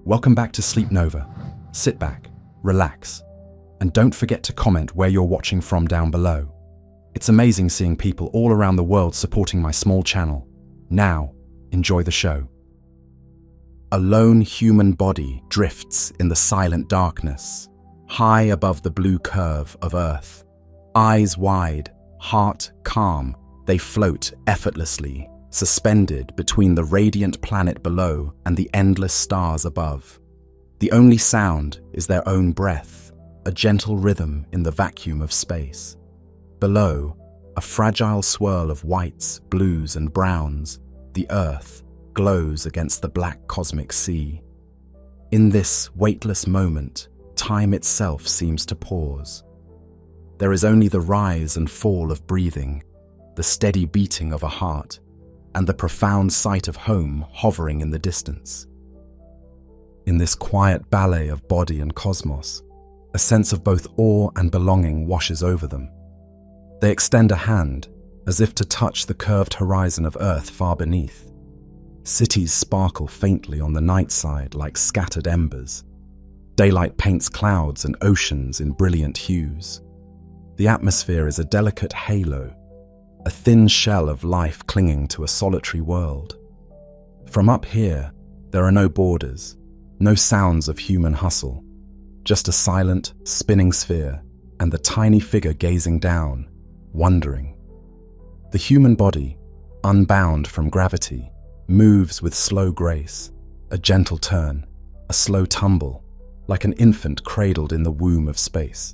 Welcome back to Sleep Nova. Sit back, relax, and don't forget to comment where you're watching from down below. It's amazing seeing people all around the world supporting my small channel. Now, enjoy the show. A lone human body drifts in the silent darkness, high above the blue curve of Earth. Eyes wide, heart calm, they float effortlessly, suspended between the radiant planet below and the endless stars above. The only sound is their own breath, a gentle rhythm in the vacuum of space. Below, a fragile swirl of whites, blues, and browns, the Earth glows against the black cosmic sea. In this weightless moment, time itself seems to pause. There is only the rise and fall of breathing, the steady beating of a heart, and the profound sight of home hovering in the distance. In this quiet ballet of body and cosmos, a sense of both awe and belonging washes over them. They extend a hand, as if to touch the curved horizon of Earth far beneath. Cities sparkle faintly on the night side like scattered embers. Daylight paints clouds and oceans in brilliant hues. The atmosphere is a delicate halo, a thin shell of life clinging to a solitary world. From up here, there are no borders, no sounds of human hustle, just a silent, spinning sphere and the tiny figure gazing down, wondering. The human body, unbound from gravity, moves with slow grace, a gentle turn, a slow tumble, like an infant cradled in the womb of space.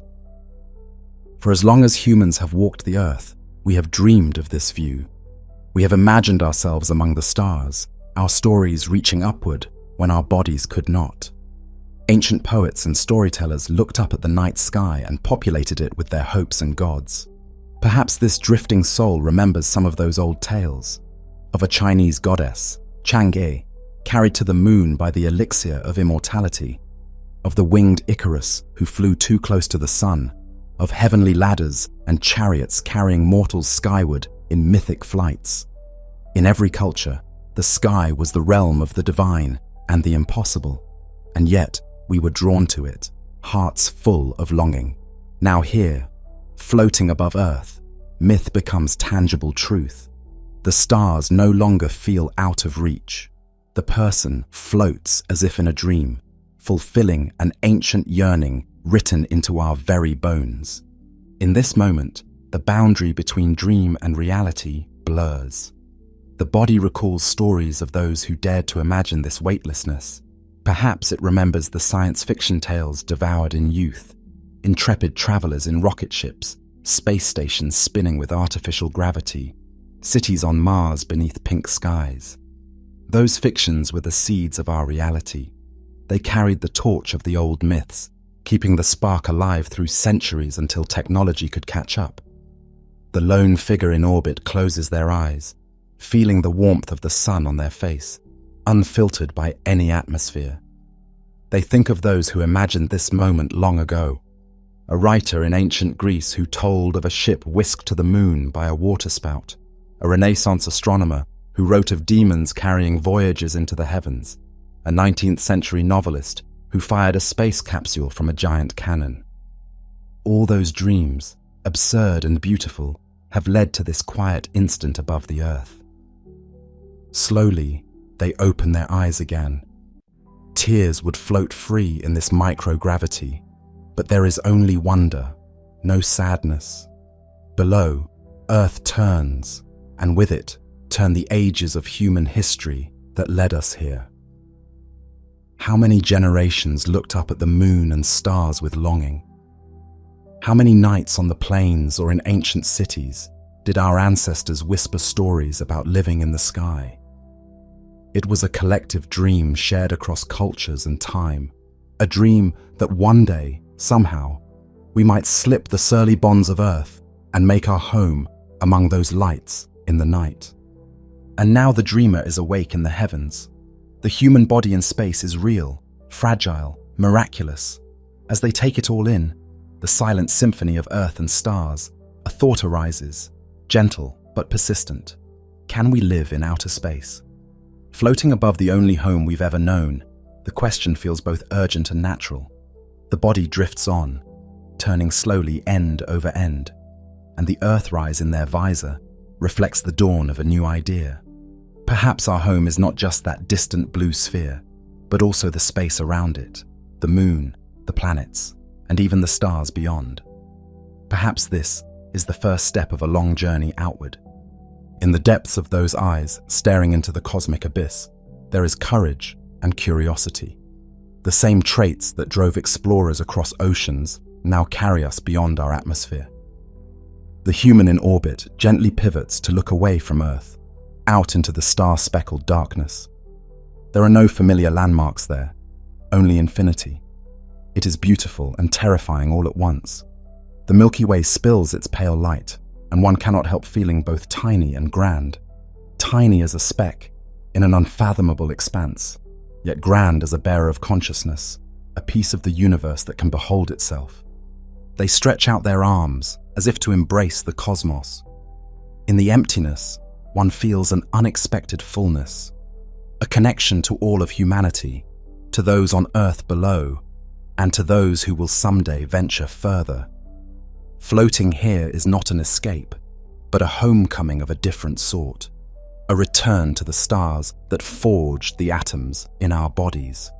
For as long as humans have walked the Earth, we have dreamed of this view. We have imagined ourselves among the stars, our stories reaching upward when our bodies could not. Ancient poets and storytellers looked up at the night sky and populated it with their hopes and gods. Perhaps this drifting soul remembers some of those old tales, of a Chinese goddess, Chang'e, carried to the moon by the elixir of immortality, of the winged Icarus who flew too close to the sun, of heavenly ladders and chariots carrying mortals skyward in mythic flights. In every culture, the sky was the realm of the divine and the impossible, and yet we were drawn to it, hearts full of longing. Now here, floating above Earth, myth becomes tangible truth. The stars no longer feel out of reach. The person floats as if in a dream, fulfilling an ancient yearning written into our very bones. In this moment, the boundary between dream and reality blurs. The body recalls stories of those who dared to imagine this weightlessness. Perhaps it remembers the science fiction tales devoured in youth, intrepid travelers in rocket ships, space stations spinning with artificial gravity, cities on Mars beneath pink skies. Those fictions were the seeds of our reality. They carried the torch of the old myths, keeping the spark alive through centuries until technology could catch up. The lone figure in orbit closes their eyes, feeling the warmth of the sun on their face, unfiltered by any atmosphere. They think of those who imagined this moment long ago. A writer in ancient Greece who told of a ship whisked to the moon by a waterspout, a Renaissance astronomer who wrote of demons carrying voyages into the heavens, a 19th century novelist who fired a space capsule from a giant cannon. All those dreams, absurd and beautiful, have led to this quiet instant above the Earth. Slowly, they open their eyes again. Tears would float free in this microgravity, but there is only wonder, no sadness. Below, Earth turns, and with it turn the ages of human history that led us here. How many generations looked up at the moon and stars with longing? How many nights on the plains or in ancient cities did our ancestors whisper stories about living in the sky? It was a collective dream shared across cultures and time, a dream that one day, somehow, we might slip the surly bonds of Earth and make our home among those lights in the night. And now the dreamer is awake in the heavens. The human body in space is real, fragile, miraculous. As they take it all in, the silent symphony of Earth and stars, a thought arises, gentle but persistent. Can we live in outer space? Floating above the only home we've ever known, The question feels both urgent and natural. The body drifts on, turning slowly end over end, and the Earthrise in their visor reflects the dawn of a new idea. Perhaps our home is not just that distant blue sphere, but also the space around it, the moon, the planets, and even the stars beyond. Perhaps this is the first step of a long journey outward. In the depths of those eyes staring into the cosmic abyss, there is courage and curiosity. The same traits that drove explorers across oceans now carry us beyond our atmosphere. The human in orbit gently pivots to look away from Earth, out into the star-speckled darkness. There are no familiar landmarks there, only infinity. It is beautiful and terrifying all at once. The Milky Way spills its pale light, and one cannot help feeling both tiny and grand. Tiny as a speck in an unfathomable expanse, yet grand as a bearer of consciousness, a piece of the universe that can behold itself. They stretch out their arms as if to embrace the cosmos. In the emptiness, one feels an unexpected fullness, a connection to all of humanity, to those on Earth below, and to those who will someday venture further. Floating here is not an escape, but a homecoming of a different sort, a return to the stars that forged the atoms in our bodies.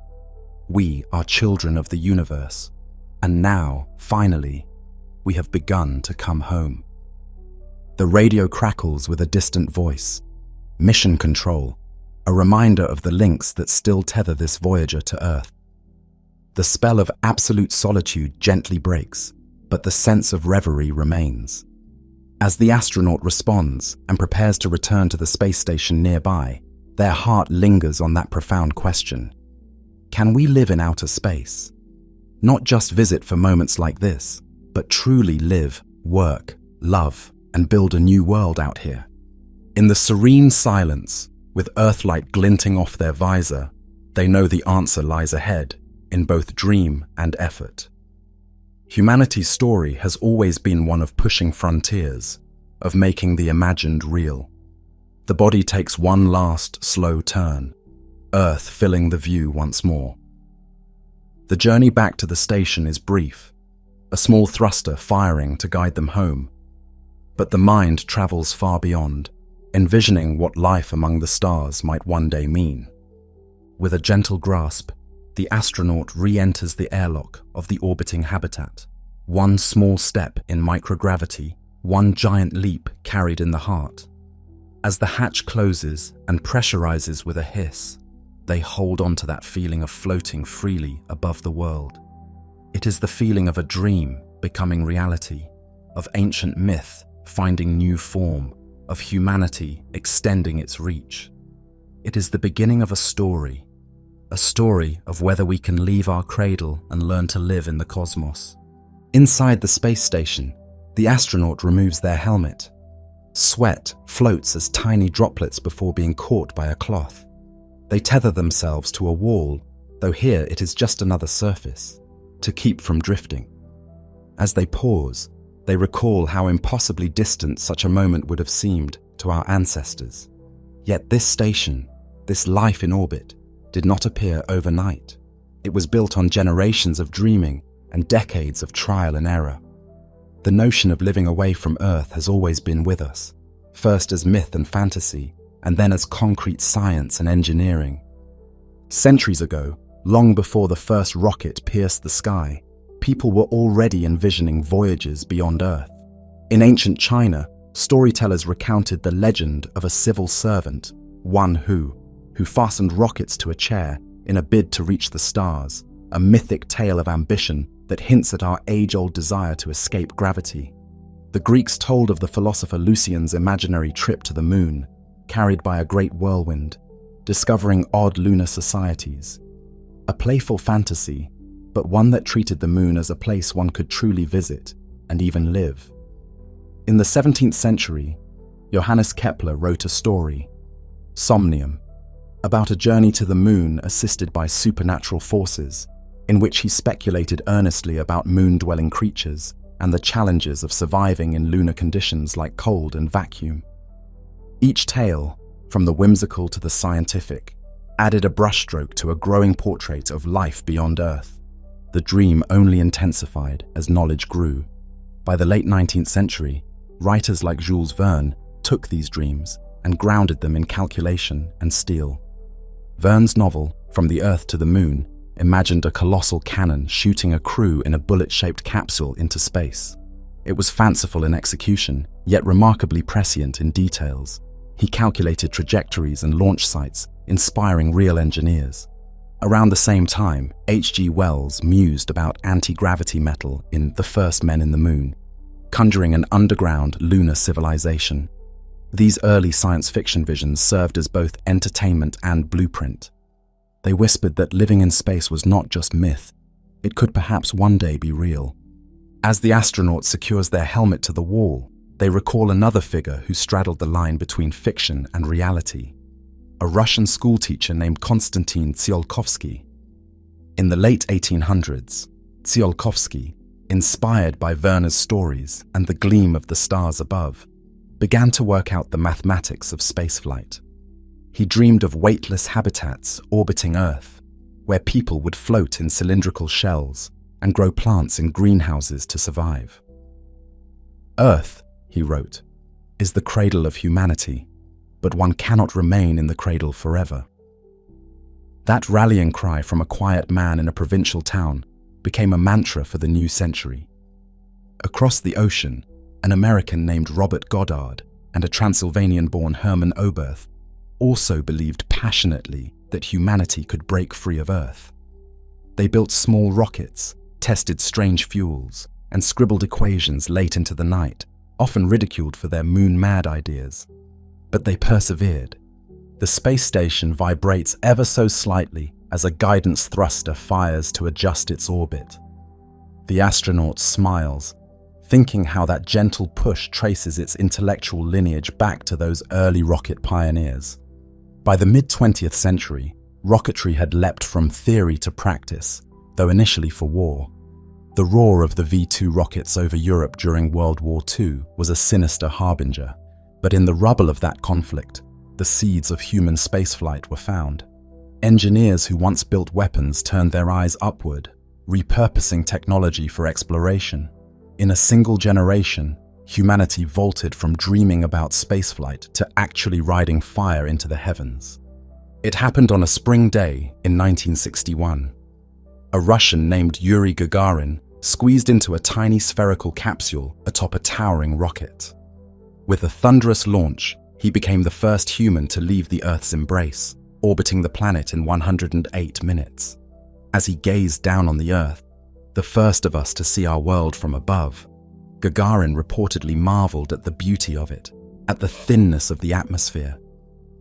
We are children of the universe, and now, finally, we have begun to come home. The radio crackles with a distant voice. Mission control, a reminder of the links that still tether this Voyager to Earth. The spell of absolute solitude gently breaks, but the sense of reverie remains. As the astronaut responds and prepares to return to the space station nearby, their heart lingers on that profound question. Can we live in outer space? Not just visit for moments like this, but truly live, work, love, and build a new world out here. In the serene silence, with Earthlight glinting off their visor, they know the answer lies ahead, in both dream and effort. Humanity's story has always been one of pushing frontiers, of making the imagined real. The body takes one last, slow turn, Earth filling the view once more. The journey back to the station is brief, a small thruster firing to guide them home. But the mind travels far beyond, envisioning what life among the stars might one day mean. With a gentle grasp, the astronaut re-enters the airlock of the orbiting habitat. One small step in microgravity, one giant leap carried in the heart. As the hatch closes and pressurizes with a hiss, they hold on to that feeling of floating freely above the world. It is the feeling of a dream becoming reality, of ancient myth finding new form, of humanity extending its reach. It is the beginning of a story of whether we can leave our cradle and learn to live in the cosmos. Inside the space station, the astronaut removes their helmet. Sweat floats as tiny droplets before being caught by a cloth. They tether themselves to a wall, though here it is just another surface, to keep from drifting. As they pause, they recall how impossibly distant such a moment would have seemed to our ancestors. Yet this station, this life in orbit, did not appear overnight. It was built on generations of dreaming and decades of trial and error. The notion of living away from Earth has always been with us, first as myth and fantasy, and then as concrete science and engineering. Centuries ago, long before the first rocket pierced the sky, people were already envisioning voyages beyond Earth. In ancient China, storytellers recounted the legend of a civil servant, Wan Hu, who fastened rockets to a chair in a bid to reach the stars, a mythic tale of ambition that hints at our age-old desire to escape gravity. The Greeks told of the philosopher Lucian's imaginary trip to the moon, carried by a great whirlwind, discovering odd lunar societies. A playful fantasy, but one that treated the moon as a place one could truly visit and even live. In the 17th century, Johannes Kepler wrote a story, Somnium, about a journey to the moon assisted by supernatural forces, in which he speculated earnestly about moon-dwelling creatures and the challenges of surviving in lunar conditions like cold and vacuum. Each tale, from the whimsical to the scientific, added a brushstroke to a growing portrait of life beyond Earth. The dream only intensified as knowledge grew. By the late 19th century, writers like Jules Verne took these dreams and grounded them in calculation and steel. Verne's novel, From the Earth to the Moon, imagined a colossal cannon shooting a crew in a bullet-shaped capsule into space. It was fanciful in execution, yet remarkably prescient in details. He calculated trajectories and launch sites, inspiring real engineers. Around the same time, H.G. Wells mused about anti-gravity metal in The First Men in the Moon, conjuring an underground lunar civilization. These early science fiction visions served as both entertainment and blueprint. They whispered that living in space was not just myth, it could perhaps one day be real. As the astronaut secures their helmet to the wall, they recall another figure who straddled the line between fiction and reality, a Russian schoolteacher named Konstantin Tsiolkovsky. In the late 1800s, Tsiolkovsky, inspired by Werner's stories and the gleam of the stars above, began to work out the mathematics of spaceflight. He dreamed of weightless habitats orbiting Earth, where people would float in cylindrical shells and grow plants in greenhouses to survive. Earth, he wrote, is the cradle of humanity, but one cannot remain in the cradle forever. That rallying cry from a quiet man in a provincial town became a mantra for the new century. Across the ocean, an American named Robert Goddard and a Transylvanian-born Hermann Oberth also believed passionately that humanity could break free of Earth. They built small rockets, tested strange fuels, and scribbled equations late into the night, often ridiculed for their moon-mad ideas. But they persevered. The space station vibrates ever so slightly as a guidance thruster fires to adjust its orbit. The astronaut smiles, thinking how that gentle push traces its intellectual lineage back to those early rocket pioneers. By the mid-20th century, rocketry had leapt from theory to practice, though initially for war. The roar of the V-2 rockets over Europe during World War II was a sinister harbinger, but in the rubble of that conflict, the seeds of human spaceflight were found. Engineers who once built weapons turned their eyes upward, repurposing technology for exploration. In a single generation, humanity vaulted from dreaming about spaceflight to actually riding fire into the heavens. It happened on a spring day in 1961. A Russian named Yuri Gagarin squeezed into a tiny spherical capsule atop a towering rocket. With a thunderous launch, he became the first human to leave the Earth's embrace, orbiting the planet in 108 minutes. As he gazed down on the Earth, the first of us to see our world from above, Gagarin reportedly marveled at the beauty of it, at the thinness of the atmosphere.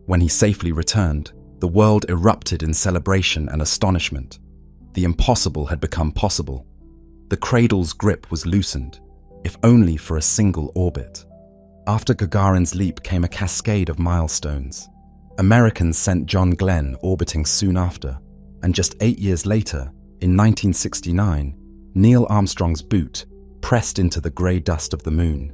When he safely returned, the world erupted in celebration and astonishment. The impossible had become possible. The cradle's grip was loosened, if only for a single orbit. After Gagarin's leap came a cascade of milestones. Americans sent John Glenn orbiting soon after, and just 8 years later, in 1969, Neil Armstrong's boot pressed into the grey dust of the moon.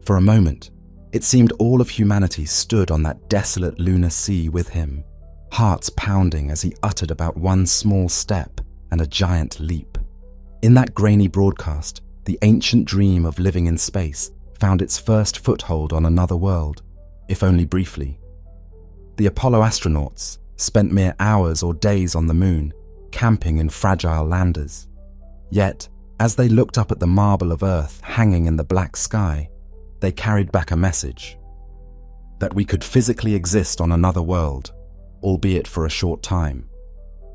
For a moment, it seemed all of humanity stood on that desolate lunar sea with him, hearts pounding as he uttered about one small step and a giant leap. In that grainy broadcast, the ancient dream of living in space found its first foothold on another world, if only briefly. The Apollo astronauts spent mere hours or days on the moon, camping in fragile landers. Yet, as they looked up at the marble of Earth hanging in the black sky, they carried back a message: that we could physically exist on another world, albeit for a short time,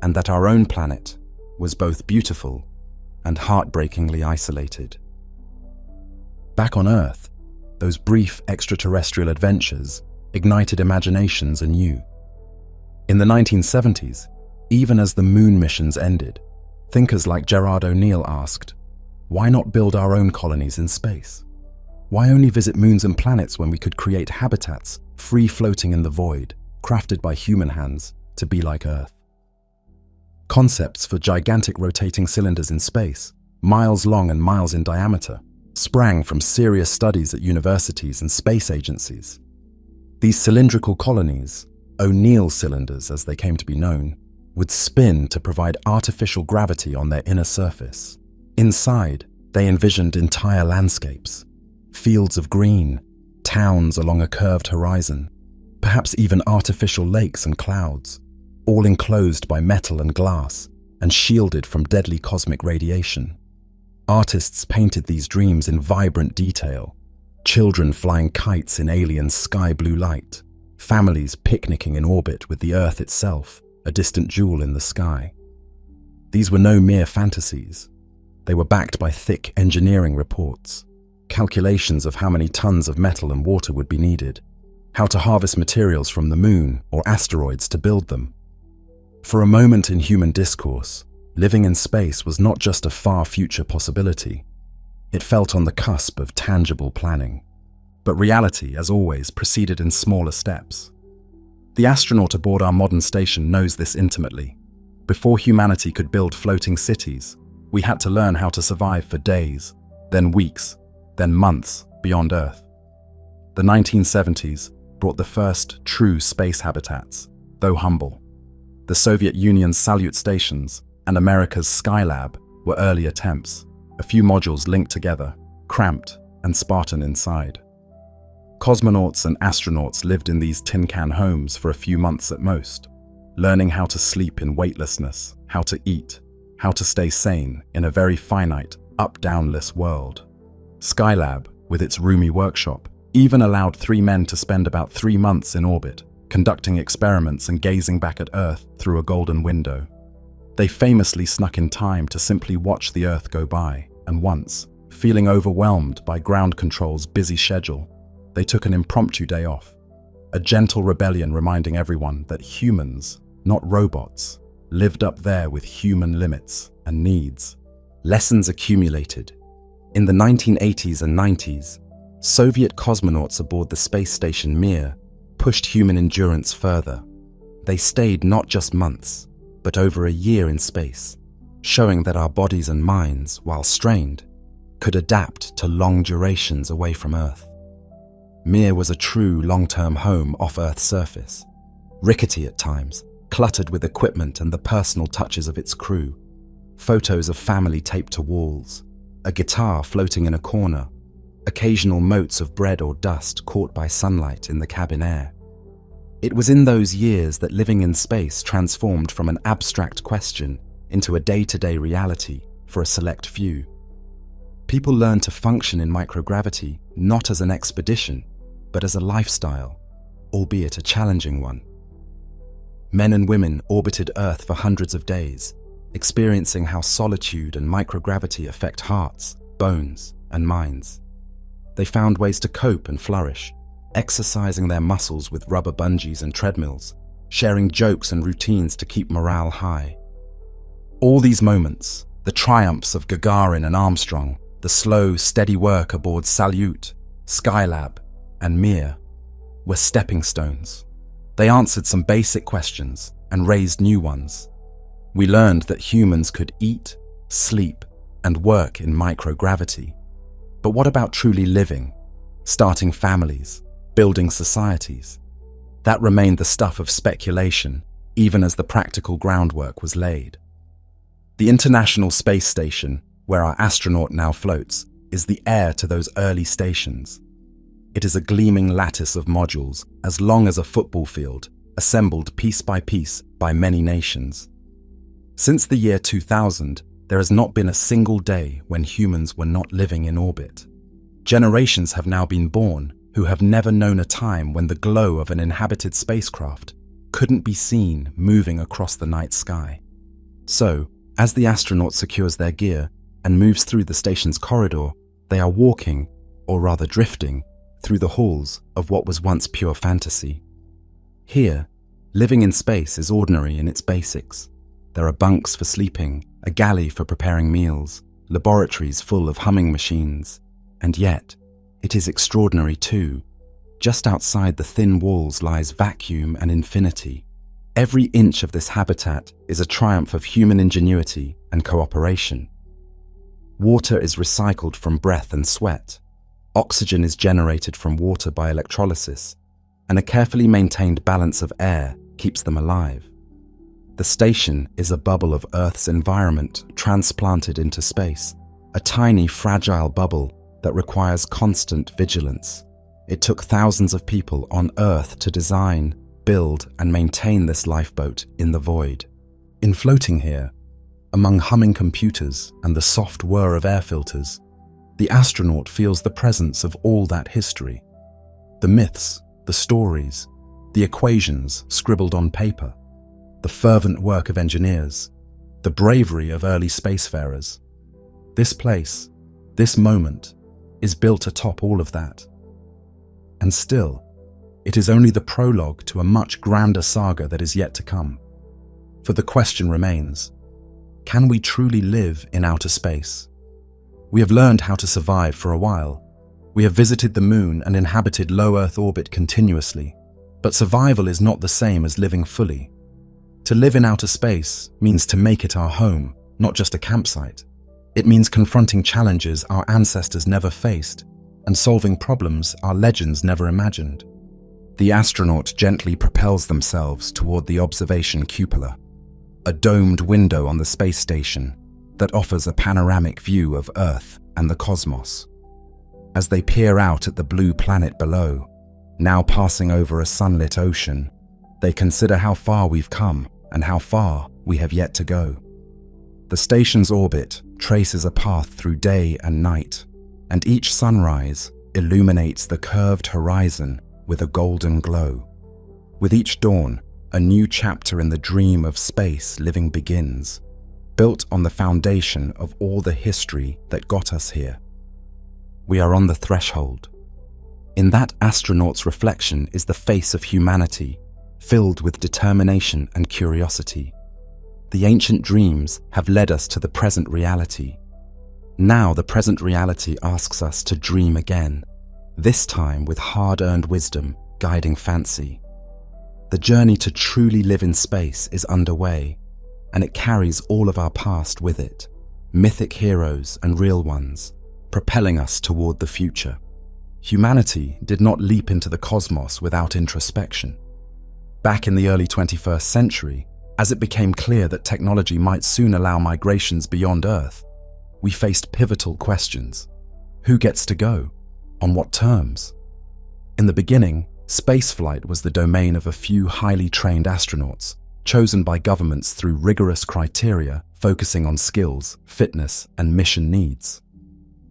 and that our own planet was both beautiful and heartbreakingly isolated. Back on Earth, those brief extraterrestrial adventures ignited imaginations anew. In the 1970s, even as the moon missions ended, thinkers like Gerard O'Neill asked, why not build our own colonies in space? Why only visit moons and planets when we could create habitats free floating in the void, crafted by human hands to be like Earth? Concepts for gigantic rotating cylinders in space, miles long and miles in diameter, sprang from serious studies at universities and space agencies. These cylindrical colonies, O'Neill cylinders, as they came to be known, would spin to provide artificial gravity on their inner surface. Inside, they envisioned entire landscapes, fields of green, towns along a curved horizon, perhaps even artificial lakes and clouds, all enclosed by metal and glass and shielded from deadly cosmic radiation. Artists painted these dreams in vibrant detail, children flying kites in alien sky blue light, families picnicking in orbit with the Earth itself, a distant jewel in the sky. These were no mere fantasies. They were backed by thick engineering reports, calculations of how many tons of metal and water would be needed, how to harvest materials from the moon or asteroids to build them. For a moment in human discourse, living in space was not just a far future possibility. It felt on the cusp of tangible planning. But reality, as always, proceeded in smaller steps. The astronaut aboard our modern station knows this intimately. Before humanity could build floating cities, we had to learn how to survive for days, then weeks, then months beyond Earth. The 1970s brought the first true space habitats, though humble. The Soviet Union's Salyut stations and America's Skylab were early attempts, a few modules linked together, cramped and Spartan inside. Cosmonauts and astronauts lived in these tin can homes for a few months at most, learning how to sleep in weightlessness, how to eat, how to stay sane in a very finite, up-downless world. Skylab, with its roomy workshop, even allowed 3 men to spend about 3 months in orbit, conducting experiments and gazing back at Earth through a golden window. They famously snuck in time to simply watch the Earth go by, and once, feeling overwhelmed by ground control's busy schedule, they took an impromptu day off, a gentle rebellion reminding everyone that humans, not robots, lived up there with human limits and needs. Lessons accumulated. In the 1980s and 90s, Soviet cosmonauts aboard the space station Mir pushed human endurance further. They stayed not just months, but over a year in space, showing that our bodies and minds, while strained, could adapt to long durations away from Earth. Mir was a true long-term home off Earth's surface, rickety at times, cluttered with equipment and the personal touches of its crew, photos of family taped to walls, a guitar floating in a corner, occasional motes of bread or dust caught by sunlight in the cabin air. It was in those years that living in space transformed from an abstract question into a day-to-day reality for a select few. People learned to function in microgravity not as an expedition, but as a lifestyle, albeit a challenging one. Men and women orbited Earth for hundreds of days, experiencing how solitude and microgravity affect hearts, bones, and minds. They found ways to cope and flourish, exercising their muscles with rubber bungees and treadmills, sharing jokes and routines to keep morale high. All these moments, the triumphs of Gagarin and Armstrong, the slow, steady work aboard Salyut, Skylab, and Mir, were stepping stones. They answered some basic questions and raised new ones. We learned that humans could eat, sleep, and work in microgravity. But what about truly living, starting families, building societies? That remained the stuff of speculation, even as the practical groundwork was laid. The International Space Station, where our astronaut now floats, is the heir to those early stations. It is a gleaming lattice of modules, as long as a football field, assembled piece by many nations. Since the year 2000, there has not been a single day when humans were not living in orbit. Generations have now been born who have never known a time when the glow of an inhabited spacecraft couldn't be seen moving across the night sky. So, as the astronaut secures their gear and moves through the station's corridor, they are walking, or rather drifting, through the halls of what was once pure fantasy. Here, living in space is ordinary in its basics. There are bunks for sleeping, a galley for preparing meals, laboratories full of humming machines. And yet, it is extraordinary too. Just outside the thin walls lies vacuum and infinity. Every inch of this habitat is a triumph of human ingenuity and cooperation. Water is recycled from breath and sweat. Oxygen is generated from water by electrolysis, and a carefully maintained balance of air keeps them alive. The station is a bubble of Earth's environment transplanted into space, a tiny, fragile bubble that requires constant vigilance. It took thousands of people on Earth to design, build, and maintain this lifeboat in the void. In floating here, among humming computers and the soft whir of air filters, the astronaut feels the presence of all that history. The myths, the stories, the equations scribbled on paper, the fervent work of engineers, the bravery of early spacefarers. This place, this moment, is built atop all of that. And still, it is only the prologue to a much grander saga that is yet to come. For the question remains, can we truly live in outer space? We have learned how to survive for a while. We have visited the moon and inhabited low Earth orbit continuously, but survival is not the same as living fully. To live in outer space means to make it our home, not just a campsite. It means confronting challenges our ancestors never faced and solving problems our legends never imagined. The astronaut gently propels themselves toward the observation cupola, a domed window on the space station that offers a panoramic view of Earth and the cosmos. As they peer out at the blue planet below, now passing over a sunlit ocean, they consider how far we've come and how far we have yet to go. The station's orbit traces a path through day and night, and each sunrise illuminates the curved horizon with a golden glow. With each dawn, a new chapter in the dream of space living begins, built on the foundation of all the history that got us here. We are on the threshold. In that astronaut's reflection is the face of humanity, filled with determination and curiosity. The ancient dreams have led us to the present reality. Now the present reality asks us to dream again, this time with hard-earned wisdom guiding fancy. The journey to truly live in space is underway, and it carries all of our past with it, mythic heroes and real ones, propelling us toward the future. Humanity did not leap into the cosmos without introspection. Back in the early 21st century, as it became clear that technology might soon allow migrations beyond Earth, we faced pivotal questions. Who gets to go? On what terms? In the beginning, spaceflight was the domain of a few highly trained astronauts, chosen by governments through rigorous criteria focusing on skills, fitness, and mission needs.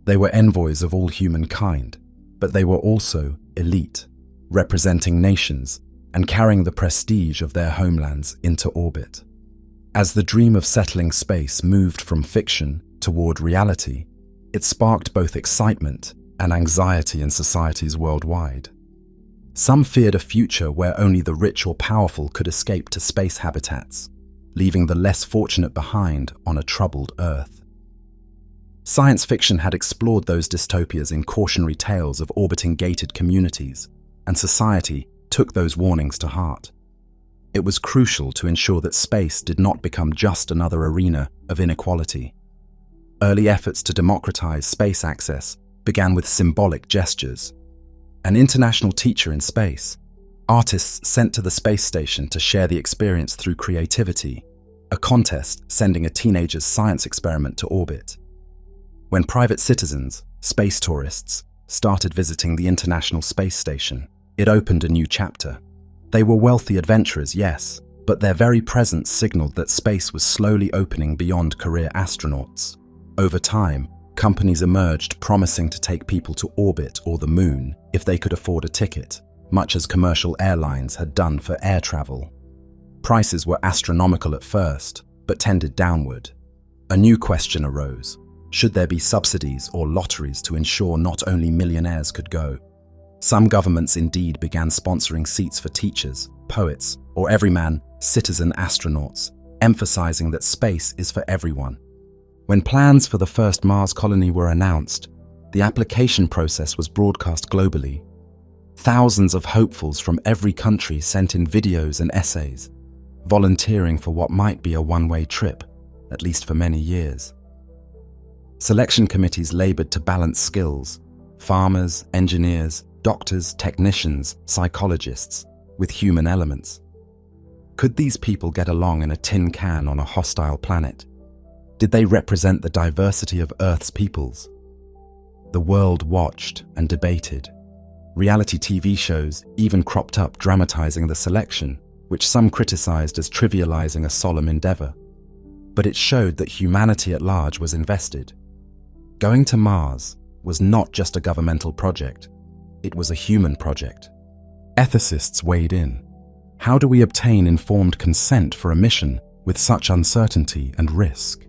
They were envoys of all humankind, but they were also elite, representing nations and carrying the prestige of their homelands into orbit. As the dream of settling space moved from fiction toward reality, it sparked both excitement and anxiety in societies worldwide. Some feared a future where only the rich or powerful could escape to space habitats, leaving the less fortunate behind on a troubled Earth. Science fiction had explored those dystopias in cautionary tales of orbiting gated communities, and society took those warnings to heart. It was crucial to ensure that space did not become just another arena of inequality. Early efforts to democratize space access began with symbolic gestures. An international teacher in space, artists sent to the space station to share the experience through creativity, a contest sending a teenager's science experiment to orbit. When private citizens, space tourists, started visiting the International Space Station, it opened a new chapter. They were wealthy adventurers, yes, but their very presence signaled that space was slowly opening beyond career astronauts. Over time, companies emerged promising to take people to orbit or the moon if they could afford a ticket, much as commercial airlines had done for air travel. Prices were astronomical at first, but tended downward. A new question arose. Should there be subsidies or lotteries to ensure not only millionaires could go? Some governments indeed began sponsoring seats for teachers, poets, or everyman citizen astronauts, emphasizing that space is for everyone. When plans for the first Mars colony were announced, the application process was broadcast globally. Thousands of hopefuls from every country sent in videos and essays, volunteering for what might be a one-way trip, at least for many years. Selection committees labored to balance skills. Farmers, engineers, doctors, technicians, psychologists, with human elements. Could these people get along in a tin can on a hostile planet? Did they represent the diversity of Earth's peoples? The world watched and debated. Reality TV shows even cropped up dramatizing the selection, which some criticized as trivializing a solemn endeavor. But it showed that humanity at large was invested. Going to Mars was not just a governmental project, it was a human project. Ethicists weighed in. How do we obtain informed consent for a mission with such uncertainty and risk?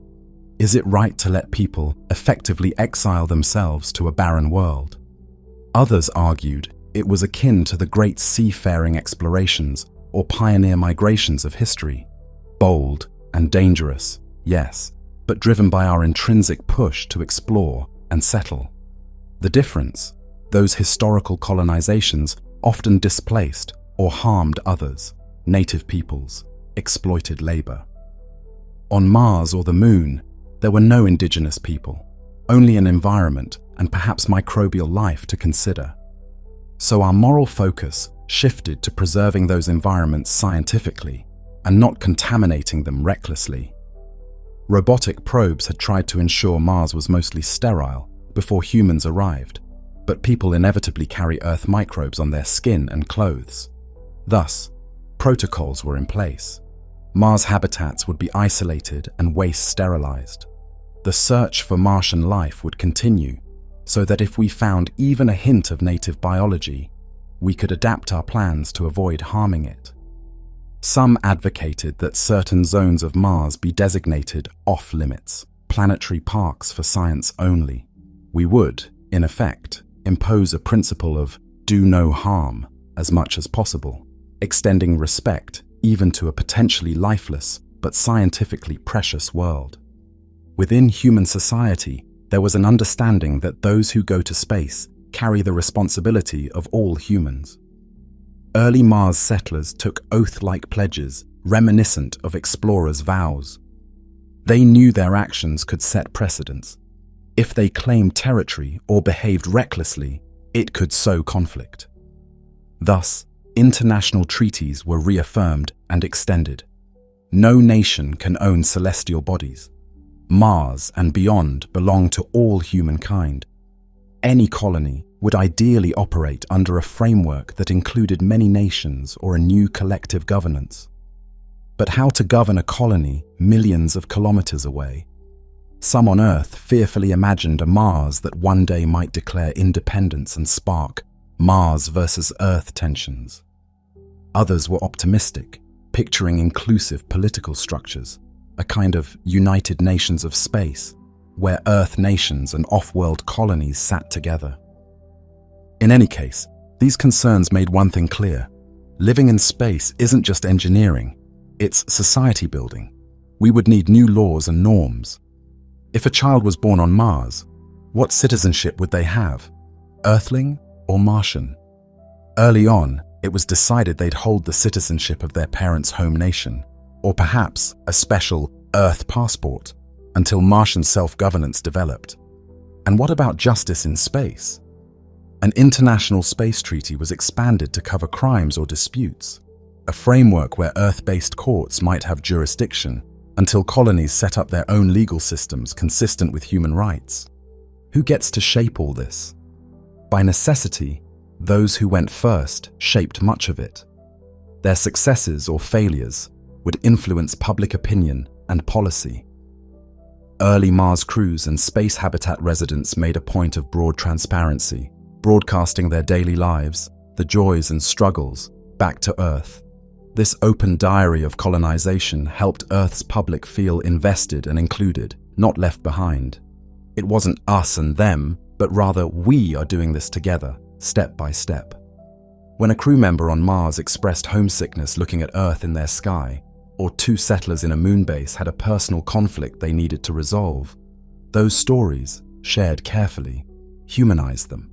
Is it right to let people effectively exile themselves to a barren world? Others argued it was akin to the great seafaring explorations or pioneer migrations of history. Bold and dangerous, yes, but driven by our intrinsic push to explore and settle. The difference? Those historical colonizations often displaced or harmed others, native peoples, exploited labor. On Mars or the Moon, there were no indigenous people, only an environment and perhaps microbial life to consider. So our moral focus shifted to preserving those environments scientifically and not contaminating them recklessly. Robotic probes had tried to ensure Mars was mostly sterile before humans arrived, but people inevitably carry Earth microbes on their skin and clothes. Thus, protocols were in place. Mars habitats would be isolated and waste sterilized. The search for Martian life would continue, so that if we found even a hint of native biology, we could adapt our plans to avoid harming it. Some advocated that certain zones of Mars be designated off-limits, planetary parks for science only. We would, in effect, impose a principle of do no harm as much as possible, extending respect even to a potentially lifeless but scientifically precious world. Within human society, there was an understanding that those who go to space carry the responsibility of all humans. Early Mars settlers took oath-like pledges reminiscent of explorers' vows. They knew their actions could set precedents. If they claimed territory or behaved recklessly, it could sow conflict. Thus, international treaties were reaffirmed and extended. No nation can own celestial bodies. Mars and beyond belong to all humankind. Any colony would ideally operate under a framework that included many nations or a new collective governance. But how to govern a colony millions of kilometers away? Some on Earth fearfully imagined a Mars that one day might declare independence and spark Mars versus Earth tensions. Others were optimistic, picturing inclusive political structures, a kind of United Nations of space, where Earth nations and off-world colonies sat together. In any case, these concerns made one thing clear. Living in space isn't just engineering, it's society building. We would need new laws and norms. If a child was born on Mars, what citizenship would they have? Earthling or Martian? Early on, it was decided they'd hold the citizenship of their parents' home nation, or perhaps a special Earth passport, until Martian self-governance developed. And what about justice in space? An international space treaty was expanded to cover crimes or disputes, a framework where Earth-based courts might have jurisdiction until colonies set up their own legal systems consistent with human rights. Who gets to shape all this? By necessity, those who went first shaped much of it. Their successes or failures would influence public opinion and policy. Early Mars crews and space habitat residents made a point of broad transparency, broadcasting their daily lives, the joys and struggles, back to Earth. This open diary of colonization helped Earth's public feel invested and included, not left behind. It wasn't us and them, but rather we are doing this together, step by step. When a crew member on Mars expressed homesickness looking at Earth in their sky, or two settlers in a moon base had a personal conflict they needed to resolve, those stories, shared carefully, humanized them.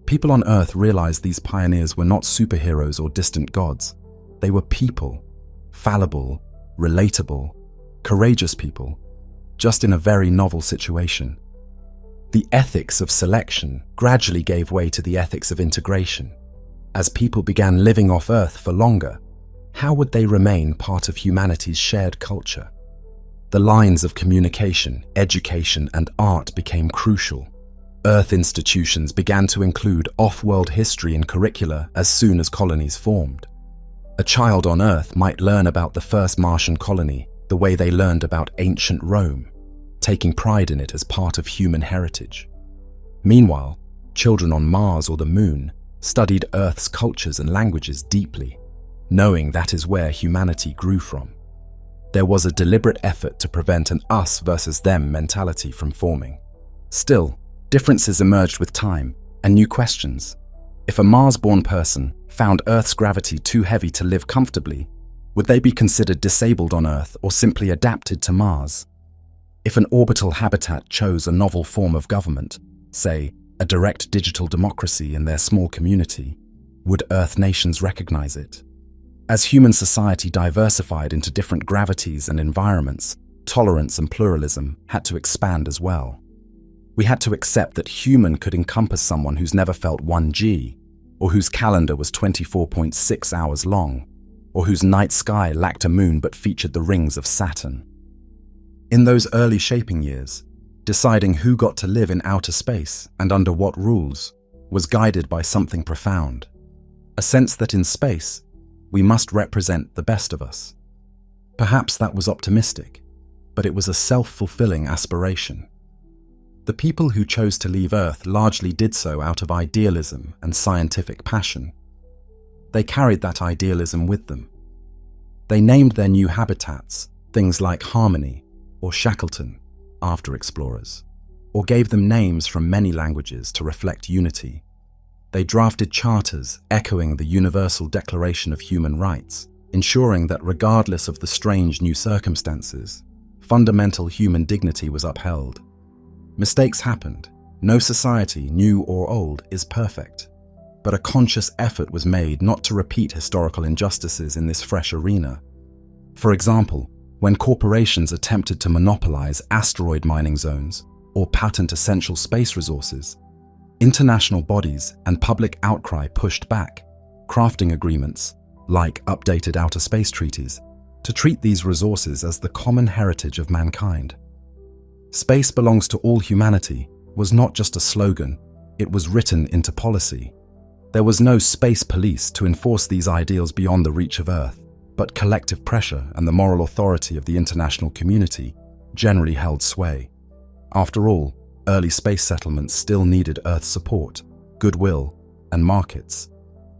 People on Earth realized these pioneers were not superheroes or distant gods. They were people, fallible, relatable, courageous people, just in a very novel situation. The ethics of selection gradually gave way to the ethics of integration. As people began living off Earth for longer, how would they remain part of humanity's shared culture? The lines of communication, education, and art became crucial. Earth institutions began to include off-world history in curricula as soon as colonies formed. A child on Earth might learn about the first Martian colony the way they learned about ancient Rome, taking pride in it as part of human heritage. Meanwhile, children on Mars or the Moon studied Earth's cultures and languages deeply, knowing that is where humanity grew from. There was a deliberate effort to prevent an us versus them mentality from forming. Still, differences emerged with time and new questions. If a Mars-born person found Earth's gravity too heavy to live comfortably, would they be considered disabled on Earth or simply adapted to Mars? If an orbital habitat chose a novel form of government, say, a direct digital democracy in their small community, would Earth nations recognize it? As human society diversified into different gravities and environments, tolerance and pluralism had to expand as well. We had to accept that human could encompass someone who's never felt 1G, or whose calendar was 24.6 hours long, or whose night sky lacked a moon but featured the rings of Saturn. In those early shaping years, deciding who got to live in outer space and under what rules was guided by something profound, a sense that in space, we must represent the best of us. Perhaps that was optimistic, but it was a self-fulfilling aspiration. The people who chose to leave Earth largely did so out of idealism and scientific passion. They carried that idealism with them. They named their new habitats things like Harmony or Shackleton, after explorers, or gave them names from many languages to reflect unity. They drafted charters echoing the Universal Declaration of Human Rights, ensuring that regardless of the strange new circumstances, fundamental human dignity was upheld. Mistakes happened. No society, new or old, is perfect. But a conscious effort was made not to repeat historical injustices in this fresh arena. For example, when corporations attempted to monopolize asteroid mining zones or patent essential space resources, international bodies and public outcry pushed back, crafting agreements, like updated outer space treaties, to treat these resources as the common heritage of mankind. Space belongs to all humanity was not just a slogan, it was written into policy. There was no space police to enforce these ideals beyond the reach of Earth, but collective pressure and the moral authority of the international community generally held sway. After all, early space settlements still needed Earth's support, goodwill, and markets.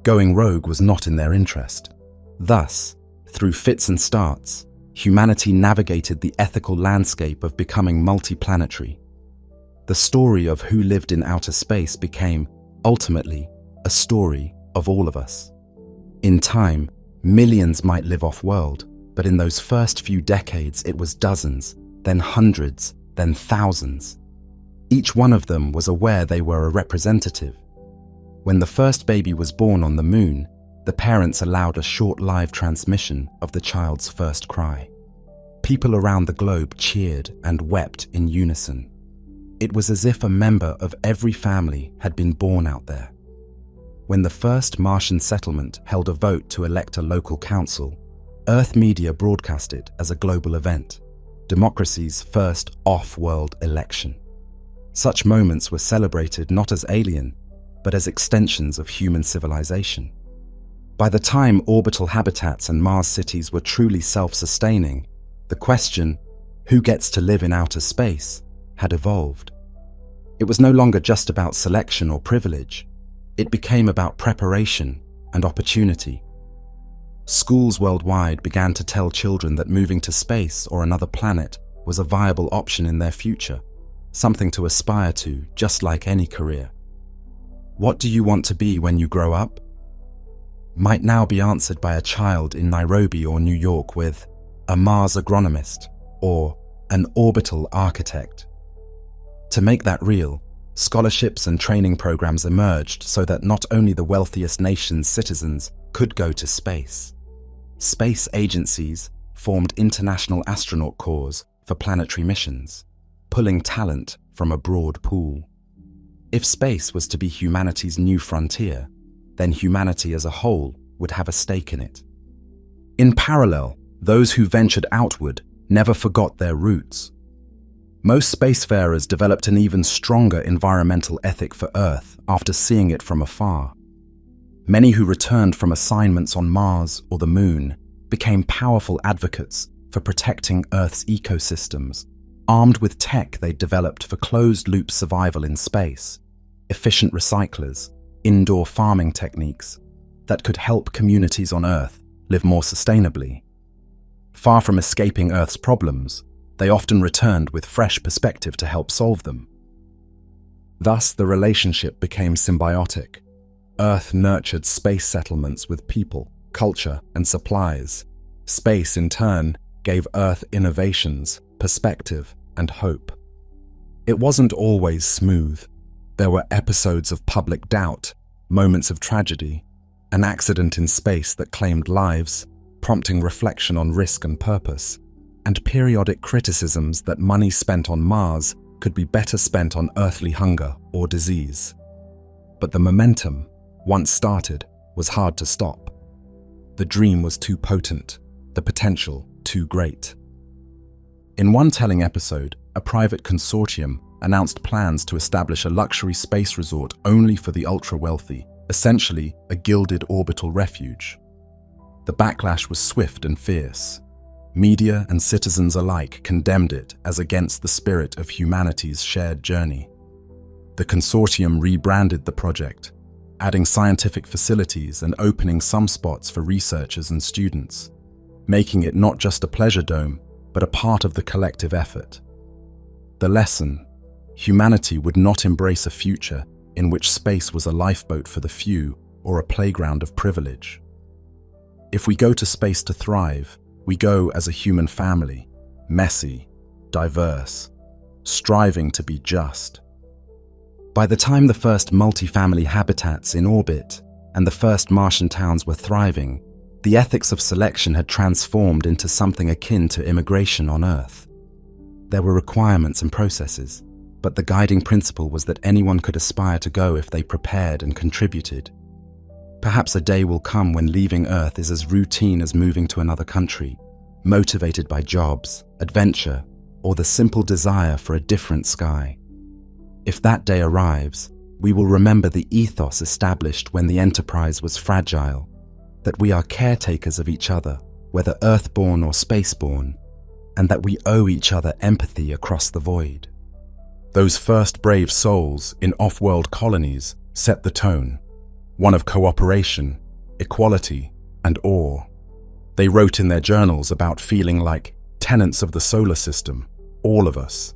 Going rogue was not in their interest. Thus, through fits and starts, humanity navigated the ethical landscape of becoming multiplanetary. The story of who lived in outer space became, ultimately, a story of all of us. In time, millions might live off-world, but in those first few decades it was dozens, then hundreds, then thousands. Each one of them was aware they were a representative. When the first baby was born on the Moon, the parents allowed a short live transmission of the child's first cry. People around the globe cheered and wept in unison. It was as if a member of every family had been born out there. When the first Martian settlement held a vote to elect a local council, Earth media broadcast it as a global event, democracy's first off-world election. Such moments were celebrated not as alien, but as extensions of human civilization. By the time orbital habitats and Mars cities were truly self-sustaining, the question, who gets to live in outer space, had evolved. It was no longer just about selection or privilege. It became about preparation and opportunity. Schools worldwide began to tell children that moving to space or another planet was a viable option in their future, something to aspire to, just like any career. What do you want to be when you grow up? Might now be answered by a child in Nairobi or New York with a Mars agronomist or an orbital architect. To make that real, scholarships and training programs emerged so that not only the wealthiest nations' citizens could go to space. Space agencies formed international astronaut corps for planetary missions, pulling talent from a broad pool. If space was to be humanity's new frontier, then humanity as a whole would have a stake in it. In parallel, those who ventured outward never forgot their roots. Most spacefarers developed an even stronger environmental ethic for Earth after seeing it from afar. Many who returned from assignments on Mars or the Moon became powerful advocates for protecting Earth's ecosystems, armed with tech they'd developed for closed-loop survival in space, efficient recyclers, indoor farming techniques that could help communities on Earth live more sustainably. Far from escaping Earth's problems, they often returned with fresh perspective to help solve them. Thus, the relationship became symbiotic. Earth nurtured space settlements with people, culture, and supplies. Space, in turn, gave Earth innovations, perspective, and hope. It wasn't always smooth. There were episodes of public doubt, moments of tragedy, an accident in space that claimed lives, prompting reflection on risk and purpose, and periodic criticisms that money spent on Mars could be better spent on earthly hunger or disease. But the momentum, once started, was hard to stop. The dream was too potent, the potential too great. In one telling episode, a private consortium announced plans to establish a luxury space resort only for the ultra-wealthy, essentially a gilded orbital refuge. The backlash was swift and fierce. Media and citizens alike condemned it as against the spirit of humanity's shared journey. The consortium rebranded the project, adding scientific facilities and opening some spots for researchers and students, making it not just a pleasure dome, but a part of the collective effort. The lesson: humanity would not embrace a future in which space was a lifeboat for the few or a playground of privilege. If we go to space to thrive, we go as a human family, messy, diverse, striving to be just. By the time the first multi-family habitats in orbit and the first Martian towns were thriving, the ethics of selection had transformed into something akin to immigration on Earth. There were requirements and processes, but the guiding principle was that anyone could aspire to go if they prepared and contributed. Perhaps a day will come when leaving Earth is as routine as moving to another country, motivated by jobs, adventure, or the simple desire for a different sky. If that day arrives, we will remember the ethos established when the Enterprise was fragile, that we are caretakers of each other, whether Earthborn or spaceborn, and that we owe each other empathy across the void. Those first brave souls in off-world colonies set the tone, one of cooperation, equality, and awe. They wrote in their journals about feeling like tenants of the solar system, all of us,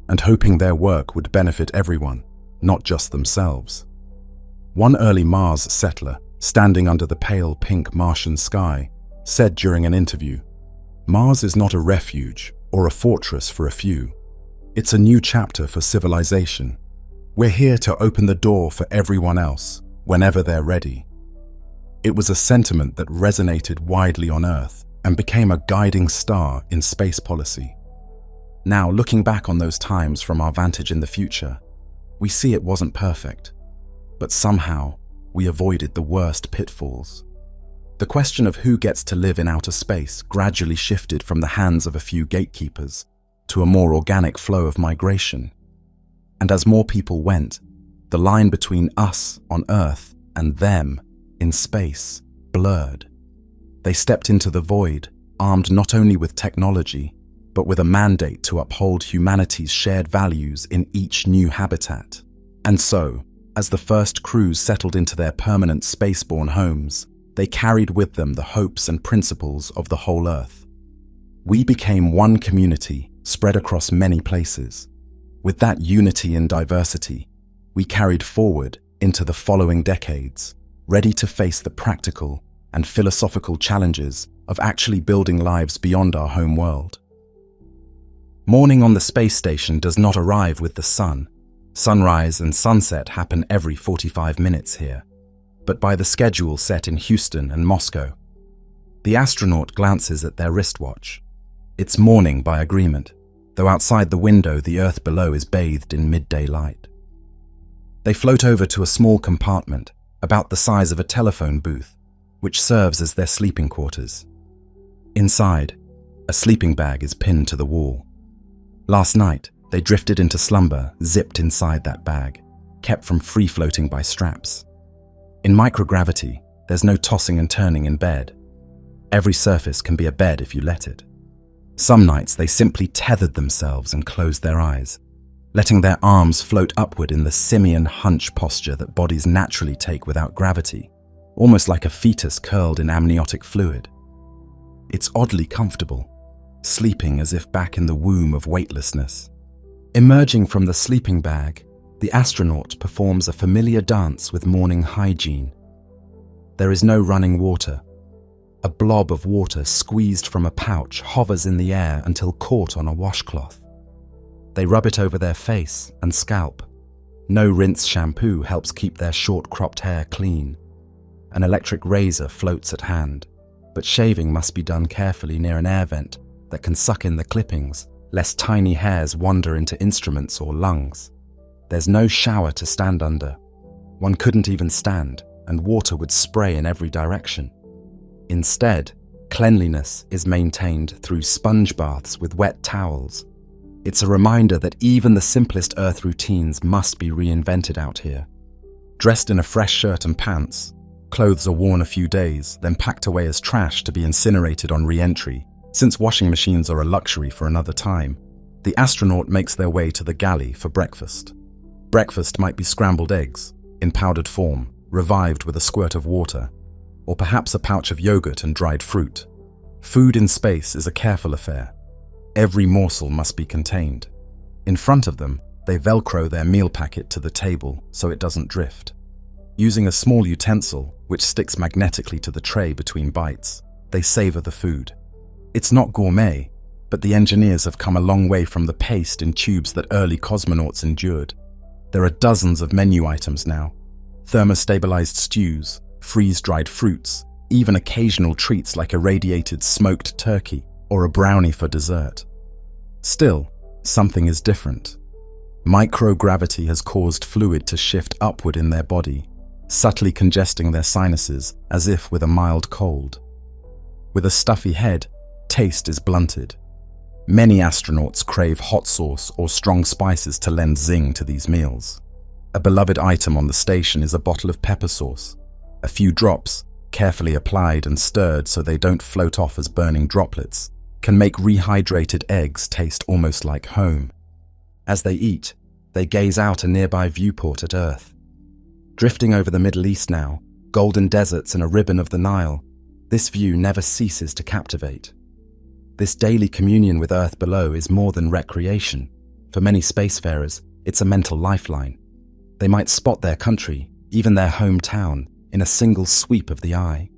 and hoping their work would benefit everyone, not just themselves. One early Mars settler, standing under the pale pink Martian sky, said during an interview, "Mars is not a refuge or a fortress for a few. It's a new chapter for civilization. We're here to open the door for everyone else, whenever they're ready." It was a sentiment that resonated widely on Earth and became a guiding star in space policy. Now, looking back on those times from our vantage in the future, we see it wasn't perfect, but somehow we avoided the worst pitfalls. The question of who gets to live in outer space gradually shifted from the hands of a few gatekeepers to a more organic flow of migration. And as more people went, the line between us on Earth and them in space blurred. They stepped into the void, armed not only with technology, but with a mandate to uphold humanity's shared values in each new habitat. And so, as the first crews settled into their permanent spaceborne homes, they carried with them the hopes and principles of the whole Earth. We became one community spread across many places. With that unity in diversity, we carried forward into the following decades, ready to face the practical and philosophical challenges of actually building lives beyond our home world. Morning on the space station does not arrive with the sun. Sunrise and sunset happen every 45 minutes here, but by the schedule set in Houston and Moscow. The astronaut glances at their wristwatch. It's morning by agreement, though outside the window the Earth below is bathed in midday light. They float over to a small compartment, about the size of a telephone booth, which serves as their sleeping quarters. Inside, a sleeping bag is pinned to the wall. Last night, they drifted into slumber, zipped inside that bag, kept from free-floating by straps. In microgravity, there's no tossing and turning in bed. Every surface can be a bed if you let it. Some nights they simply tethered themselves and closed their eyes, letting their arms float upward in the simian hunch posture that bodies naturally take without gravity, almost like a fetus curled in amniotic fluid. It's oddly comfortable, sleeping as if back in the womb of weightlessness. Emerging from the sleeping bag, the astronaut performs a familiar dance with morning hygiene. There is no running water. A blob of water squeezed from a pouch hovers in the air until caught on a washcloth. They rub it over their face and scalp. No rinse shampoo helps keep their short-cropped hair clean. An electric razor floats at hand, but shaving must be done carefully near an air vent that can suck in the clippings, lest tiny hairs wander into instruments or lungs. There's no shower to stand under. One couldn't even stand, and water would spray in every direction. Instead, cleanliness is maintained through sponge baths with wet towels. It's a reminder that even the simplest Earth routines must be reinvented out here. Dressed in a fresh shirt and pants, clothes are worn a few days, then packed away as trash to be incinerated on re-entry. Since washing machines are a luxury for another time, the astronaut makes their way to the galley for breakfast. Breakfast might be scrambled eggs, in powdered form, revived with a squirt of water, or perhaps a pouch of yogurt and dried fruit. Food in space is a careful affair. Every morsel must be contained. In front of them, they velcro their meal packet to the table so it doesn't drift. Using a small utensil, which sticks magnetically to the tray between bites, they savor the food. It's not gourmet, but the engineers have come a long way from the paste in tubes that early cosmonauts endured. There are dozens of menu items now: thermostabilized stews, freeze-dried fruits, even occasional treats like a radiated smoked turkey or a brownie for dessert. Still, something is different. Microgravity has caused fluid to shift upward in their body, subtly congesting their sinuses as if with a mild cold. With a stuffy head, taste is blunted. Many astronauts crave hot sauce or strong spices to lend zing to these meals. A beloved item on the station is a bottle of pepper sauce. A few drops, carefully applied and stirred so they don't float off as burning droplets, can make rehydrated eggs taste almost like home. As they eat, they gaze out a nearby viewport at Earth. Drifting over the Middle East now, golden deserts and a ribbon of the Nile, this view never ceases to captivate. This daily communion with Earth below is more than recreation. For many spacefarers, it's a mental lifeline. They might spot their country, even their hometown, in a single sweep of the eye.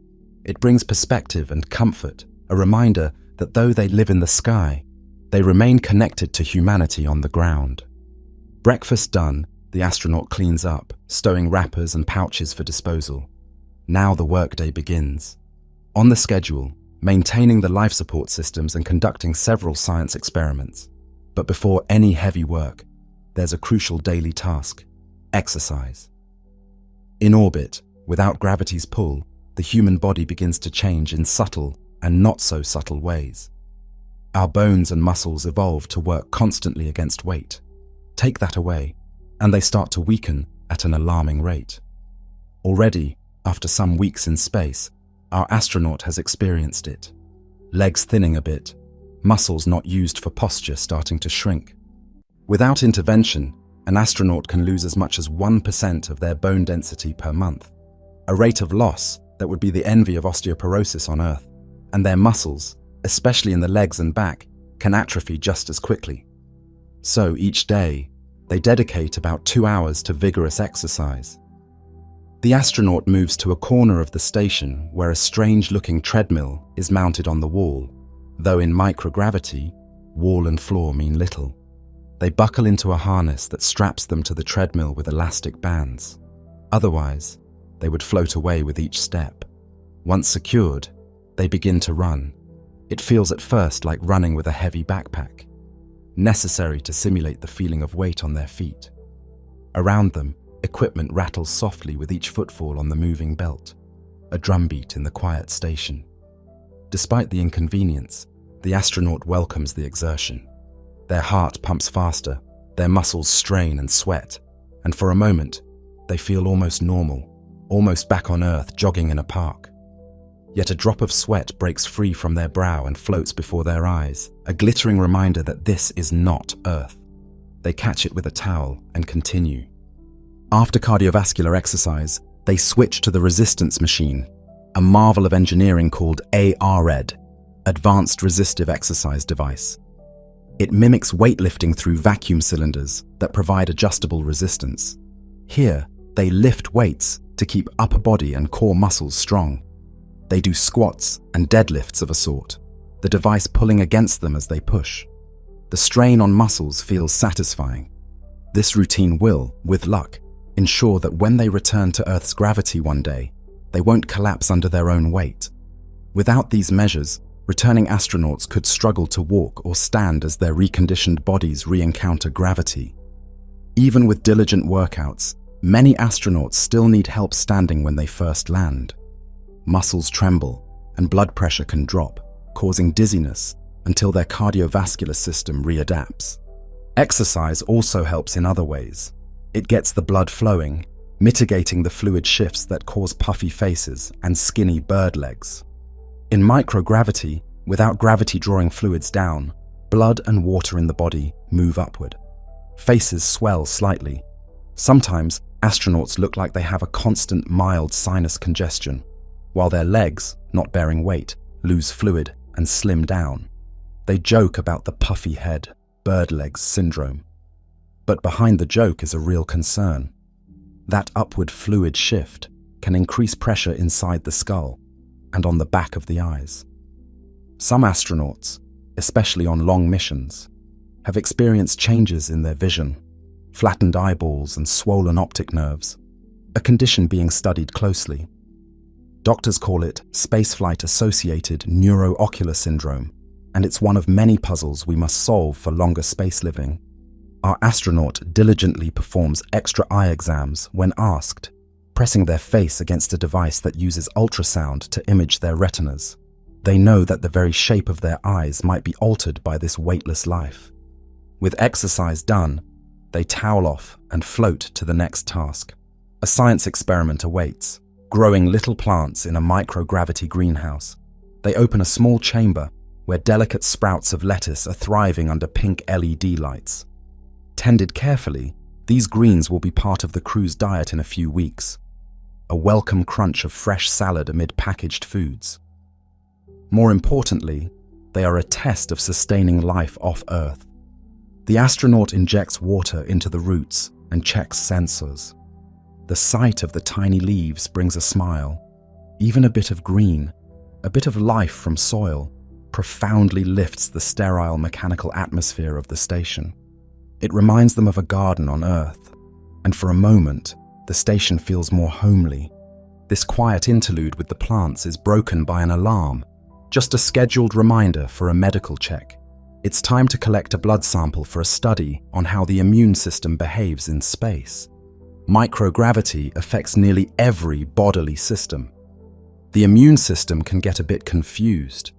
It brings perspective and comfort, a reminder that though they live in the sky, they remain connected to humanity on the ground. Breakfast done, the astronaut cleans up, stowing wrappers and pouches for disposal. Now the workday begins. On the schedule, maintaining the life support systems and conducting several science experiments. But before any heavy work, there's a crucial daily task: exercise. In orbit, without gravity's pull, the human body begins to change in subtle and not so subtle ways. Our bones and muscles evolve to work constantly against weight. Take that away, and they start to weaken at an alarming rate. Already, after some weeks in space, our astronaut has experienced it. Legs thinning a bit, muscles not used for posture starting to shrink. Without intervention, an astronaut can lose as much as 1% of their bone density per month, a rate of loss that would be the envy of osteoporosis on Earth, and their muscles, especially in the legs and back, can atrophy just as quickly. So each day, they dedicate about 2 hours to vigorous exercise. The astronaut moves to a corner of the station where a strange-looking treadmill is mounted on the wall, though in microgravity, wall and floor mean little. They buckle into a harness that straps them to the treadmill with elastic bands. Otherwise, they would float away with each step. Once secured, they begin to run. It feels at first like running with a heavy backpack, necessary to simulate the feeling of weight on their feet. Around them, Equipment rattles softly with each footfall on the moving belt, a drumbeat in the quiet station. Despite the inconvenience, the astronaut welcomes the exertion. Their heart pumps faster, their muscles strain and sweat, and for a moment, they feel almost normal, almost back on Earth jogging in a park. Yet a drop of sweat breaks free from their brow and floats before their eyes, a glittering reminder that this is not Earth. They catch it with a towel and continue. After cardiovascular exercise, they switch to the resistance machine, a marvel of engineering called ARED, Advanced Resistive Exercise Device. It mimics weightlifting through vacuum cylinders that provide adjustable resistance. Here, they lift weights to keep upper body and core muscles strong. They do squats and deadlifts of a sort, the device pulling against them as they push. The strain on muscles feels satisfying. This routine will, with luck, ensure that when they return to Earth's gravity one day, they won't collapse under their own weight. Without these measures, returning astronauts could struggle to walk or stand as their reconditioned bodies re-encounter gravity. Even with diligent workouts, many astronauts still need help standing when they first land. Muscles tremble and blood pressure can drop, causing dizziness until their cardiovascular system readapts. Exercise also helps in other ways. It gets the blood flowing, mitigating the fluid shifts that cause puffy faces and skinny bird legs. In microgravity, without gravity drawing fluids down, blood and water in the body move upward. Faces swell slightly. Sometimes, astronauts look like they have a constant mild sinus congestion, while their legs, not bearing weight, lose fluid and slim down. They joke about the puffy head, bird legs syndrome. But behind the joke is a real concern. That upward fluid shift can increase pressure inside the skull and on the back of the eyes. Some astronauts, especially on long missions, have experienced changes in their vision, flattened eyeballs and swollen optic nerves, a condition being studied closely. Doctors call it spaceflight-associated neuroocular syndrome, and it's one of many puzzles we must solve for longer space living. Our astronaut diligently performs extra eye exams when asked, pressing their face against a device that uses ultrasound to image their retinas. They know that the very shape of their eyes might be altered by this weightless life. With exercise done, they towel off and float to the next task. A science experiment awaits, growing little plants in a microgravity greenhouse. They open a small chamber where delicate sprouts of lettuce are thriving under pink LED lights. Tended carefully, these greens will be part of the crew's diet in a few weeks. A welcome crunch of fresh salad amid packaged foods. More importantly, they are a test of sustaining life off Earth. The astronaut injects water into the roots and checks sensors. The sight of the tiny leaves brings a smile. Even a bit of green, a bit of life from soil, profoundly lifts the sterile mechanical atmosphere of the station. It reminds them of a garden on Earth, and for a moment, the station feels more homely. This quiet interlude with the plants is broken by an alarm, just a scheduled reminder for a medical check. It's time to collect a blood sample for a study on how the immune system behaves in space. Microgravity affects nearly every bodily system. The immune system can get a bit confused.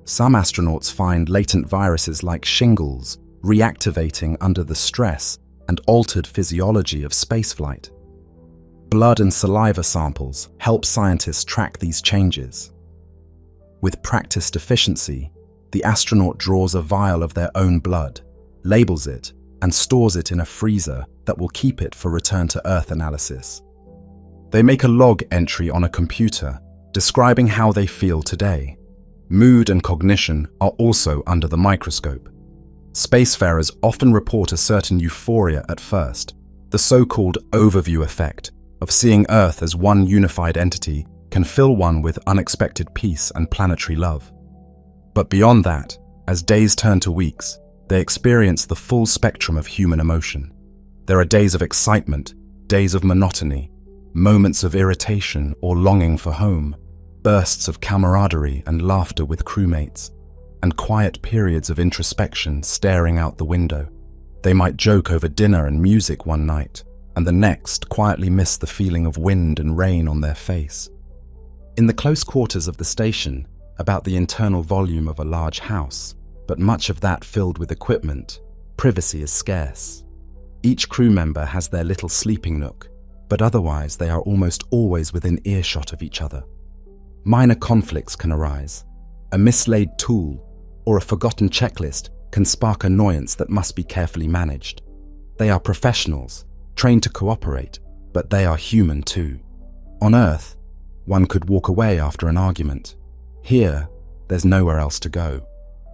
Some astronauts find latent viruses like shingles reactivating under the stress and altered physiology of spaceflight. Blood and saliva samples help scientists track these changes. With practiced efficiency, the astronaut draws a vial of their own blood, labels it, and stores it in a freezer that will keep it for return to Earth analysis. They make a log entry on a computer describing how they feel today. Mood and cognition are also under the microscope. Spacefarers often report a certain euphoria at first, the so-called overview effect of seeing Earth as one unified entity can fill one with unexpected peace and planetary love. But beyond that, as days turn to weeks, they experience the full spectrum of human emotion. There are days of excitement, days of monotony, moments of irritation or longing for home, bursts of camaraderie and laughter with crewmates, and quiet periods of introspection staring out the window. They might joke over dinner and music one night, and the next quietly miss the feeling of wind and rain on their face. In the close quarters of the station, about the internal volume of a large house, but much of that filled with equipment, privacy is scarce. Each crew member has their little sleeping nook, but otherwise they are almost always within earshot of each other. Minor conflicts can arise. A mislaid tool or a forgotten checklist can spark annoyance that must be carefully managed. They are professionals, trained to cooperate, but they are human too. On Earth, one could walk away after an argument. Here, there's nowhere else to go.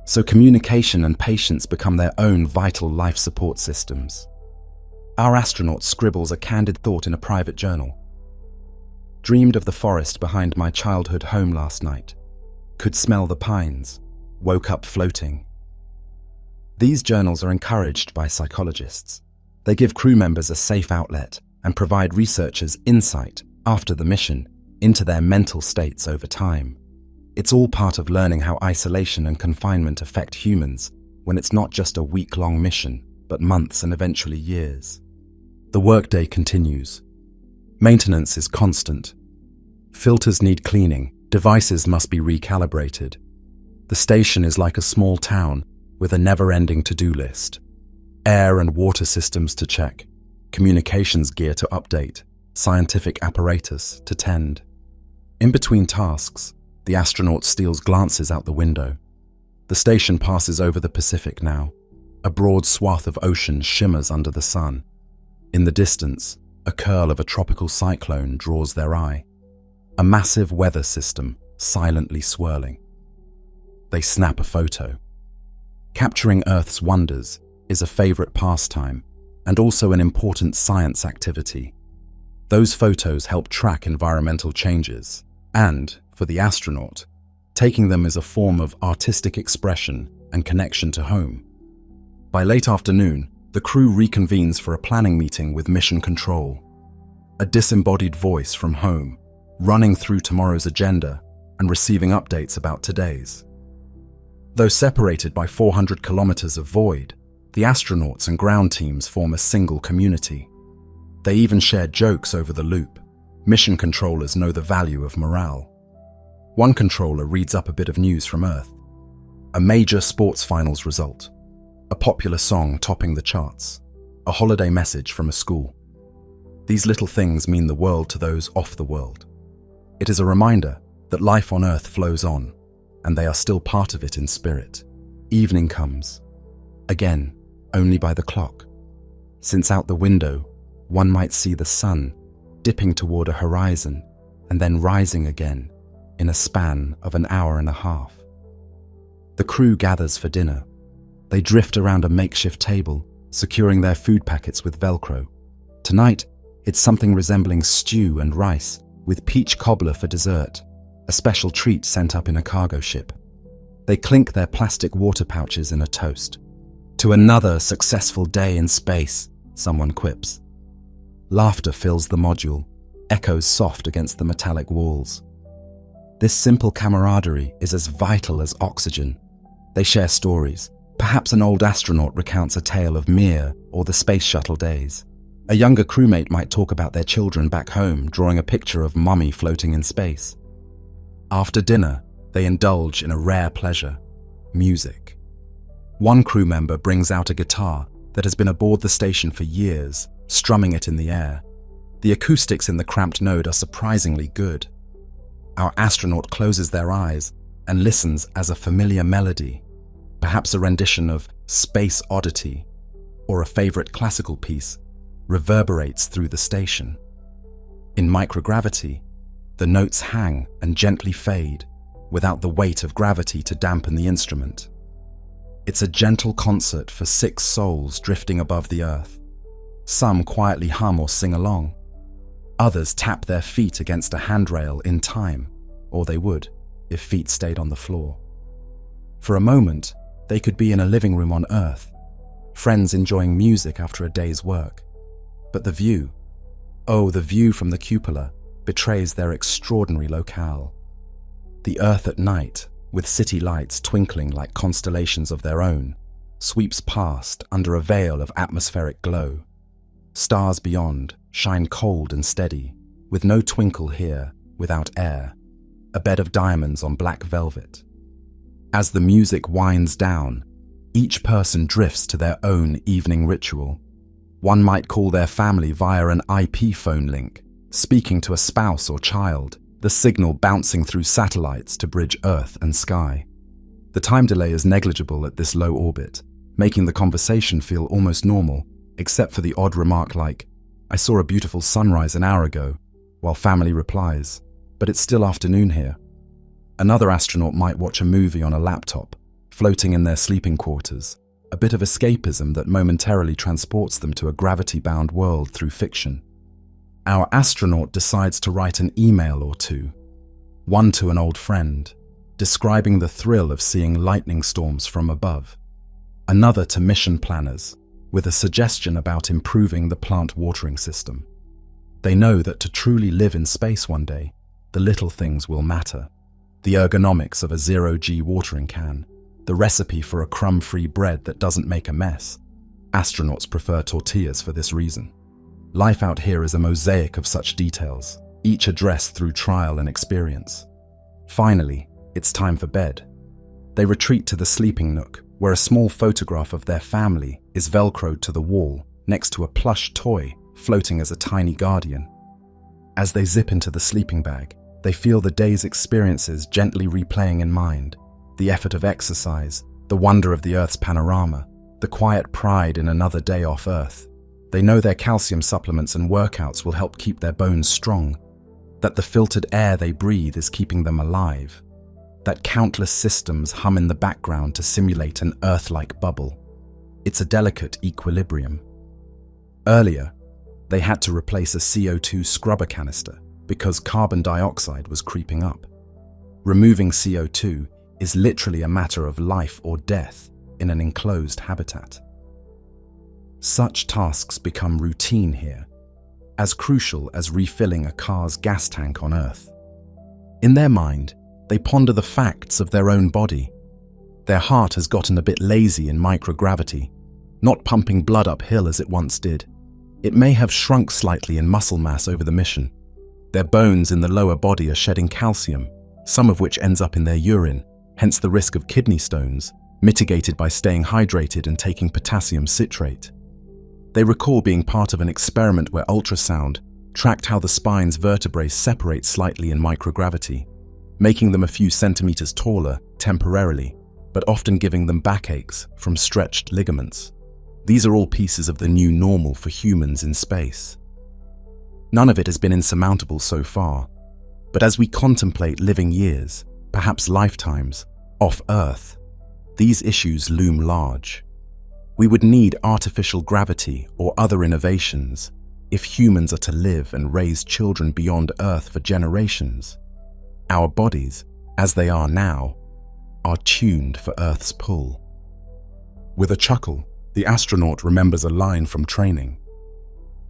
So communication and patience become their own vital life support systems. Our astronaut scribbles a candid thought in a private journal. Dreamed of the forest behind my childhood home last night. Could smell the pines. Woke up floating. These journals are encouraged by psychologists. They give crew members a safe outlet and provide researchers insight after the mission into their mental states over time. It's all part of learning how isolation and confinement affect humans when it's not just a week-long mission, but months and eventually years. The workday continues. Maintenance is constant. Filters need cleaning. Devices must be recalibrated. The station is like a small town with a never-ending to-do list. Air and water systems to check, communications gear to update, scientific apparatus to tend. In between tasks, the astronaut steals glances out the window. The station passes over the Pacific now. A broad swath of ocean shimmers under the sun. In the distance, a curl of a tropical cyclone draws their eye. A massive weather system silently swirling. They snap a photo. Capturing Earth's wonders is a favorite pastime and also an important science activity. Those photos help track environmental changes, and, for the astronaut, taking them is a form of artistic expression and connection to home. By late afternoon, the crew reconvenes for a planning meeting with mission control. A disembodied voice from home, running through tomorrow's agenda and receiving updates about today's. Though separated by 400 kilometers of void, the astronauts and ground teams form a single community. They even share jokes over the loop. Mission controllers know the value of morale. One controller reads up a bit of news from Earth. A major sports finals result. A popular song topping the charts. A holiday message from a school. These little things mean the world to those off the world. It is a reminder that life on Earth flows on, and they are still part of it in spirit. Evening comes. Again, only by the clock. Since out the window, one might see the sun dipping toward a horizon and then rising again in a span of an hour and a half. The crew gathers for dinner. They drift around a makeshift table, securing their food packets with Velcro. Tonight, it's something resembling stew and rice, with peach cobbler for dessert, a special treat sent up in a cargo ship. They clink their plastic water pouches in a toast. To another successful day in space, someone quips. Laughter fills the module, echoes soft against the metallic walls. This simple camaraderie is as vital as oxygen. They share stories. Perhaps an old astronaut recounts a tale of Mir or the space shuttle days. A younger crewmate might talk about their children back home, drawing a picture of Mummy floating in space. After dinner, they indulge in a rare pleasure: music. One crew member brings out a guitar that has been aboard the station for years, strumming it in the air. The acoustics in the cramped node are surprisingly good. Our astronaut closes their eyes and listens as a familiar melody, perhaps a rendition of Space Oddity or a favorite classical piece, reverberates through the station. In microgravity, the notes hang and gently fade without the weight of gravity to dampen the instrument. It's a gentle concert for 6 souls drifting above the Earth. Some quietly hum or sing along. Others tap their feet against a handrail in time, or they would if feet stayed on the floor. For a moment, they could be in a living room on Earth, friends enjoying music after a day's work. But the view, the view from the cupola, betrays their extraordinary locale. The Earth at night, with city lights twinkling like constellations of their own, sweeps past under a veil of atmospheric glow. Stars beyond shine cold and steady, with no twinkle here without air, a bed of diamonds on black velvet. As the music winds down, each person drifts to their own evening ritual. One might call their family via an IP phone link, speaking to a spouse or child, the signal bouncing through satellites to bridge Earth and sky. The time delay is negligible at this low orbit, making the conversation feel almost normal, except for the odd remark like, "I saw a beautiful sunrise an hour ago," while family replies, "But it's still afternoon here." Another astronaut might watch a movie on a laptop, floating in their sleeping quarters, a bit of escapism that momentarily transports them to a gravity-bound world through fiction. Our astronaut decides to write an email or two, one to an old friend, describing the thrill of seeing lightning storms from above, another to mission planners, with a suggestion about improving the plant watering system. They know that to truly live in space one day, the little things will matter. The ergonomics of a zero-G watering can, the recipe for a crumb-free bread that doesn't make a mess. Astronauts prefer tortillas for this reason. Life out here is a mosaic of such details, each addressed through trial and experience. Finally, it's time for bed. They retreat to the sleeping nook, where a small photograph of their family is velcroed to the wall next to a plush toy floating as a tiny guardian. As they zip into the sleeping bag, they feel the day's experiences gently replaying in mind, the effort of exercise, the wonder of the Earth's panorama, the quiet pride in another day off Earth. They know their calcium supplements and workouts will help keep their bones strong, that the filtered air they breathe is keeping them alive, that countless systems hum in the background to simulate an Earth-like bubble. It's a delicate equilibrium. Earlier, they had to replace a CO2 scrubber canister because carbon dioxide was creeping up. Removing CO2 is literally a matter of life or death in an enclosed habitat. Such tasks become routine here, as crucial as refilling a car's gas tank on Earth. In their mind, they ponder the facts of their own body. Their heart has gotten a bit lazy in microgravity, not pumping blood uphill as it once did. It may have shrunk slightly in muscle mass over the mission. Their bones in the lower body are shedding calcium, some of which ends up in their urine, hence the risk of kidney stones, mitigated by staying hydrated and taking potassium citrate. They recall being part of an experiment where ultrasound tracked how the spine's vertebrae separate slightly in microgravity, making them a few centimeters taller temporarily, but often giving them backaches from stretched ligaments. These are all pieces of the new normal for humans in space. None of it has been insurmountable so far, but as we contemplate living years, perhaps lifetimes, off Earth, these issues loom large. We would need artificial gravity or other innovations if humans are to live and raise children beyond Earth for generations. Our bodies, as they are now, are tuned for Earth's pull. With a chuckle, the astronaut remembers a line from training.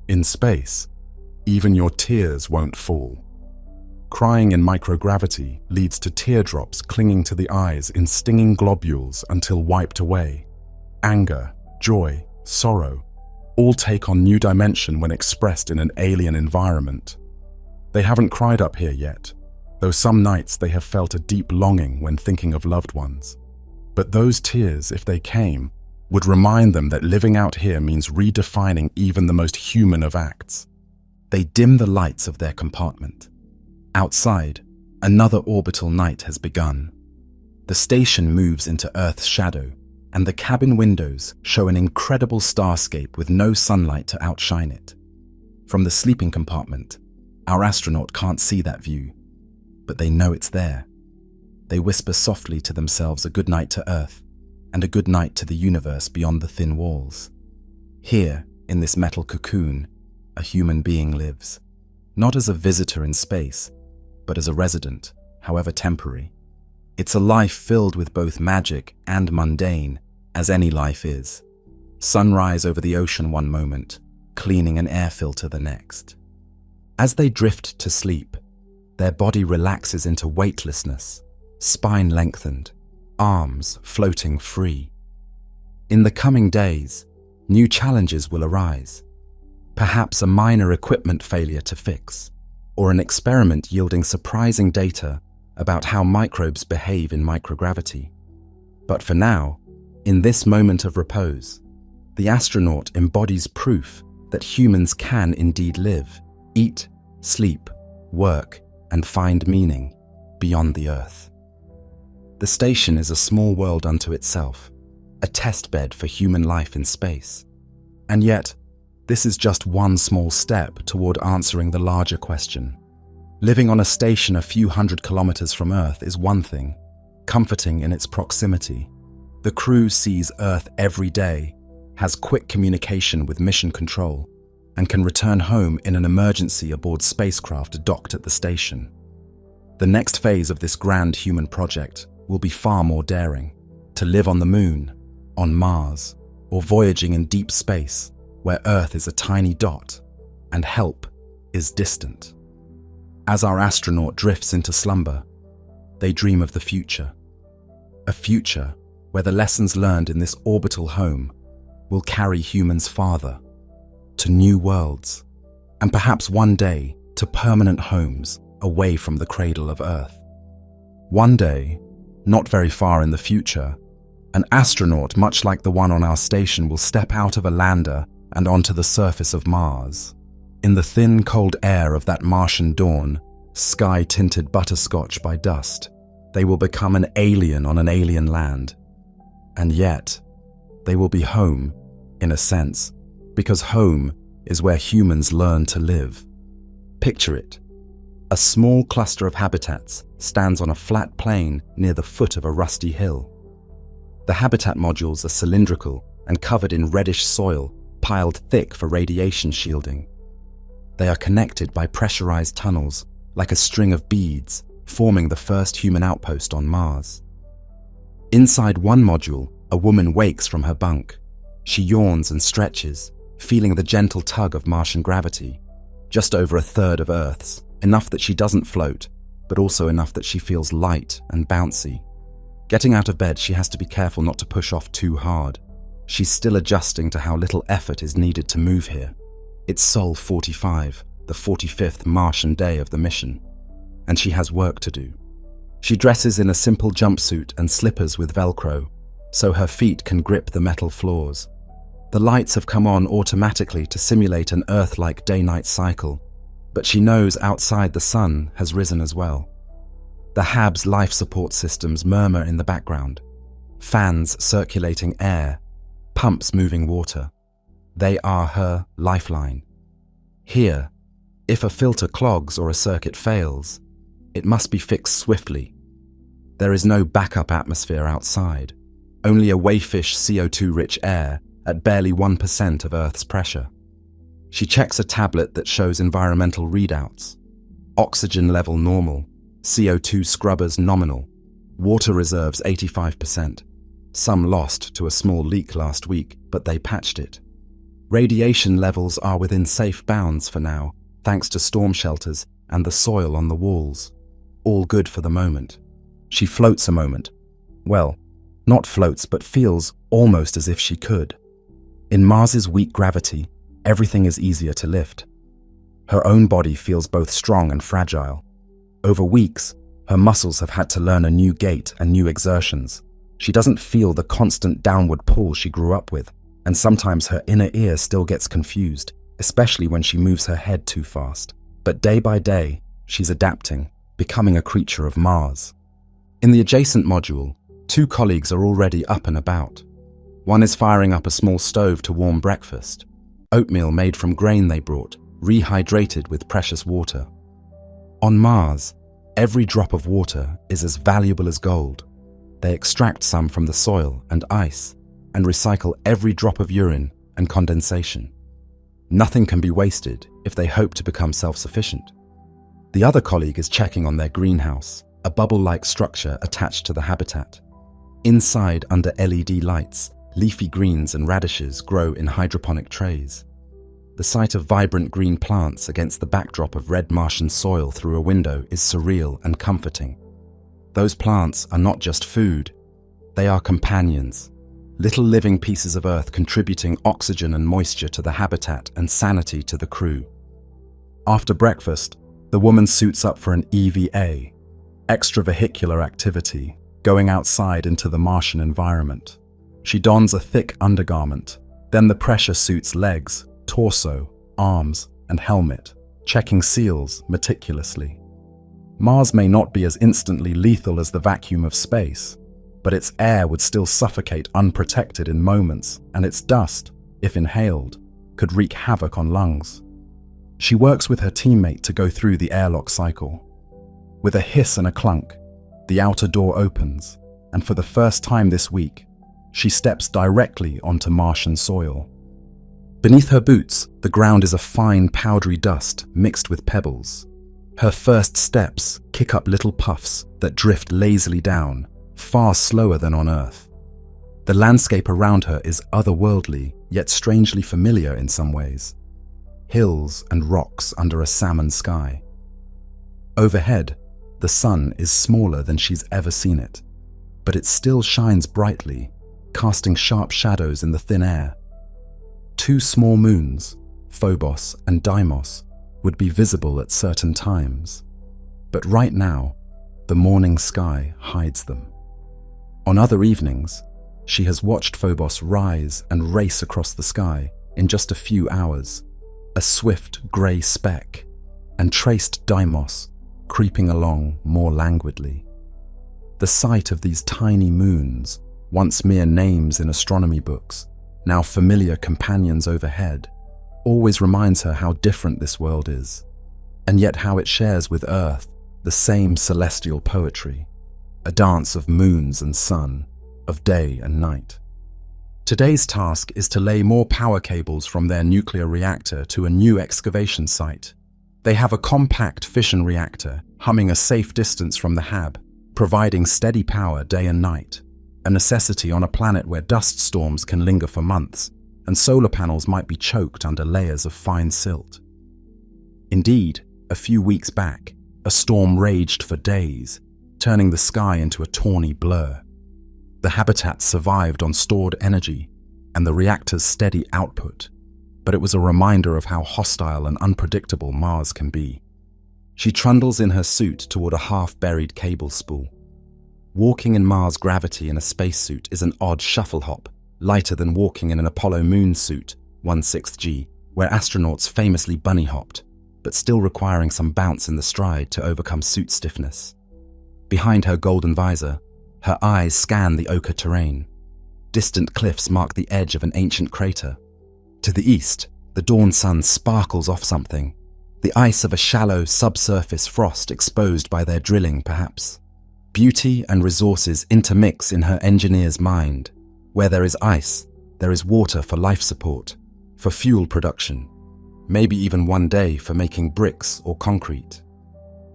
In space, even your tears won't fall. Crying in microgravity leads to teardrops clinging to the eyes in stinging globules until wiped away. Anger, joy, sorrow, all take on new dimension when expressed in an alien environment. They haven't cried up here yet, though some nights they have felt a deep longing when thinking of loved ones. But those tears, if they came, would remind them that living out here means redefining even the most human of acts. They dim the lights of their compartment. Outside, another orbital night has begun. The station moves into Earth's shadow, and the cabin windows show an incredible starscape with no sunlight to outshine it. From the sleeping compartment, our astronaut can't see that view, but they know it's there. They whisper softly to themselves a good night to Earth, and a good night to the universe beyond the thin walls. Here, in this metal cocoon, a human being lives, not as a visitor in space, but as a resident, however temporary. It's a life filled with both magic and mundane, as any life is. Sunrise over the ocean one moment, cleaning an air filter the next. As they drift to sleep, their body relaxes into weightlessness, spine lengthened, arms floating free. In the coming days, new challenges will arise. Perhaps a minor equipment failure to fix, or an experiment yielding surprising data about how microbes behave in microgravity. But for now, in this moment of repose, the astronaut embodies proof that humans can indeed live, eat, sleep, work, and find meaning beyond the Earth. The station is a small world unto itself, a testbed for human life in space. And yet, this is just one small step toward answering the larger question. Living on a station a few hundred kilometers from Earth is one thing, comforting in its proximity. The crew sees Earth every day, has quick communication with mission control, and can return home in an emergency aboard spacecraft docked at the station. The next phase of this grand human project will be far more daring, to live on the Moon, on Mars, or voyaging in deep space, where Earth is a tiny dot and help is distant. As our astronaut drifts into slumber, they dream of the future. A future where the lessons learned in this orbital home will carry humans farther, to new worlds, and perhaps one day to permanent homes away from the cradle of Earth. One day, not very far in the future, an astronaut much like the one on our station will step out of a lander and onto the surface of Mars. In the thin, cold air of that Martian dawn, sky-tinted butterscotch by dust, they will become an alien on an alien land. And yet, they will be home, in a sense, because home is where humans learn to live. Picture it. A small cluster of habitats stands on a flat plain near the foot of a rusty hill. The habitat modules are cylindrical and covered in reddish soil, piled thick for radiation shielding. They are connected by pressurized tunnels, like a string of beads, forming the first human outpost on Mars. Inside one module, a woman wakes from her bunk. She yawns and stretches, feeling the gentle tug of Martian gravity, just over a third of Earth's, enough that she doesn't float, but also enough that she feels light and bouncy. Getting out of bed, she has to be careful not to push off too hard. She's still adjusting to how little effort is needed to move here. It's Sol 45, the 45th Martian day of the mission, and she has work to do. She dresses in a simple jumpsuit and slippers with Velcro, so her feet can grip the metal floors. The lights have come on automatically to simulate an Earth-like day-night cycle, but she knows outside the sun has risen as well. The HAB's life support systems murmur in the background, fans circulating air, pumps moving water. They are her lifeline. Here, if a filter clogs or a circuit fails, it must be fixed swiftly. There is no backup atmosphere outside, only a wayfish CO2-rich air at barely 1% of Earth's pressure. She checks a tablet that shows environmental readouts. Oxygen level normal, CO2 scrubbers nominal, water reserves 85%. Some lost to a small leak last week, but they patched it. Radiation levels are within safe bounds for now, thanks to storm shelters and the soil on the walls. All good for the moment. She floats a moment. Well, not floats, but feels almost as if she could. In Mars's weak gravity, everything is easier to lift. Her own body feels both strong and fragile. Over weeks, her muscles have had to learn a new gait and new exertions. She doesn't feel the constant downward pull she grew up with, and sometimes her inner ear still gets confused, especially when she moves her head too fast. But day by day, she's adapting, becoming a creature of Mars. In the adjacent module, 2 colleagues are already up and about. One is firing up a small stove to warm breakfast, oatmeal made from grain they brought, rehydrated with precious water. On Mars, every drop of water is as valuable as gold. They extract some from the soil and ice and recycle every drop of urine and condensation. Nothing can be wasted if they hope to become self-sufficient. The other colleague is checking on their greenhouse, a bubble-like structure attached to the habitat. Inside, under LED lights, leafy greens and radishes grow in hydroponic trays. The sight of vibrant green plants against the backdrop of red Martian soil through a window is surreal and comforting. Those plants are not just food, they are companions, little living pieces of Earth contributing oxygen and moisture to the habitat and sanity to the crew. After breakfast, the woman suits up for an EVA, extravehicular activity, going outside into the Martian environment. She dons a thick undergarment, then the pressure suit's legs, torso, arms, and helmet, checking seals meticulously. Mars may not be as instantly lethal as the vacuum of space, but its air would still suffocate unprotected in moments, and its dust, if inhaled, could wreak havoc on lungs. She works with her teammate to go through the airlock cycle. With a hiss and a clunk, the outer door opens, and for the first time this week, she steps directly onto Martian soil. Beneath her boots, the ground is a fine, powdery dust mixed with pebbles. Her first steps kick up little puffs that drift lazily down, far slower than on Earth. The landscape around her is otherworldly, yet strangely familiar in some ways. Hills and rocks under a salmon sky. Overhead, the sun is smaller than she's ever seen it, but it still shines brightly, casting sharp shadows in the thin air. 2 small moons, Phobos and Deimos, would be visible at certain times, but right now, the morning sky hides them. On other evenings, she has watched Phobos rise and race across the sky in just a few hours, a swift grey speck, and traced Deimos creeping along more languidly. The sight of these tiny moons, once mere names in astronomy books, now familiar companions overhead, always reminds her how different this world is, and yet how it shares with Earth the same celestial poetry, a dance of moons and sun, of day and night. Today's task is to lay more power cables from their nuclear reactor to a new excavation site. They have a compact fission reactor humming a safe distance from the hab, providing steady power day and night, a necessity on a planet where dust storms can linger for months and solar panels might be choked under layers of fine silt. Indeed, a few weeks back, a storm raged for days, turning the sky into a tawny blur. The habitat survived on stored energy and the reactor's steady output, but it was a reminder of how hostile and unpredictable Mars can be. She trundles in her suit toward a half-buried cable spool. Walking in Mars gravity in a spacesuit is an odd shuffle hop, lighter than walking in an Apollo moon suit, 1/6G, where astronauts famously bunny hopped, but still requiring some bounce in the stride to overcome suit stiffness. Behind her golden visor, her eyes scan the ochre terrain. Distant cliffs mark the edge of an ancient crater. To the east, the dawn sun sparkles off something, the ice of a shallow subsurface frost exposed by their drilling, perhaps. Beauty and resources intermix in her engineer's mind. Where there is ice, there is water for life support, for fuel production, maybe even one day for making bricks or concrete.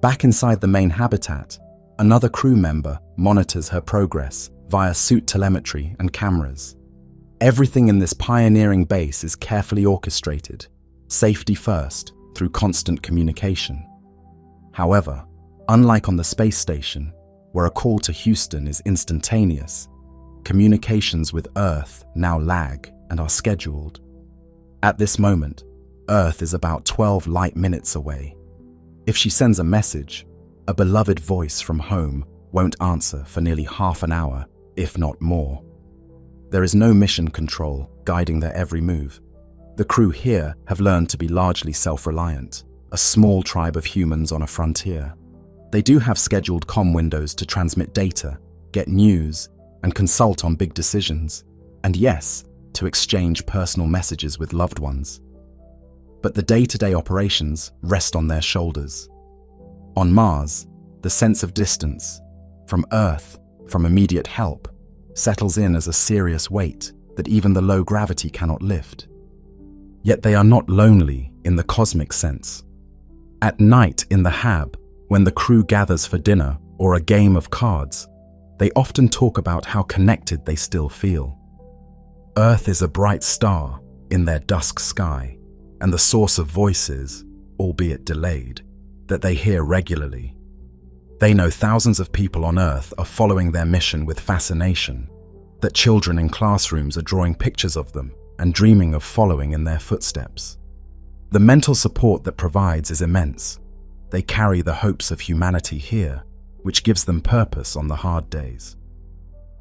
Back inside the main habitat, another crew member monitors her progress via suit telemetry and cameras. Everything in this pioneering base is carefully orchestrated, safety first, through constant communication. However, unlike on the space station, where a call to Houston is instantaneous, communications with Earth now lag and are scheduled. At this moment, Earth is about 12 light minutes away. If she sends a message, a beloved voice from home won't answer for nearly half an hour, if not more. There is no mission control guiding their every move. The crew here have learned to be largely self-reliant, a small tribe of humans on a frontier. They do have scheduled comm windows to transmit data, get news, and consult on big decisions, and yes, to exchange personal messages with loved ones. But the day-to-day operations rest on their shoulders. On Mars, the sense of distance, from Earth, from immediate help, settles in as a serious weight that even the low gravity cannot lift. Yet they are not lonely in the cosmic sense. At night in the hab, when the crew gathers for dinner or a game of cards, they often talk about how connected they still feel. Earth is a bright star in their dusk sky, and the source of voices, albeit delayed, that they hear regularly. They know thousands of people on Earth are following their mission with fascination, that children in classrooms are drawing pictures of them and dreaming of following in their footsteps. The mental support that provides is immense. They carry the hopes of humanity here, which gives them purpose on the hard days.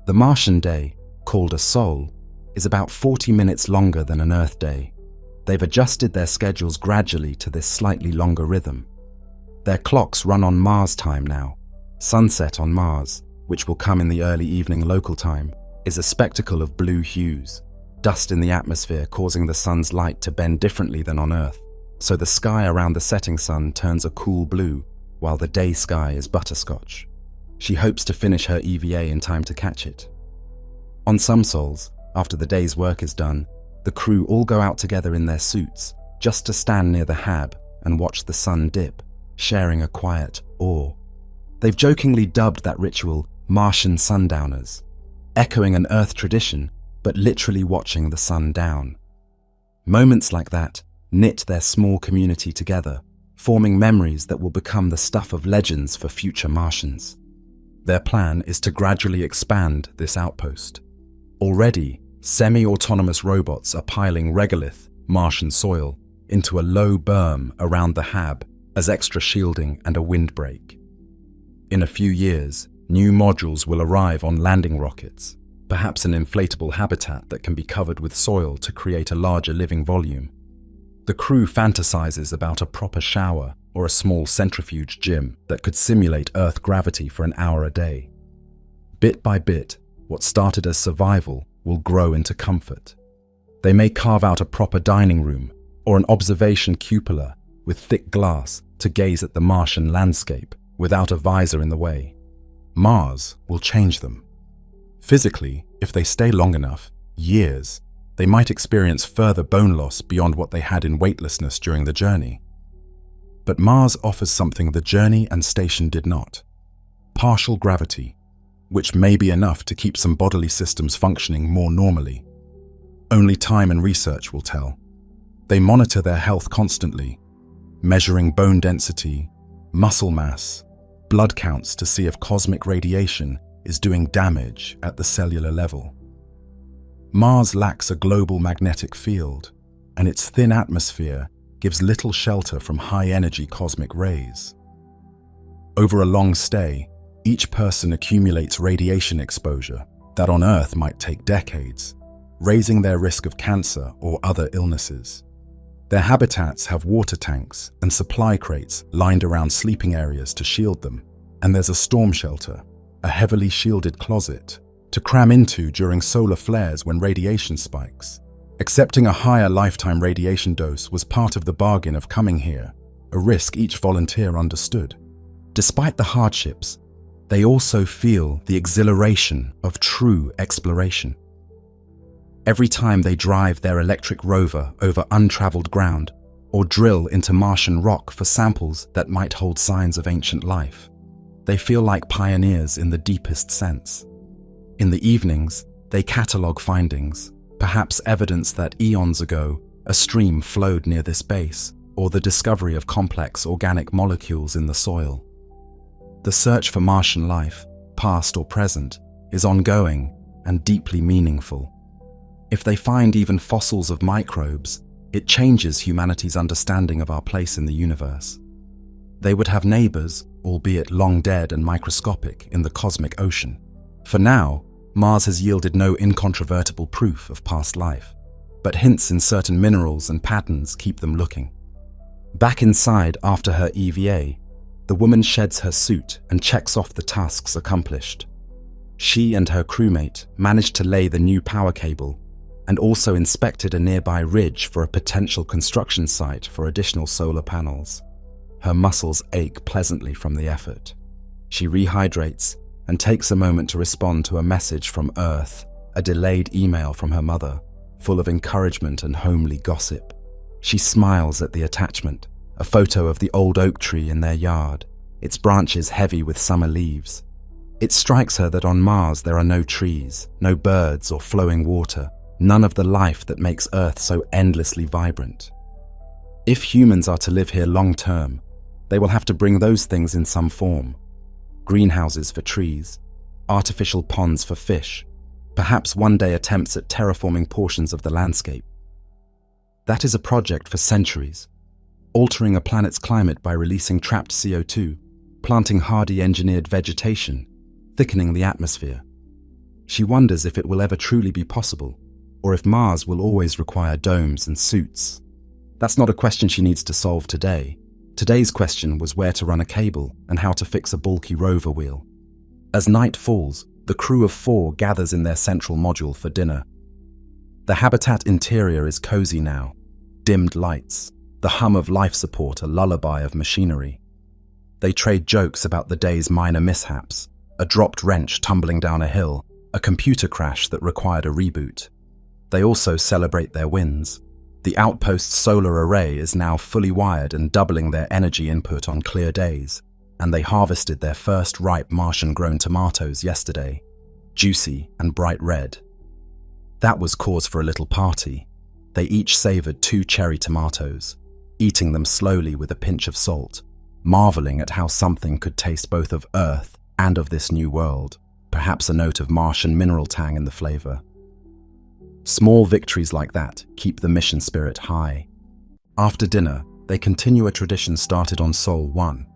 The Martian day, called a sol, is about 40 minutes longer than an Earth day. They've adjusted their schedules gradually to this slightly longer rhythm. Their clocks run on Mars time now. Sunset on Mars, which will come in the early evening local time, is a spectacle of blue hues, dust in the atmosphere causing the sun's light to bend differently than on Earth, so the sky around the setting sun turns a cool blue, while the day sky is butterscotch. She hopes to finish her EVA in time to catch it. On some sols, after the day's work is done, the crew all go out together in their suits, just to stand near the hab and watch the sun dip, sharing a quiet awe. They've jokingly dubbed that ritual Martian sundowners, echoing an Earth tradition, but literally watching the sun down. Moments like that knit their small community together, forming memories that will become the stuff of legends for future Martians. Their plan is to gradually expand this outpost. Already, semi-autonomous robots are piling regolith, Martian soil, into a low berm around the hab as extra shielding and a windbreak. In a few years, new modules will arrive on landing rockets, perhaps an inflatable habitat that can be covered with soil to create a larger living volume. The crew fantasizes about a proper shower or a small centrifuge gym that could simulate Earth gravity for an hour a day. Bit by bit, what started as survival will grow into comfort. They may carve out a proper dining room or an observation cupola with thick glass to gaze at the Martian landscape without a visor in the way. Mars will change them. Physically, if they stay long enough, years, they might experience further bone loss beyond what they had in weightlessness during the journey. But Mars offers something the journey and station did not: partial gravity, which may be enough to keep some bodily systems functioning more normally. Only time and research will tell. They monitor their health constantly, measuring bone density, muscle mass, blood counts to see if cosmic radiation is doing damage at the cellular level. Mars lacks a global magnetic field, and its thin atmosphere gives little shelter from high-energy cosmic rays. Over a long stay, each person accumulates radiation exposure that on Earth might take decades, raising their risk of cancer or other illnesses. Their habitats have water tanks and supply crates lined around sleeping areas to shield them, and there's a storm shelter, a heavily shielded closet, to cram into during solar flares when radiation spikes. Accepting a higher lifetime radiation dose was part of the bargain of coming here, a risk each volunteer understood. Despite the hardships, they also feel the exhilaration of true exploration. Every time they drive their electric rover over untraveled ground or drill into Martian rock for samples that might hold signs of ancient life, they feel like pioneers in the deepest sense. In the evenings, they catalogue findings, perhaps evidence that eons ago a stream flowed near this base, or the discovery of complex organic molecules in the soil. The search for Martian life, past or present, is ongoing and deeply meaningful. If they find even fossils of microbes, it changes humanity's understanding of our place in the universe. They would have neighbors, albeit long dead and microscopic, in the cosmic ocean. For now, Mars has yielded no incontrovertible proof of past life, but hints in certain minerals and patterns keep them looking. Back inside after her EVA, the woman sheds her suit and checks off the tasks accomplished. She and her crewmate managed to lay the new power cable and also inspected a nearby ridge for a potential construction site for additional solar panels. Her muscles ache pleasantly from the effort. She rehydrates and takes a moment to respond to a message from Earth, a delayed email from her mother, full of encouragement and homely gossip. She smiles at the attachment, a photo of the old oak tree in their yard, its branches heavy with summer leaves. It strikes her that on Mars there are no trees, no birds or flowing water, none of the life that makes Earth so endlessly vibrant. If humans are to live here long term, they will have to bring those things in some form. Greenhouses for trees, artificial ponds for fish, Perhaps one day attempts at terraforming portions of the landscape. That is a project for centuries, altering a planet's climate by releasing trapped CO2, planting hardy engineered vegetation, thickening the atmosphere. She wonders if it will ever truly be possible, or if Mars will always require domes and suits. That's not a question she needs to solve today. Today's question was where to run a cable and how to fix a bulky rover wheel. As night falls, the crew of 4 gathers in their central module for dinner. The habitat interior is cozy now. Dimmed lights, the hum of life support, a lullaby of machinery. They trade jokes about the day's minor mishaps, a dropped wrench tumbling down a hill, a computer crash that required a reboot. They also celebrate their wins. The outpost solar array is now fully wired and doubling their energy input on clear days, and they harvested their first ripe Martian-grown tomatoes yesterday, juicy and bright red. That was cause for a little party. They each savored 2 cherry tomatoes, eating them slowly with a pinch of salt, marveling at how something could taste both of Earth and of this new world, perhaps a note of Martian mineral tang in the flavor. Small victories like that keep the mission spirit high. After dinner, they continue a tradition started on Sol 1.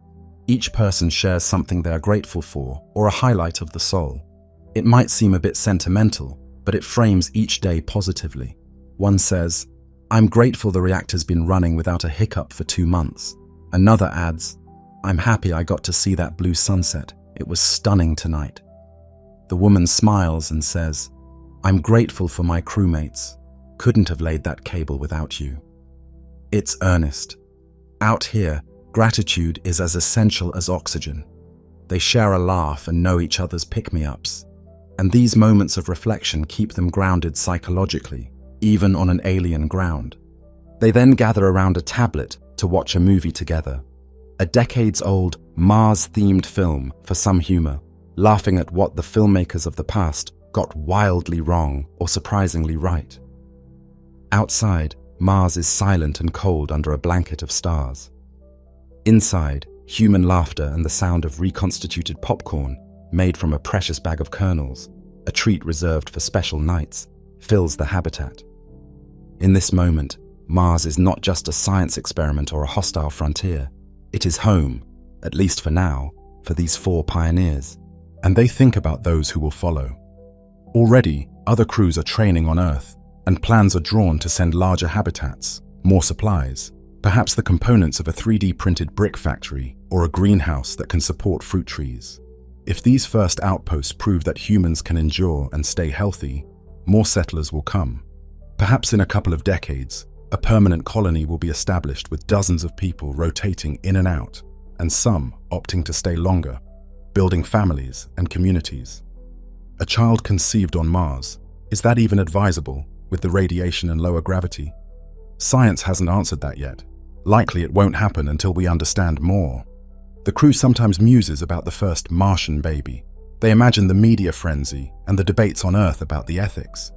Each person shares something they are grateful for or a highlight of the Sol. It might seem a bit sentimental, but it frames each day positively. One says, "I'm grateful the reactor's been running without a hiccup for 2 months." Another adds, "I'm happy I got to see that blue sunset. It was stunning tonight." The woman smiles and says, "I'm grateful for my crewmates. Couldn't have laid that cable without you." It's earnest. Out here, gratitude is as essential as oxygen. They share a laugh and know each other's pick-me-ups. And these moments of reflection keep them grounded psychologically, even on an alien ground. They then gather around a tablet to watch a movie together. A decades-old, Mars-themed film for some humor, laughing at what the filmmakers of the past got wildly wrong or surprisingly right. Outside, Mars is silent and cold under a blanket of stars. Inside, human laughter and the sound of reconstituted popcorn, made from a precious bag of kernels, a treat reserved for special nights, fills the habitat. In this moment, Mars is not just a science experiment or a hostile frontier. It is home, at least for now, for these 4 pioneers. And they think about those who will follow. Already, other crews are training on Earth, and plans are drawn to send larger habitats, more supplies, perhaps the components of a 3D printed brick factory or a greenhouse that can support fruit trees. If these first outposts prove that humans can endure and stay healthy, more settlers will come. Perhaps in a couple of decades, a permanent colony will be established with dozens of people rotating in and out, and some opting to stay longer, building families and communities. A child conceived on Mars, is that even advisable with the radiation and lower gravity? Science hasn't answered that yet. Likely it won't happen until we understand more. The crew sometimes muses about the first Martian baby. They imagine the media frenzy and the debates on Earth about the ethics.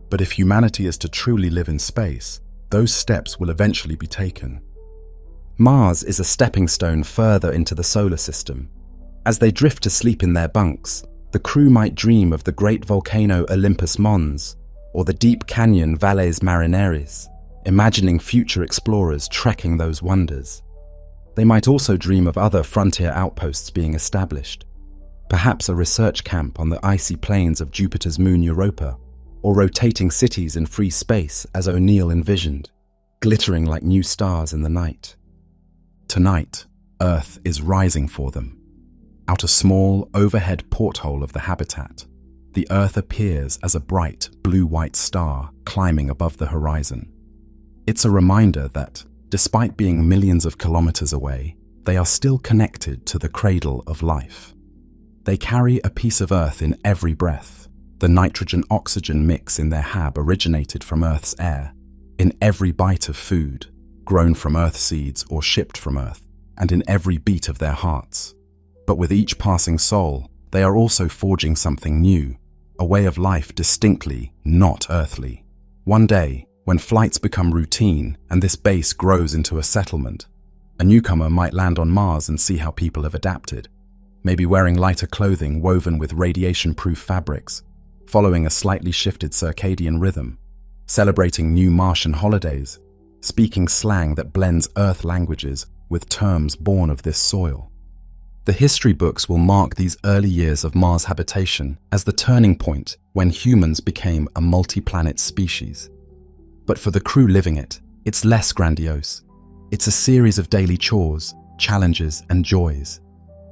But if humanity is to truly live in space, those steps will eventually be taken. Mars is a stepping stone further into the solar system. As they drift to sleep in their bunks, the crew might dream of the great volcano Olympus Mons or the deep canyon Valles Marineris, imagining future explorers trekking those wonders. They might also dream of other frontier outposts being established, perhaps a research camp on the icy plains of Jupiter's moon Europa, or rotating cities in free space as O'Neill envisioned, glittering like new stars in the night. Tonight, Earth is rising for them. Out a small, overhead porthole of the habitat, the Earth appears as a bright, blue-white star climbing above the horizon. It's a reminder that, despite being millions of kilometers away, they are still connected to the cradle of life. They carry a piece of Earth in every breath. The nitrogen-oxygen mix in their hab originated from Earth's air, in every bite of food, grown from Earth seeds or shipped from Earth, and in every beat of their hearts. But with each passing soul, they are also forging something new, a way of life distinctly not earthly. One day, when flights become routine and this base grows into a settlement, a newcomer might land on Mars and see how people have adapted, maybe wearing lighter clothing woven with radiation-proof fabrics, following a slightly shifted circadian rhythm, celebrating new Martian holidays, speaking slang that blends Earth languages with terms born of this soil. The history books will mark these early years of Mars habitation as the turning point when humans became a multi-planet species. But for the crew living it, it's less grandiose. It's a series of daily chores, challenges, and joys.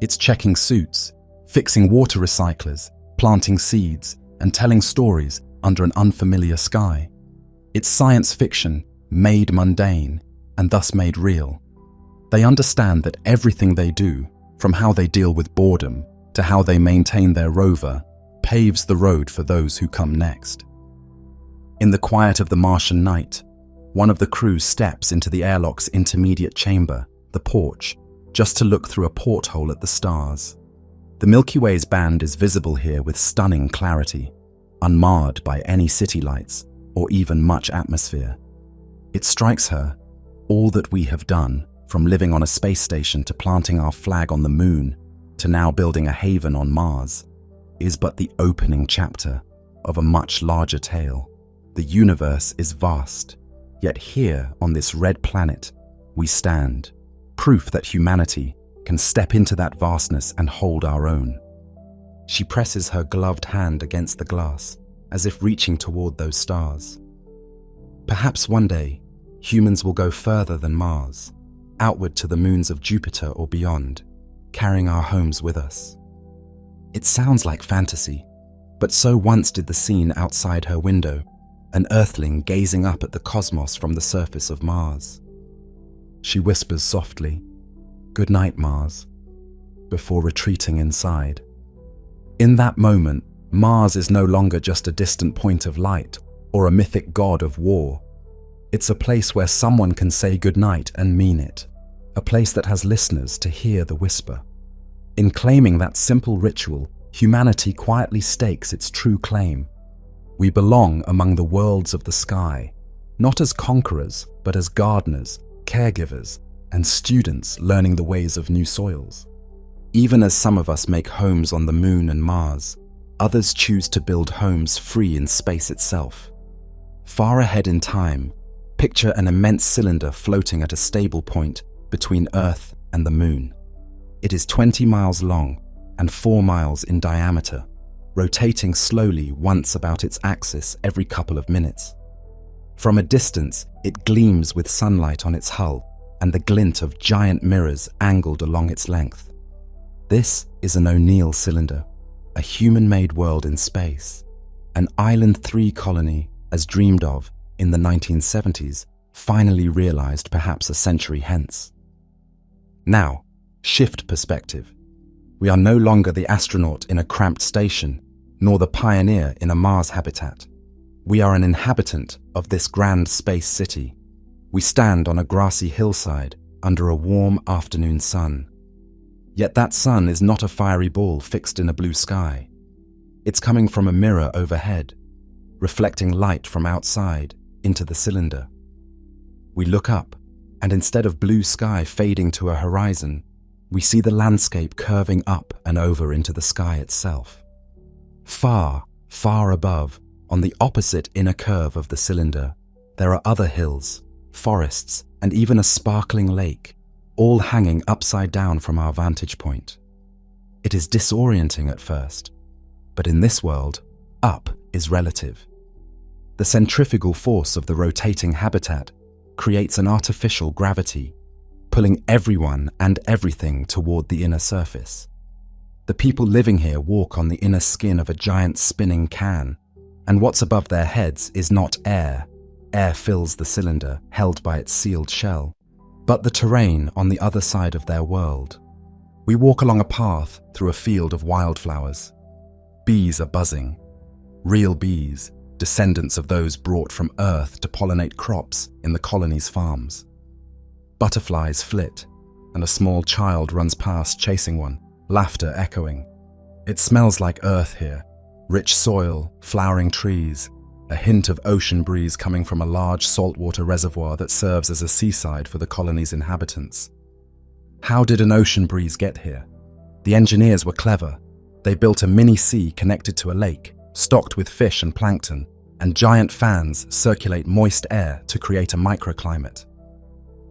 It's checking suits, fixing water recyclers, planting seeds, and telling stories under an unfamiliar sky. It's science fiction made mundane and thus made real. They understand that everything they do, from how they deal with boredom to how they maintain their rover, paves the road for those who come next. In the quiet of the Martian night, one of the crew steps into the airlock's intermediate chamber, the porch, just to look through a porthole at the stars. The Milky Way's band is visible here with stunning clarity, unmarred by any city lights or even much atmosphere. It strikes her, all that we have done, from living on a space station to planting our flag on the moon to now building a haven on Mars, is but the opening chapter of a much larger tale. The universe is vast, yet here on this red planet we stand, proof that humanity can step into that vastness and hold our own. She presses her gloved hand against the glass, as if reaching toward those stars. Perhaps one day, humans will go further than Mars, outward to the moons of Jupiter or beyond, carrying our homes with us. It sounds like fantasy, but so once did the scene outside her window, an earthling gazing up at the cosmos from the surface of Mars. She whispers softly, "Good night, Mars," before retreating inside. In that moment, Mars is no longer just a distant point of light or a mythic god of war. It's a place where someone can say goodnight and mean it, a place that has listeners to hear the whisper. In claiming that simple ritual, humanity quietly stakes its true claim. We belong among the worlds of the sky, not as conquerors, but as gardeners, caregivers, and students learning the ways of new soils. Even as some of us make homes on the moon and Mars, others choose to build homes free in space itself. Far ahead in time, picture an immense cylinder floating at a stable point between Earth and the moon. It is 20 miles long and 4 miles in diameter, rotating slowly once about its axis every couple of minutes. From a distance, it gleams with sunlight on its hull and the glint of giant mirrors angled along its length. This is an O'Neill cylinder, a human-made world in space, an Island 3 colony as dreamed of in the 1970s, finally realized perhaps a century hence. Now, shift perspective. We are no longer the astronaut in a cramped station, nor the pioneer in a Mars habitat. We are an inhabitant of this grand space city. We stand on a grassy hillside under a warm afternoon sun. Yet that sun is not a fiery ball fixed in a blue sky. It's coming from a mirror overhead, reflecting light from outside into the cylinder. We look up, and instead of blue sky fading to a horizon, we see the landscape curving up and over into the sky itself. Far, far above, on the opposite inner curve of the cylinder, there are other hills, forests, and even a sparkling lake, all hanging upside down from our vantage point. It is disorienting at first, but in this world, up is relative. The centrifugal force of the rotating habitat creates an artificial gravity, pulling everyone and everything toward the inner surface. The people living here walk on the inner skin of a giant spinning can, and what's above their heads is not air. Air fills the cylinder, held by its sealed shell, but the terrain on the other side of their world. We walk along a path through a field of wildflowers. Bees are buzzing. Real bees, descendants of those brought from Earth to pollinate crops in the colonies' farms. Butterflies flit, and a small child runs past chasing one, laughter echoing. It smells like Earth here, rich soil, flowering trees, a hint of ocean breeze coming from a large saltwater reservoir that serves as a seaside for the colony's inhabitants. How did an ocean breeze get here? The engineers were clever. They built a mini sea connected to a lake stocked with fish and plankton, and giant fans circulate moist air to create a microclimate.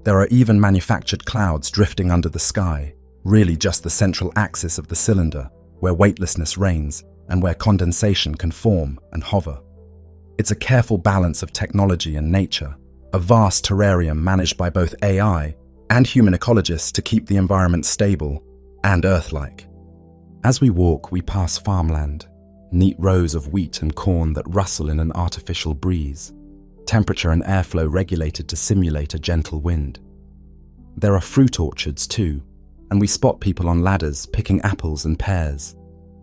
There are even manufactured clouds drifting under the sky, really just the central axis of the cylinder, where weightlessness reigns and where condensation can form and hover. It's a careful balance of technology and nature, a vast terrarium managed by both AI and human ecologists to keep the environment stable and Earth-like. As we walk, we pass farmland, neat rows of wheat and corn that rustle in an artificial breeze, temperature and airflow regulated to simulate a gentle wind. There are fruit orchards too, and we spot people on ladders picking apples and pears.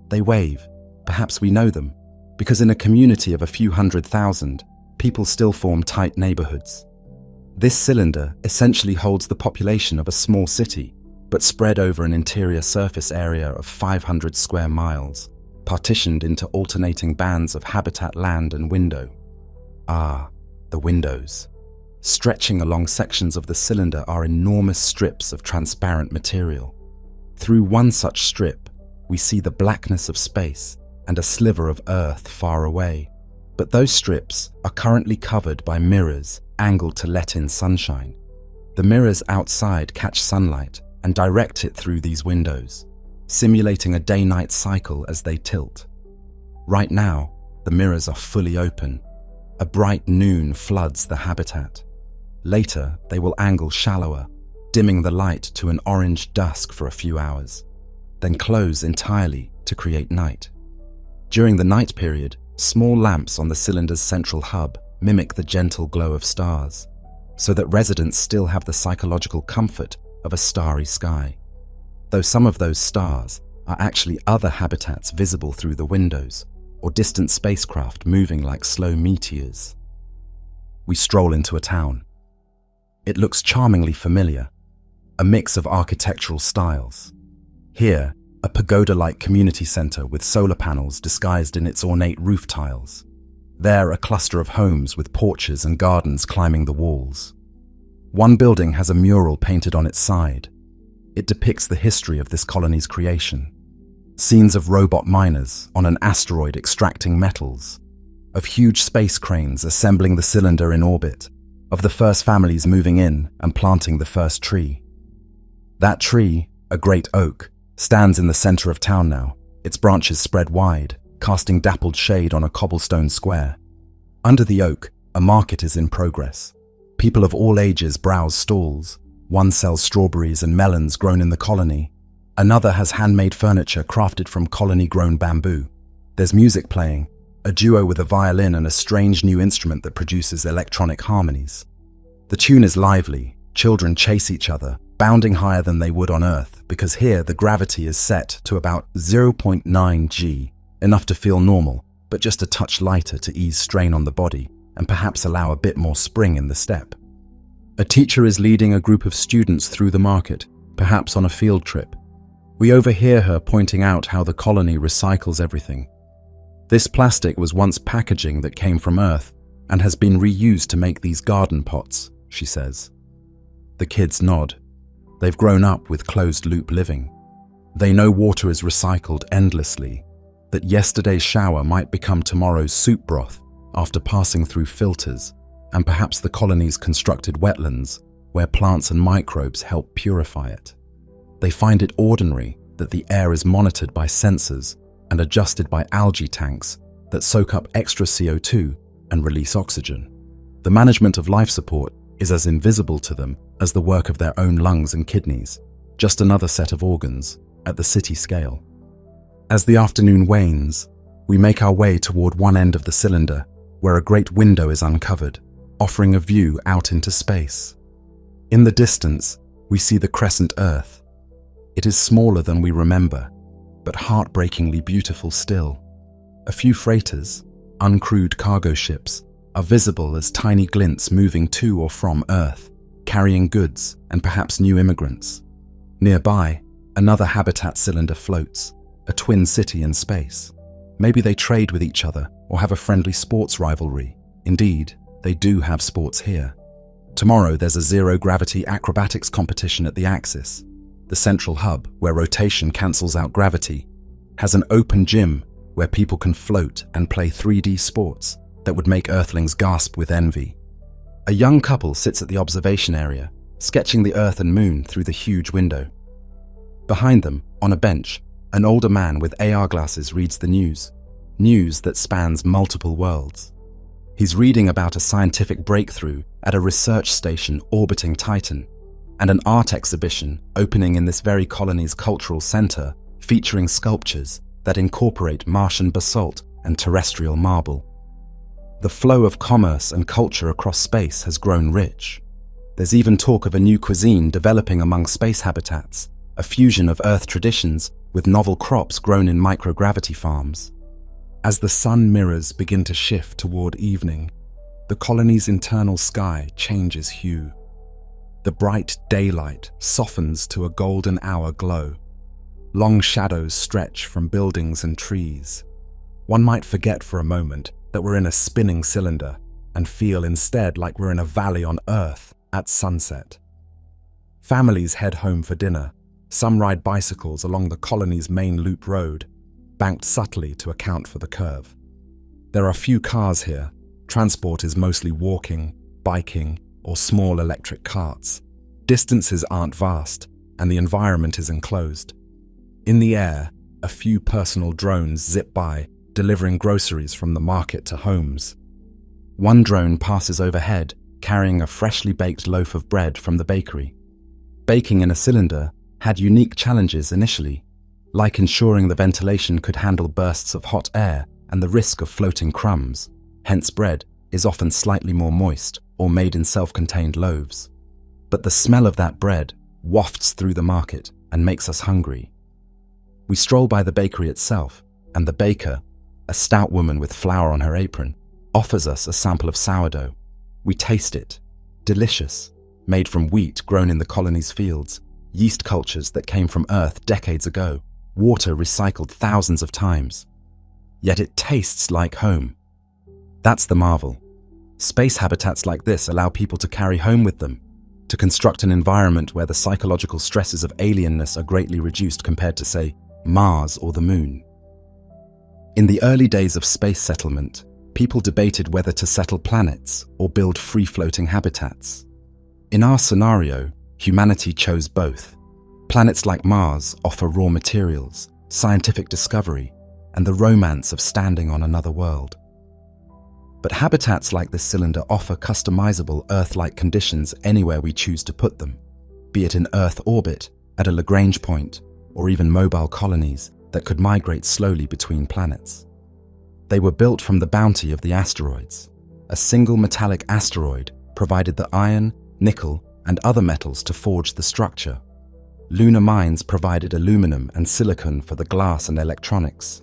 They wave. Perhaps we know them, because in a community of a few 100,000, people still form tight neighborhoods. This cylinder essentially holds the population of a small city, but spread over an interior surface area of 500 square miles, partitioned into alternating bands of habitat land and window. Ah, the windows. Stretching along sections of the cylinder are enormous strips of transparent material. Through one such strip, we see the blackness of space and a sliver of Earth far away. But those strips are currently covered by mirrors angled to let in sunshine. The mirrors outside catch sunlight and direct it through these windows, simulating a day-night cycle as they tilt. Right now, the mirrors are fully open. A bright noon floods the habitat. Later, they will angle shallower, dimming the light to an orange dusk for a few hours, then close entirely to create night. During the night period, small lamps on the cylinder's central hub mimic the gentle glow of stars, so that residents still have the psychological comfort of a starry sky, though some of those stars are actually other habitats visible through the windows, or distant spacecraft moving like slow meteors. We stroll into a town. It looks charmingly familiar, a mix of architectural styles. Here, a pagoda-like community center with solar panels disguised in its ornate roof tiles. There, a cluster of homes with porches and gardens climbing the walls. One building has a mural painted on its side. It depicts the history of this colony's creation. Scenes of robot miners on an asteroid extracting metals, of huge space cranes assembling the cylinder in orbit, of the first families moving in and planting the first tree. That tree, a great oak, stands in the center of town now, its branches spread wide, casting dappled shade on a cobblestone square. Under the oak, a market is in progress. People of all ages browse stalls. One sells strawberries and melons grown in the colony. Another has handmade furniture crafted from colony-grown bamboo. There's music playing, a duo with a violin and a strange new instrument that produces electronic harmonies. The tune is lively. Children chase each other, bounding higher than they would on Earth, because here the gravity is set to about 0.9 g, enough to feel normal, but just a touch lighter to ease strain on the body and perhaps allow a bit more spring in the step. A teacher is leading a group of students through the market, perhaps on a field trip. We overhear her pointing out how the colony recycles everything. This plastic was once packaging that came from Earth and has been reused to make these garden pots, she says. The kids nod. They've grown up with closed-loop living. They know water is recycled endlessly, that yesterday's shower might become tomorrow's soup broth after passing through filters, and perhaps the colony's constructed wetlands, where plants and microbes help purify it. They find it ordinary that the air is monitored by sensors and adjusted by algae tanks that soak up extra CO2 and release oxygen. The management of life support is as invisible to them as the work of their own lungs and kidneys, just another set of organs at the city scale. As the afternoon wanes, we make our way toward one end of the cylinder, where a great window is uncovered, offering a view out into space. In the distance, we see the crescent Earth. It is smaller than we remember, but heartbreakingly beautiful still. A few freighters, uncrewed cargo ships, are visible as tiny glints moving to or from Earth, carrying goods and perhaps new immigrants. Nearby, another habitat cylinder floats, a twin city in space. Maybe they trade with each other or have a friendly sports rivalry. Indeed, they do have sports here. Tomorrow there's a zero-gravity acrobatics competition at the Axis. The central hub, where rotation cancels out gravity, has an open gym where people can float and play 3D sports that would make Earthlings gasp with envy. A young couple sits at the observation area, sketching the Earth and Moon through the huge window. Behind them, on a bench, an older man with AR glasses reads the news that spans multiple worlds. He's reading about a scientific breakthrough at a research station orbiting Titan, and an art exhibition opening in this very colony's cultural center, featuring sculptures that incorporate Martian basalt and terrestrial marble. The flow of commerce and culture across space has grown rich. There's even talk of a new cuisine developing among space habitats, a fusion of Earth traditions with novel crops grown in microgravity farms. As the sun mirrors begin to shift toward evening, the colony's internal sky changes hue. The bright daylight softens to a golden hour glow. Long shadows stretch from buildings and trees. One might forget for a moment that we're in a spinning cylinder and feel instead like we're in a valley on Earth at sunset. Families head home for dinner. Some ride bicycles along the colony's main loop road, banked subtly to account for the curve. There are few cars here. Transport is mostly walking, biking, or small electric carts. Distances aren't vast, and the environment is enclosed. In the air, a few personal drones zip by, delivering groceries from the market to homes. One drone passes overhead, carrying a freshly baked loaf of bread from the bakery. Baking in a cylinder had unique challenges initially, like ensuring the ventilation could handle bursts of hot air and the risk of floating crumbs. Hence, bread is often slightly more moist or made in self-contained loaves. But the smell of that bread wafts through the market and makes us hungry. We stroll by the bakery itself, and the baker, a stout woman with flour on her apron, offers us a sample of sourdough. We taste it. Delicious, made from wheat grown in the colony's fields, yeast cultures that came from Earth decades ago, water recycled thousands of times. Yet it tastes like home. That's the marvel. Space habitats like this allow people to carry home with them, to construct an environment where the psychological stresses of alienness are greatly reduced compared to, say, Mars or the Moon. In the early days of space settlement, people debated whether to settle planets or build free-floating habitats. In our scenario, humanity chose both. Planets like Mars offer raw materials, scientific discovery, and the romance of standing on another world. But habitats like this cylinder offer customizable Earth-like conditions anywhere we choose to put them, be it in Earth orbit, at a Lagrange point, or even mobile colonies that could migrate slowly between planets. They were built from the bounty of the asteroids. A single metallic asteroid provided the iron, nickel, and other metals to forge the structure. Lunar mines provided aluminum and silicon for the glass and electronics.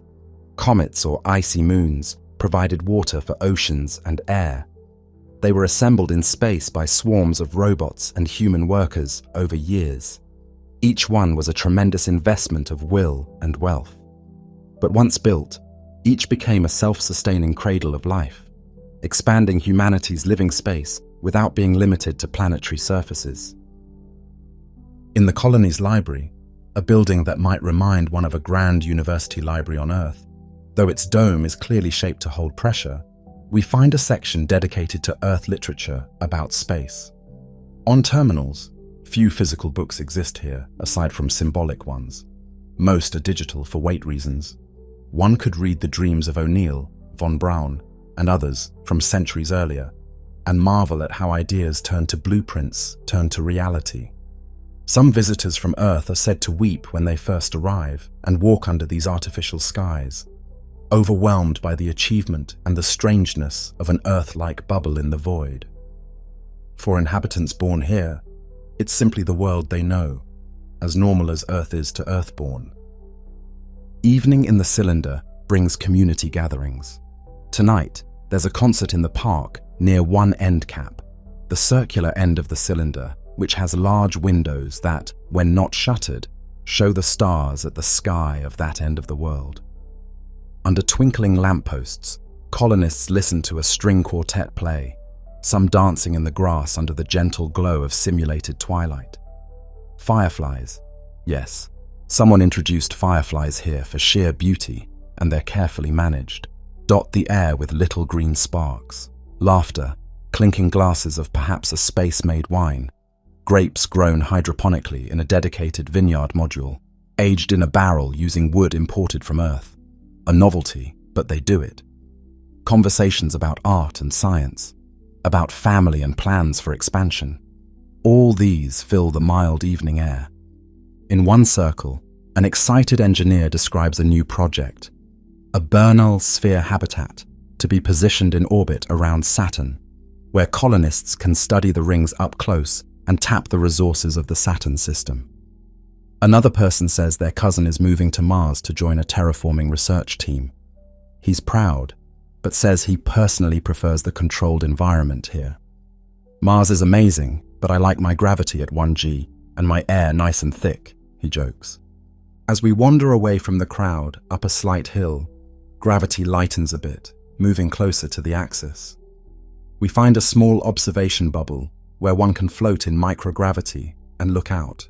Comets or icy moons provided water for oceans and air. They were assembled in space by swarms of robots and human workers over years. Each one was a tremendous investment of will and wealth. But once built, each became a self-sustaining cradle of life, expanding humanity's living space without being limited to planetary surfaces. In the colony's library, a building that might remind one of a grand university library on Earth, though its dome is clearly shaped to hold pressure, we find a section dedicated to Earth literature about space. On terminals, few physical books exist here, aside from symbolic ones. Most are digital for weight reasons. One could read the dreams of O'Neill, von Braun, and others from centuries earlier, and marvel at how ideas turn to blueprints, turn to reality. Some visitors from Earth are said to weep when they first arrive and walk under these artificial skies, overwhelmed by the achievement and the strangeness of an Earth-like bubble in the void. For inhabitants born here, it's simply the world they know, as normal as Earth is to Earthborn. Evening in the cylinder brings community gatherings. Tonight, there's a concert in the park near one end cap, the circular end of the cylinder, which has large windows that, when not shuttered, show the stars at the sky of that end of the world. Under twinkling lampposts, colonists listen to a string quartet play, some dancing in the grass under the gentle glow of simulated twilight. Fireflies. Yes, someone introduced fireflies here for sheer beauty, and they're carefully managed. Dot the air with little green sparks, laughter, clinking glasses of perhaps a space-made wine, grapes grown hydroponically in a dedicated vineyard module, aged in a barrel using wood imported from Earth. A novelty, but they do it. Conversations about art and science, about family and plans for expansion. All these fill the mild evening air. In one circle, an excited engineer describes a new project, a Bernal sphere habitat to be positioned in orbit around Saturn, where colonists can study the rings up close and tap the resources of the Saturn system. Another person says their cousin is moving to Mars to join a terraforming research team. He's proud, but says he personally prefers the controlled environment here. Mars is amazing, but I like my gravity at 1G and my air nice and thick, he jokes. As we wander away from the crowd up a slight hill, gravity lightens a bit, moving closer to the axis. We find a small observation bubble where one can float in microgravity and look out.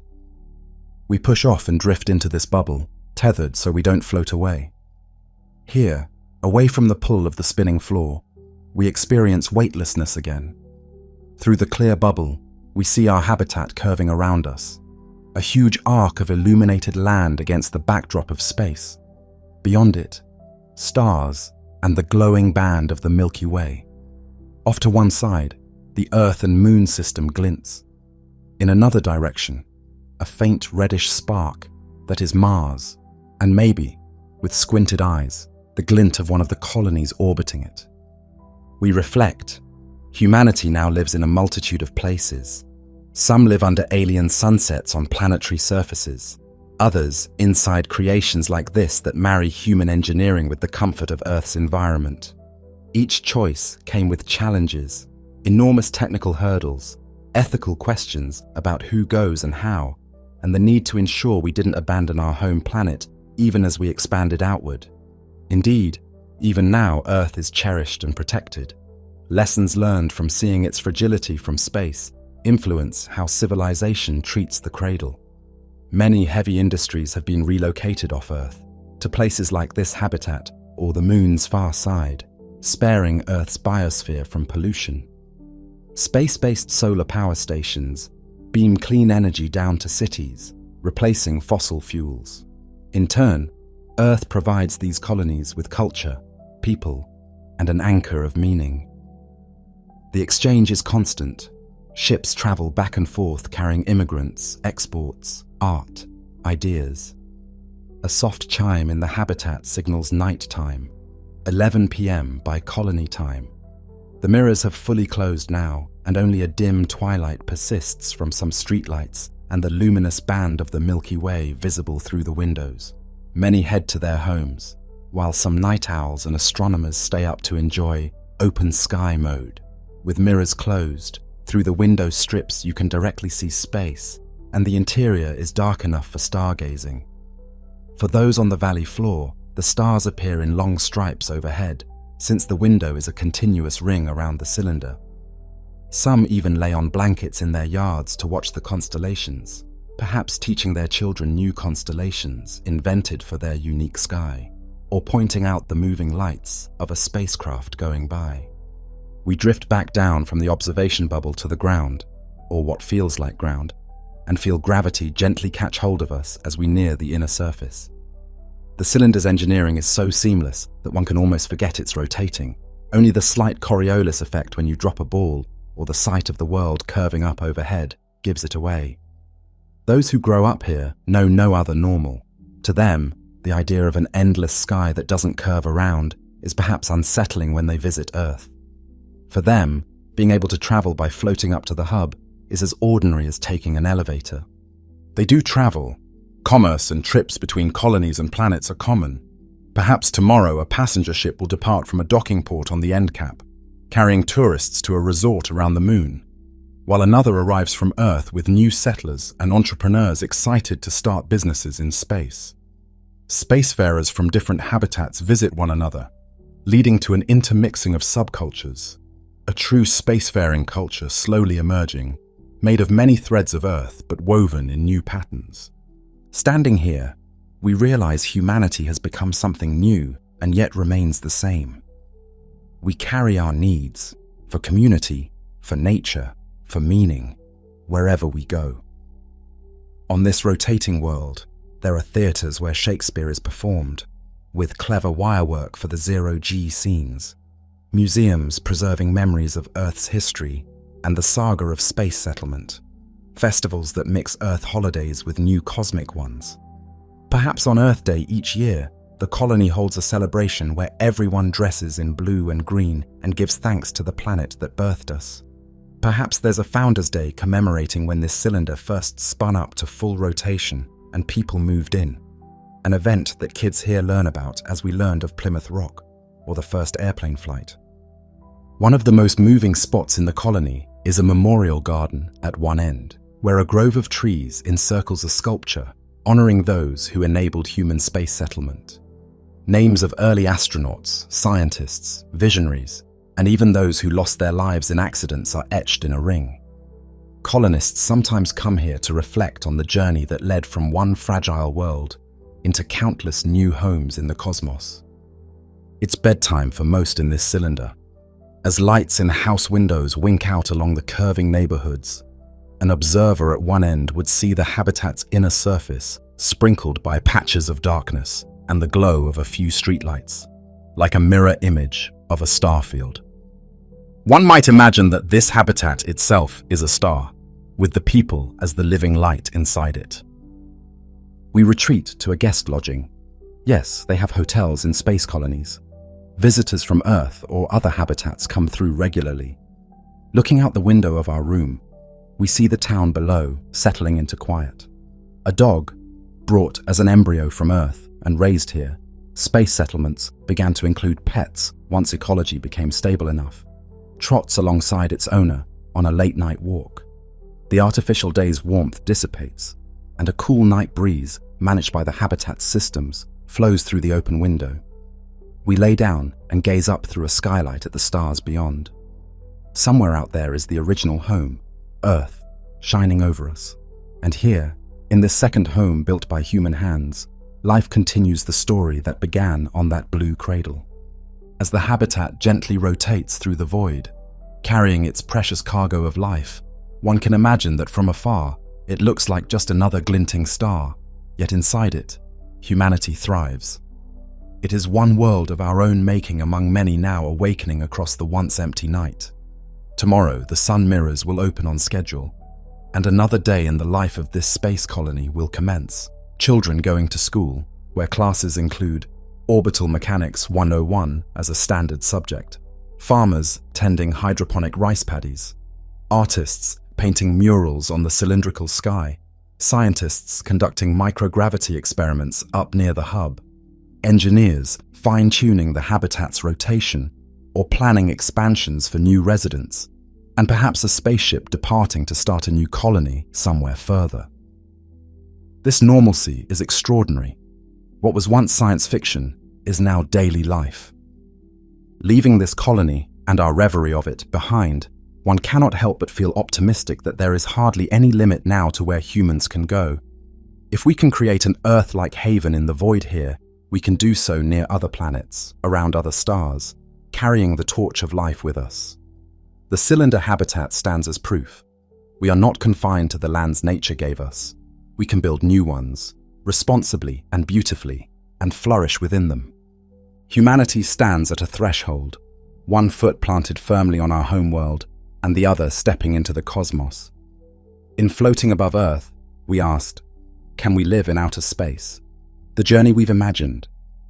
We push off and drift into this bubble, tethered so we don't float away. Here, away from the pull of the spinning floor, we experience weightlessness again. Through the clear bubble, we see our habitat curving around us, a huge arc of illuminated land against the backdrop of space. Beyond it, stars and the glowing band of the Milky Way. Off to one side, the Earth and Moon system glints. In another direction, a faint reddish spark that is Mars, and maybe, with squinted eyes, the glint of one of the colonies orbiting it. We reflect. Humanity now lives in a multitude of places. Some live under alien sunsets on planetary surfaces. Others inside creations like this that marry human engineering with the comfort of Earth's environment. Each choice came with challenges, enormous technical hurdles, ethical questions about who goes and how, and the need to ensure we didn't abandon our home planet even as we expanded outward. Indeed, even now Earth is cherished and protected. Lessons learned from seeing its fragility from space influence how civilization treats the cradle. Many heavy industries have been relocated off Earth to places like this habitat or the Moon's far side, sparing Earth's biosphere from pollution. Space-based solar power stations beam clean energy down to cities, replacing fossil fuels. In turn, Earth provides these colonies with culture, people, and an anchor of meaning. The exchange is constant. Ships travel back and forth carrying immigrants, exports, art, ideas. A soft chime in the habitat signals night time, 11 p.m. by colony time. The mirrors have fully closed now, and only a dim twilight persists from some streetlights and the luminous band of the Milky Way visible through the windows. Many head to their homes, while some night owls and astronomers stay up to enjoy open sky mode. With mirrors closed, through the window strips you can directly see space, and the interior is dark enough for stargazing. For those on the valley floor, the stars appear in long stripes overhead, since the window is a continuous ring around the cylinder. Some even lay on blankets in their yards to watch the constellations, perhaps teaching their children new constellations invented for their unique sky, or pointing out the moving lights of a spacecraft going by. We drift back down from the observation bubble to the ground, or what feels like ground, and feel gravity gently catch hold of us as we near the inner surface. The cylinder's engineering is so seamless that one can almost forget it's rotating. Only the slight Coriolis effect when you drop a ball, or the sight of the world curving up overhead, gives it away. Those who grow up here know no other normal. To them, the idea of an endless sky that doesn't curve around is perhaps unsettling when they visit Earth. For them, being able to travel by floating up to the hub is as ordinary as taking an elevator. They do travel. Commerce and trips between colonies and planets are common. Perhaps tomorrow a passenger ship will depart from a docking port on the end cap, carrying tourists to a resort around the Moon, while another arrives from Earth with new settlers and entrepreneurs excited to start businesses in space. Spacefarers from different habitats visit one another, leading to an intermixing of subcultures, a true spacefaring culture slowly emerging, made of many threads of Earth but woven in new patterns. Standing here, we realize humanity has become something new and yet remains the same. We carry our needs for community, for nature, for meaning, wherever we go. On this rotating world, there are theatres where Shakespeare is performed, with clever wirework for the zero-G scenes, museums preserving memories of Earth's history and the saga of space settlement, festivals that mix Earth holidays with new cosmic ones. Perhaps on Earth Day each year, the colony holds a celebration where everyone dresses in blue and green and gives thanks to the planet that birthed us. Perhaps there's a Founders' Day commemorating when this cylinder first spun up to full rotation and people moved in, an event that kids here learn about as we learned of Plymouth Rock or the first airplane flight. One of the most moving spots in the colony is a memorial garden at one end, where a grove of trees encircles a sculpture honoring those who enabled human space settlement. Names of early astronauts, scientists, visionaries, and even those who lost their lives in accidents are etched in a ring. Colonists sometimes come here to reflect on the journey that led from one fragile world into countless new homes in the cosmos. It's bedtime for most in this cylinder. As lights in house windows wink out along the curving neighborhoods, an observer at one end would see the habitat's inner surface sprinkled by patches of darkness and the glow of a few streetlights, like a mirror image of a star field. One might imagine that this habitat itself is a star, with the people as the living light inside it. We retreat to a guest lodging. Yes, they have hotels in space colonies. Visitors from Earth or other habitats come through regularly. Looking out the window of our room, we see the town below settling into quiet. A dog, brought as an embryo from Earth and raised here, space settlements began to include pets once ecology became stable enough, trots alongside its owner on a late-night walk. The artificial day's warmth dissipates, and a cool night breeze, managed by the habitat's systems, flows through the open window. We lay down and gaze up through a skylight at the stars beyond. Somewhere out there is the original home, Earth, shining over us. And here, in this second home built by human hands, life continues the story that began on that blue cradle. As the habitat gently rotates through the void, carrying its precious cargo of life, one can imagine that from afar, it looks like just another glinting star, yet inside it, humanity thrives. It is one world of our own making among many now awakening across the once empty night. Tomorrow, the sun mirrors will open on schedule, and another day in the life of this space colony will commence. Children going to school, where classes include Orbital Mechanics 101 as a standard subject, farmers tending hydroponic rice paddies, artists painting murals on the cylindrical sky, scientists conducting microgravity experiments up near the hub, engineers fine-tuning the habitat's rotation or planning expansions for new residents, and perhaps a spaceship departing to start a new colony somewhere further. This normalcy is extraordinary. What was once science fiction is now daily life. Leaving this colony and our reverie of it behind, one cannot help but feel optimistic that there is hardly any limit now to where humans can go. If we can create an Earth-like haven in the void here, we can do so near other planets, around other stars, carrying the torch of life with us. The cylinder habitat stands as proof. We are not confined to the lands nature gave us. We can build new ones, responsibly and beautifully, and flourish within them. Humanity stands at a threshold, one foot planted firmly on our homeworld, and the other stepping into the cosmos. In Floating Above Earth, we asked, can we live in outer space? The journey we've imagined,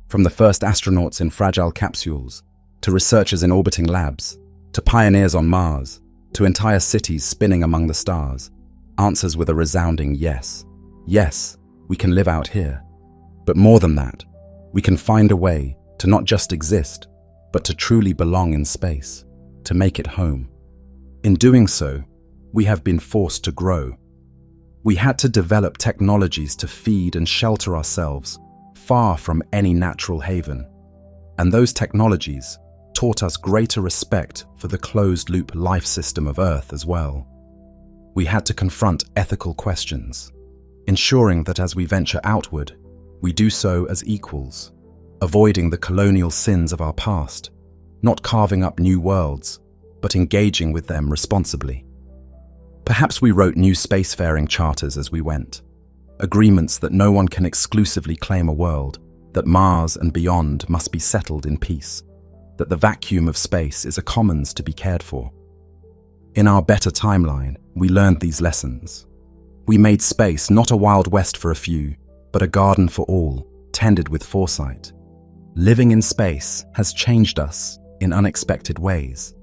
from the first astronauts in fragile capsules, to researchers in orbiting labs, to pioneers on Mars, to entire cities spinning among the stars, answers with a resounding yes. Yes, we can live out here. But more than that, we can find a way to not just exist, but to truly belong in space, to make it home. In doing so, we have been forced to grow. We had to develop technologies to feed and shelter ourselves far from any natural haven. And those technologies taught us greater respect for the closed-loop life system of Earth as well. We had to confront ethical questions, ensuring that as we venture outward, we do so as equals, avoiding the colonial sins of our past, not carving up new worlds, but engaging with them responsibly. Perhaps we wrote new spacefaring charters as we went, agreements that no one can exclusively claim a world, that Mars and beyond must be settled in peace, that the vacuum of space is a commons to be cared for. In our better timeline, we learned these lessons. We made space not a Wild West for a few, but a garden for all, tended with foresight. Living in space has changed us in unexpected ways.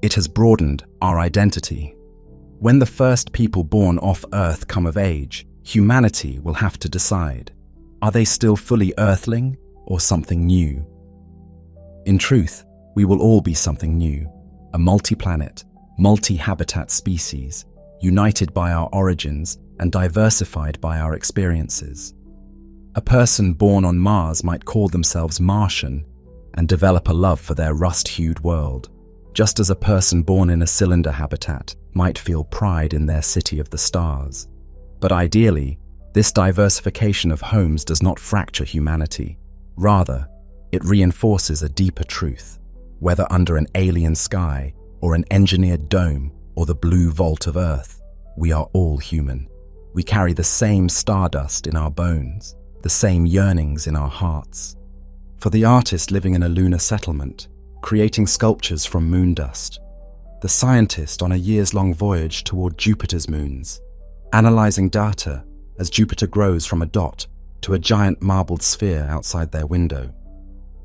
It has broadened our identity. When the first people born off Earth come of age, humanity will have to decide, are they still fully Earthling or something new? In truth, we will all be something new, a multi-planet, multi-habitat species, united by our origins and diversified by our experiences. A person born on Mars might call themselves Martian and develop a love for their rust-hued world, just as a person born in a cylinder habitat might feel pride in their city of the stars. But ideally, this diversification of homes does not fracture humanity. Rather, it reinforces a deeper truth, whether under an alien sky or an engineered dome or the blue vault of Earth. We are all human. We carry the same stardust in our bones, the same yearnings in our hearts. For the artist living in a lunar settlement, creating sculptures from moon dust, the scientist on a years-long voyage toward Jupiter's moons, analyzing data as Jupiter grows from a dot to a giant marbled sphere outside their window,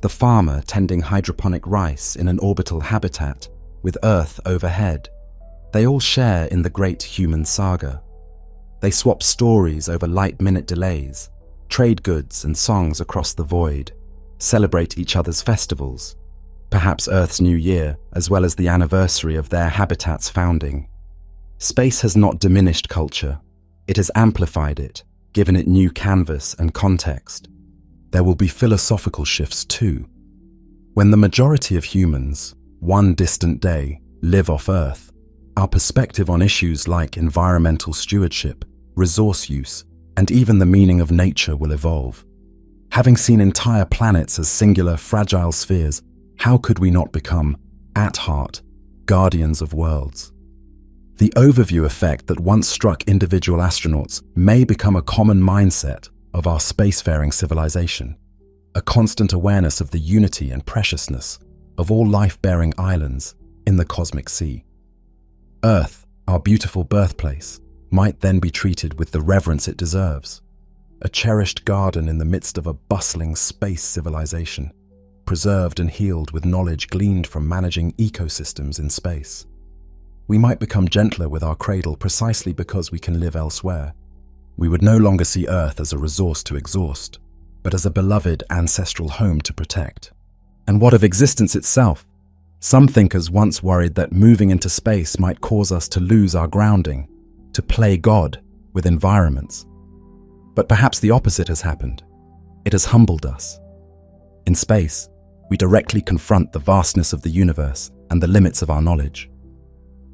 the farmer tending hydroponic rice in an orbital habitat with Earth overhead, they all share in the great human saga. They swap stories over light-minute delays, trade goods and songs across the void, celebrate each other's festivals, perhaps Earth's New Year, as well as the anniversary of their habitat's founding. Space has not diminished culture. It has amplified it, given it new canvas and context. There will be philosophical shifts too. When the majority of humans, one distant day, live off Earth, our perspective on issues like environmental stewardship, resource use, and even the meaning of nature will evolve. Having seen entire planets as singular, fragile spheres, how could we not become, at heart, guardians of worlds? The overview effect that once struck individual astronauts may become a common mindset of our spacefaring civilization, a constant awareness of the unity and preciousness of all life-bearing islands in the cosmic sea. Earth, our beautiful birthplace, might then be treated with the reverence it deserves, a cherished garden in the midst of a bustling space civilization, preserved and healed with knowledge gleaned from managing ecosystems in space. We might become gentler with our cradle precisely because we can live elsewhere. We would no longer see Earth as a resource to exhaust, but as a beloved ancestral home to protect. And what of existence itself? Some thinkers once worried that moving into space might cause us to lose our grounding, to play God with environments. But perhaps the opposite has happened. It has humbled us. In space, we directly confront the vastness of the universe and the limits of our knowledge.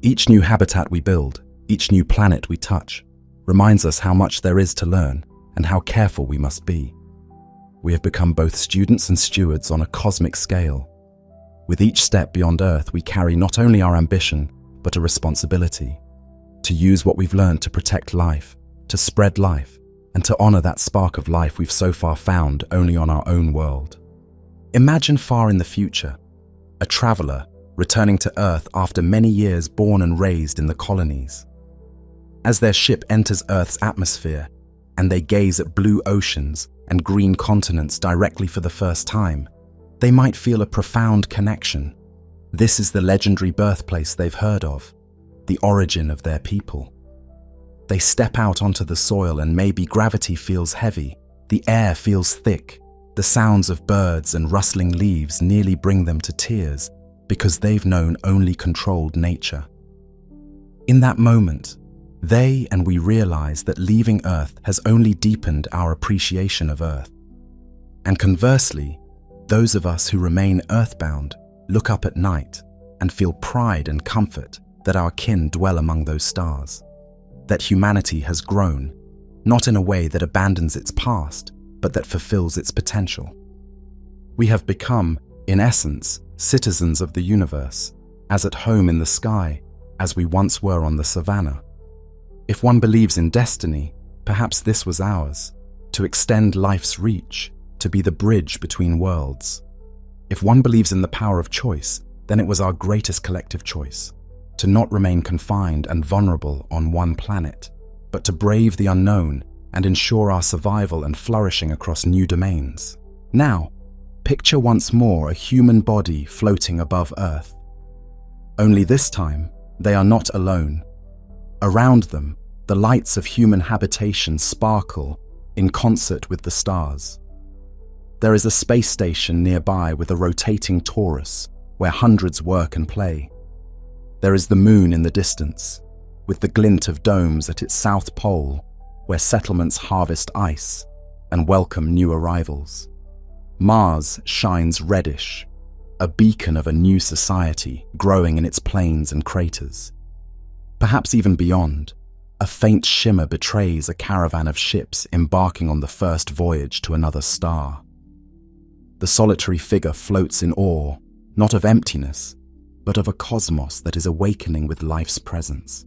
Each new habitat we build, each new planet we touch, reminds us how much there is to learn and how careful we must be. We have become both students and stewards on a cosmic scale. With each step beyond Earth, we carry not only our ambition, but a responsibility to use what we've learned to protect life, to spread life, and to honor that spark of life we've so far found only on our own world. Imagine far in the future, a traveler returning to Earth after many years born and raised in the colonies. As their ship enters Earth's atmosphere and they gaze at blue oceans and green continents directly for the first time, they might feel a profound connection. This is the legendary birthplace they've heard of, the origin of their people. They step out onto the soil and maybe gravity feels heavy, the air feels thick, the sounds of birds and rustling leaves nearly bring them to tears because they've known only controlled nature. In that moment, they and we realize that leaving Earth has only deepened our appreciation of Earth. And conversely, those of us who remain earthbound look up at night and feel pride and comfort that our kin dwell among those stars, that humanity has grown, not in a way that abandons its past, but that fulfills its potential. We have become, in essence, citizens of the universe, as at home in the sky as we once were on the savannah. If one believes in destiny, perhaps this was ours, to extend life's reach, to be the bridge between worlds. If one believes in the power of choice, then it was our greatest collective choice, to not remain confined and vulnerable on one planet, but to brave the unknown and ensure our survival and flourishing across new domains. Now, picture once more a human body floating above Earth. Only this time, they are not alone. Around them, the lights of human habitation sparkle in concert with the stars. There is a space station nearby with a rotating torus where hundreds work and play. There is the moon in the distance, with the glint of domes at its south pole where settlements harvest ice and welcome new arrivals. Mars shines reddish, a beacon of a new society growing in its plains and craters. Perhaps even beyond, a faint shimmer betrays a caravan of ships embarking on the first voyage to another star. The solitary figure floats in awe, not of emptiness, but of a cosmos that is awakening with life's presence.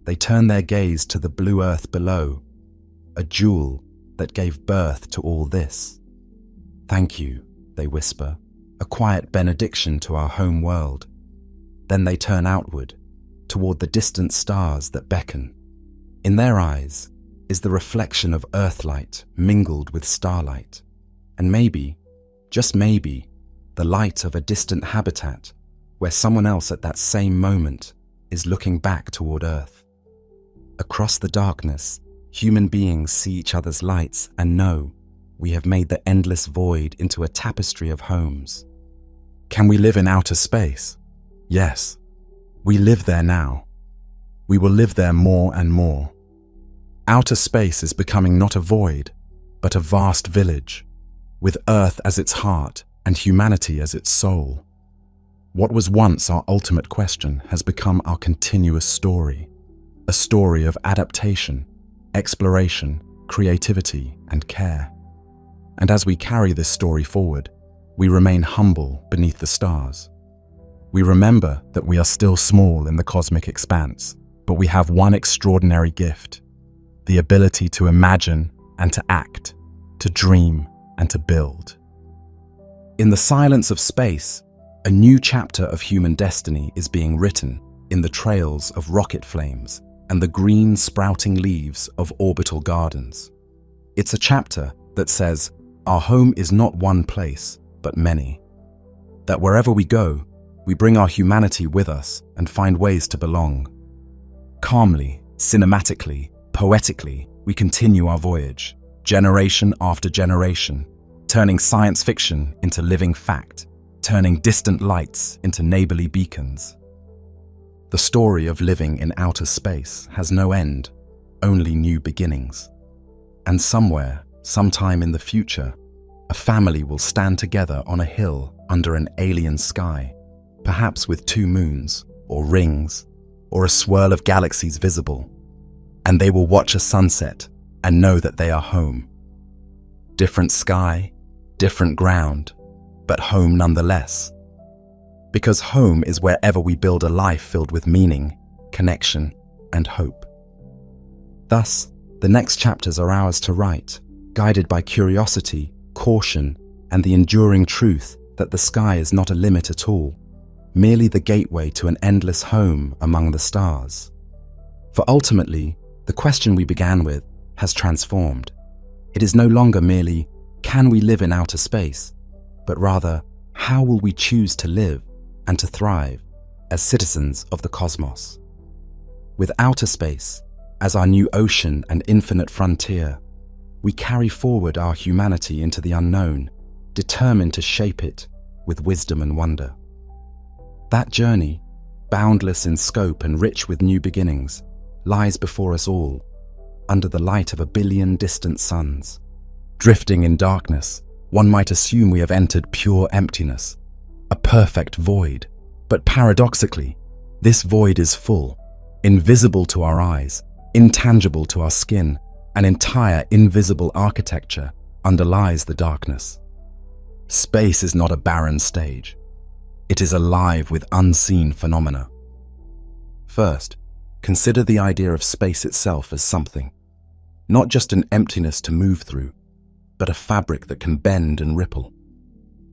They turn their gaze to the blue earth below, a jewel that gave birth to all this. "Thank you," they whisper, a quiet benediction to our home world. Then they turn outward, toward the distant stars that beckon. In their eyes is the reflection of earthlight mingled with starlight, and maybe, just maybe, the light of a distant habitat where someone else at that same moment is looking back toward Earth. Across the darkness, human beings see each other's lights and know we have made the endless void into a tapestry of homes. Can we live in outer space? Yes. We live there now. We will live there more and more. Outer space is becoming not a void, but a vast village, with Earth as its heart and humanity as its soul. What was once our ultimate question has become our continuous story, a story of adaptation, exploration, creativity, and care. And as we carry this story forward, we remain humble beneath the stars. We remember that we are still small in the cosmic expanse, but we have one extraordinary gift: the ability to imagine and to act, to dream and to build. In the silence of space, a new chapter of human destiny is being written in the trails of rocket flames and the green sprouting leaves of orbital gardens. It's a chapter that says our home is not one place, but many. That wherever we go, we bring our humanity with us and find ways to belong. Calmly, cinematically, poetically, we continue our voyage, generation after generation, turning science fiction into living fact, turning distant lights into neighborly beacons. The story of living in outer space has no end, only new beginnings. And somewhere, sometime in the future, a family will stand together on a hill under an alien sky, perhaps with 2 moons, or rings, or a swirl of galaxies visible, and they will watch a sunset and know that they are home. Different sky, different ground, but home nonetheless. Because home is wherever we build a life filled with meaning, connection, and hope. Thus, the next chapters are ours to write, guided by curiosity, caution, and the enduring truth that the sky is not a limit at all, merely the gateway to an endless home among the stars. For ultimately, the question we began with has transformed. It is no longer merely, can we live in outer space? But rather, how will we choose to live and to thrive as citizens of the cosmos? With outer space as our new ocean and infinite frontier, we carry forward our humanity into the unknown, determined to shape it with wisdom and wonder. That journey, boundless in scope and rich with new beginnings, lies before us all, under the light of 1 billion distant suns. Drifting in darkness, one might assume we have entered pure emptiness, a perfect void. But paradoxically, this void is full, invisible to our eyes, intangible to our skin, an entire invisible architecture underlies the darkness. Space is not a barren stage. It is alive with unseen phenomena. First, consider the idea of space itself as something, not just an emptiness to move through, but a fabric that can bend and ripple.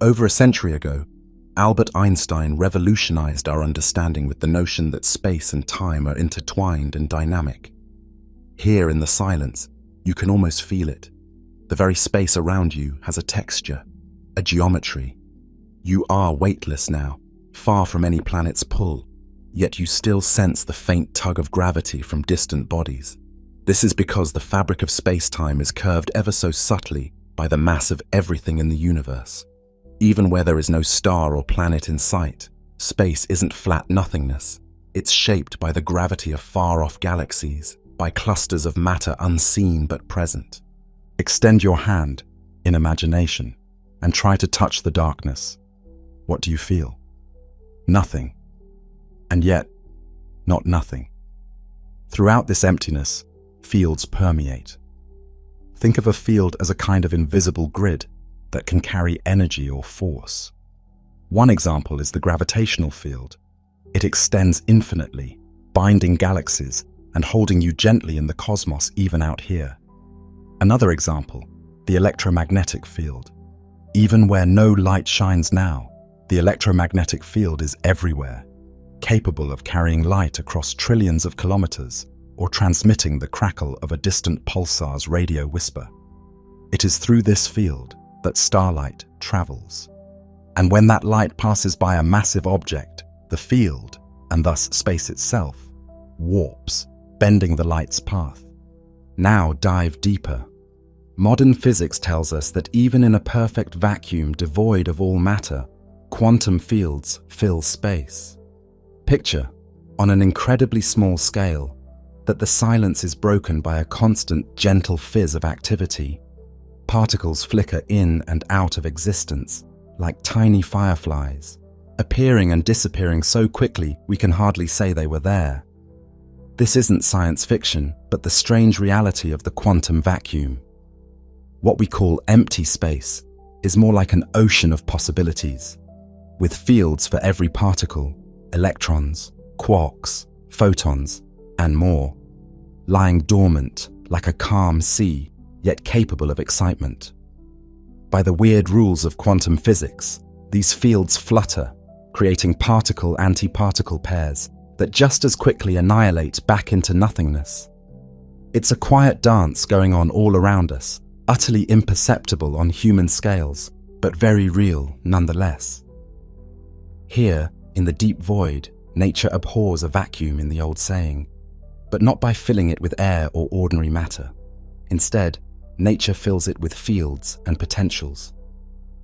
Over a century ago, Albert Einstein revolutionized our understanding with the notion that space and time are intertwined and dynamic. Here in the silence, you can almost feel it. The very space around you has a texture, a geometry. You are weightless now, far from any planet's pull, yet you still sense the faint tug of gravity from distant bodies. This is because the fabric of space-time is curved ever so subtly by the mass of everything in the universe. Even where there is no star or planet in sight, space isn't flat nothingness. It's shaped by the gravity of far-off galaxies, by clusters of matter unseen but present. Extend your hand, in imagination, and try to touch the darkness. What do you feel? Nothing. And yet, not nothing. Throughout this emptiness, fields permeate. Think of a field as a kind of invisible grid that can carry energy or force. One example is the gravitational field. It extends infinitely, binding galaxies and holding you gently in the cosmos even out here. Another example, the electromagnetic field. Even where no light shines now, the electromagnetic field is everywhere, capable of carrying light across trillions of kilometers or transmitting the crackle of a distant pulsar's radio whisper. It is through this field that starlight travels. And when that light passes by a massive object, the field, and thus space itself, warps, bending the light's path. Now dive deeper. Modern physics tells us that even in a perfect vacuum devoid of all matter, quantum fields fill space. Picture, on an incredibly small scale, that the silence is broken by a constant, gentle fizz of activity. Particles flicker in and out of existence, like tiny fireflies, appearing and disappearing so quickly we can hardly say they were there. This isn't science fiction, but the strange reality of the quantum vacuum. What we call empty space is more like an ocean of possibilities, with fields for every particle, electrons, quarks, photons, and more, lying dormant like a calm sea, yet capable of excitement. By the weird rules of quantum physics, these fields flutter, creating particle-antiparticle pairs that just as quickly annihilate back into nothingness. It's a quiet dance going on all around us, utterly imperceptible on human scales, but very real nonetheless. Here, in the deep void, nature abhors a vacuum in the old saying, but not by filling it with air or ordinary matter. Instead, nature fills it with fields and potentials.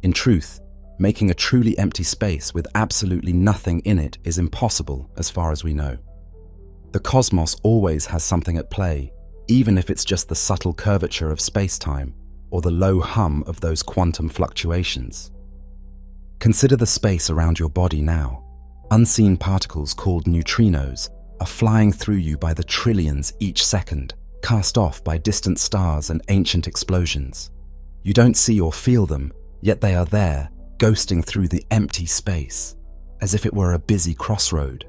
In truth, making a truly empty space with absolutely nothing in it is impossible as far as we know. The cosmos always has something at play, even if it's just the subtle curvature of space-time or the low hum of those quantum fluctuations. Consider the space around your body now. Unseen particles called neutrinos are flying through you by the trillions each second, cast off by distant stars and ancient explosions. You don't see or feel them, yet they are there, ghosting through the empty space, as if it were a busy crossroad.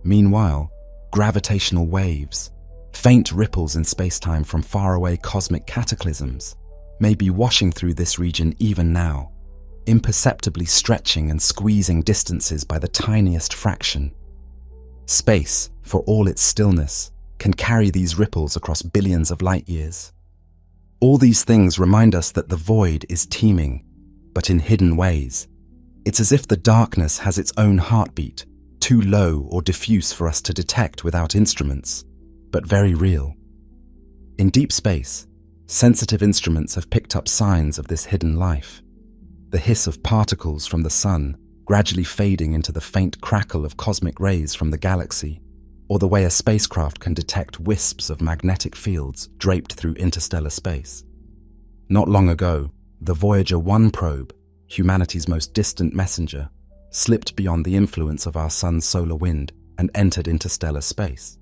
Meanwhile, gravitational waves, faint ripples in space-time from faraway cosmic cataclysms, may be washing through this region even now, imperceptibly stretching and squeezing distances by the tiniest fraction. Space, for all its stillness, can carry these ripples across billions of light years. All these things remind us that the void is teeming, but in hidden ways. It's as if the darkness has its own heartbeat, too low or diffuse for us to detect without instruments, but very real. In deep space, sensitive instruments have picked up signs of this hidden life. The hiss of particles from the sun gradually fading into the faint crackle of cosmic rays from the galaxy, or the way a spacecraft can detect wisps of magnetic fields draped through interstellar space. Not long ago, the Voyager 1 probe, humanity's most distant messenger, slipped beyond the influence of our sun's solar wind and entered interstellar space.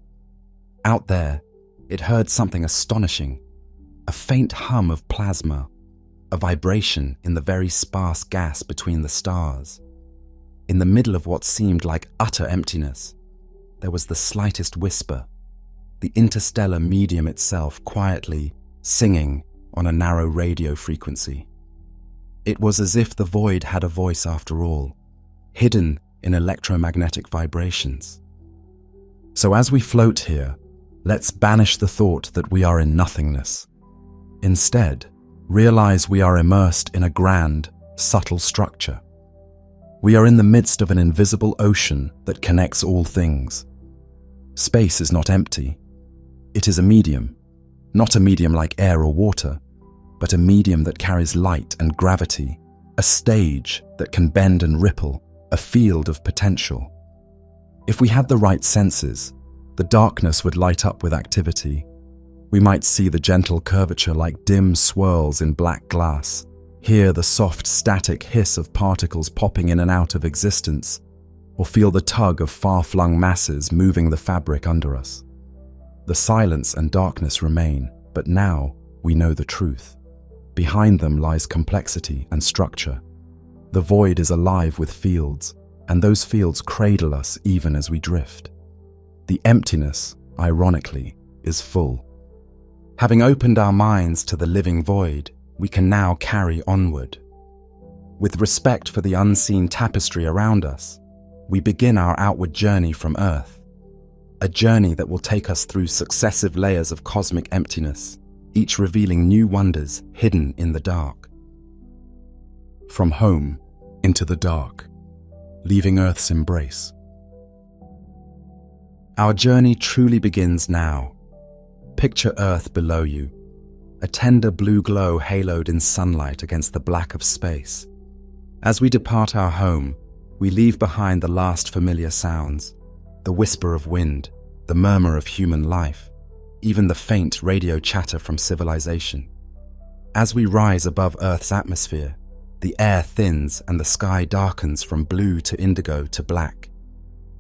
Out there, it heard something astonishing, a faint hum of plasma, a vibration in the very sparse gas between the stars. In the middle of what seemed like utter emptiness, there was the slightest whisper, the interstellar medium itself quietly singing on a narrow radio frequency. It was as if the void had a voice after all, hidden in electromagnetic vibrations. So as we float here, let's banish the thought that we are in nothingness. Instead, realize we are immersed in a grand, subtle structure. We are in the midst of an invisible ocean that connects all things. Space is not empty. It is a medium, not a medium like air or water, but a medium that carries light and gravity, a stage that can bend and ripple, a field of potential. If we had the right senses, the darkness would light up with activity. We might see the gentle curvature like dim swirls in black glass, hear the soft static hiss of particles popping in and out of existence, or feel the tug of far-flung masses moving the fabric under us. The silence and darkness remain, but now we know the truth. Behind them lies complexity and structure. The void is alive with fields, and those fields cradle us even as we drift. The emptiness, ironically, is full. Having opened our minds to the living void, we can now carry onward. With respect for the unseen tapestry around us, we begin our outward journey from Earth, a journey that will take us through successive layers of cosmic emptiness, each revealing new wonders hidden in the dark. From home into the dark, leaving Earth's embrace. Our journey truly begins now. Picture Earth below you, a tender blue glow haloed in sunlight against the black of space. As we depart our home, we leave behind the last familiar sounds, the whisper of wind, the murmur of human life, even the faint radio chatter from civilization. As we rise above Earth's atmosphere, the air thins and the sky darkens from blue to indigo to black.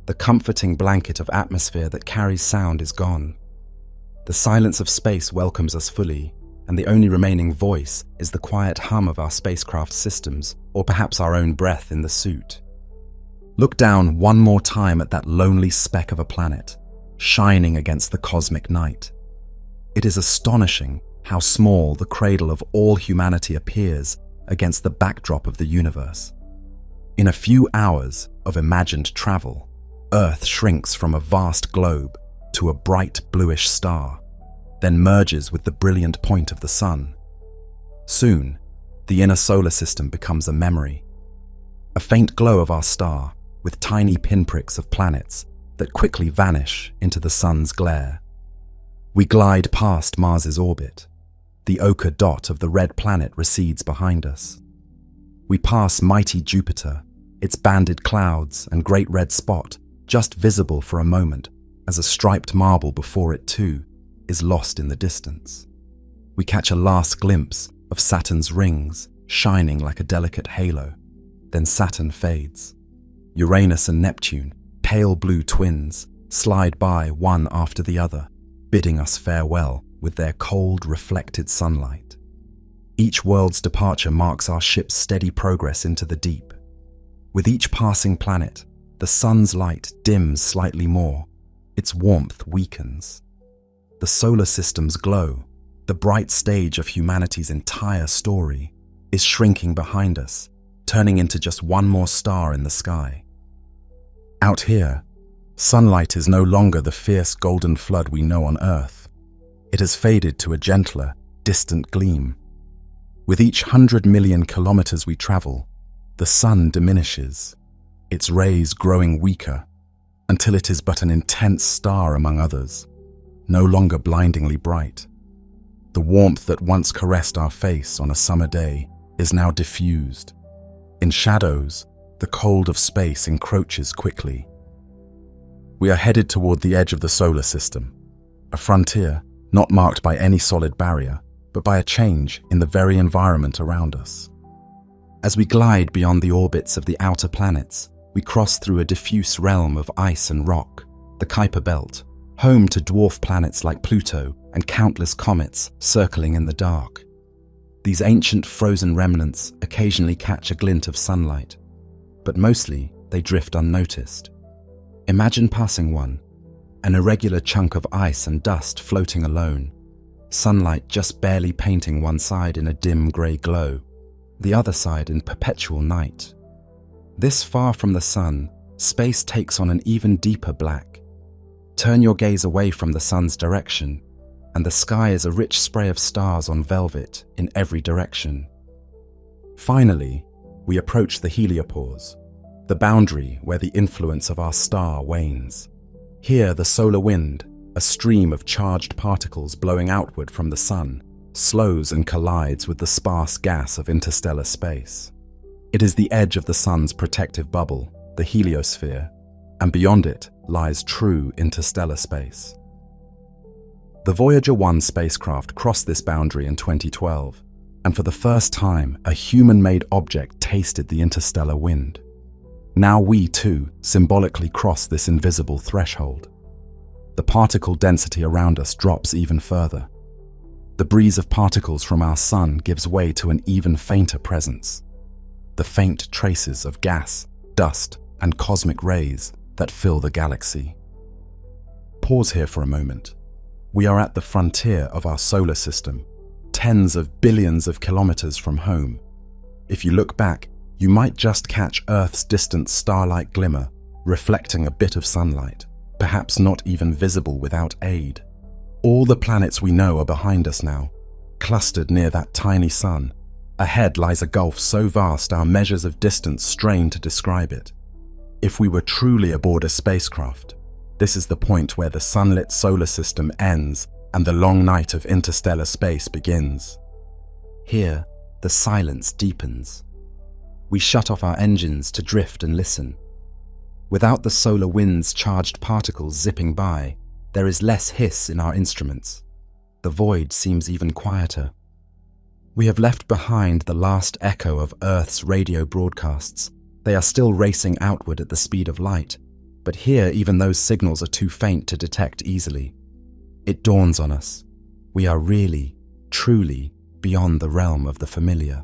The comforting blanket of atmosphere that carries sound is gone. The silence of space welcomes us fully, and the only remaining voice is the quiet hum of our spacecraft systems, or perhaps our own breath in the suit. Look down one more time at that lonely speck of a planet, shining against the cosmic night. It is astonishing how small the cradle of all humanity appears against the backdrop of the universe. In a few hours of imagined travel, Earth shrinks from a vast globe to a bright bluish star, then merges with the brilliant point of the sun. Soon, the inner solar system becomes a memory, a faint glow of our star with tiny pinpricks of planets that quickly vanish into the sun's glare. We glide past Mars's orbit. The ochre dot of the red planet recedes behind us. We pass mighty Jupiter, its banded clouds and great red spot just visible for a moment as a striped marble before it too is lost in the distance. We catch a last glimpse of Saturn's rings shining like a delicate halo. Then Saturn fades. Uranus and Neptune, pale blue twins, slide by one after the other, bidding us farewell with their cold, reflected sunlight. Each world's departure marks our ship's steady progress into the deep. With each passing planet, the sun's light dims slightly more, its warmth weakens. The solar system's glow, the bright stage of humanity's entire story, is shrinking behind us, turning into just one more star in the sky. Out here, sunlight is no longer the fierce golden flood we know on Earth. It has faded to a gentler, distant gleam. With each 100 million kilometers we travel, the sun diminishes, its rays growing weaker, until it is but an intense star among others, no longer blindingly bright. The warmth that once caressed our face on a summer day is now diffused. In shadows, the cold of space encroaches quickly. We are headed toward the edge of the solar system, a frontier not marked by any solid barrier, but by a change in the very environment around us. As we glide beyond the orbits of the outer planets, we cross through a diffuse realm of ice and rock, the Kuiper Belt, home to dwarf planets like Pluto and countless comets circling in the dark. These ancient frozen remnants occasionally catch a glint of sunlight, but mostly they drift unnoticed. Imagine passing one, an irregular chunk of ice and dust floating alone, sunlight just barely painting one side in a dim grey glow, the other side in perpetual night. This far from the sun, space takes on an even deeper black. Turn your gaze away from the sun's direction, and the sky is a rich spray of stars on velvet in every direction. Finally, we approach the heliopause, the boundary where the influence of our star wanes. Here, the solar wind, a stream of charged particles blowing outward from the sun, slows and collides with the sparse gas of interstellar space. It is the edge of the sun's protective bubble, the heliosphere, and beyond it lies true interstellar space. The Voyager 1 spacecraft crossed this boundary in 2012, and for the first time, a human-made object tasted the interstellar wind. Now we, too, symbolically cross this invisible threshold. The particle density around us drops even further. The breeze of particles from our sun gives way to an even fainter presence. The faint traces of gas, dust, and cosmic rays that fill the galaxy. Pause here for a moment. We are at the frontier of our solar system, tens of billions of kilometers from home. If you look back, you might just catch Earth's distant star-like glimmer, reflecting a bit of sunlight, perhaps not even visible without aid. All the planets we know are behind us now, clustered near that tiny sun. Ahead lies a gulf so vast our measures of distance strain to describe it. If we were truly aboard a spacecraft, this is the point where the sunlit solar system ends and the long night of interstellar space begins. Here, the silence deepens. We shut off our engines to drift and listen. Without the solar wind's charged particles zipping by, there is less hiss in our instruments. The void seems even quieter. We have left behind the last echo of Earth's radio broadcasts. They are still racing outward at the speed of light, but here even those signals are too faint to detect easily. It dawns on us. We are really, truly beyond the realm of the familiar.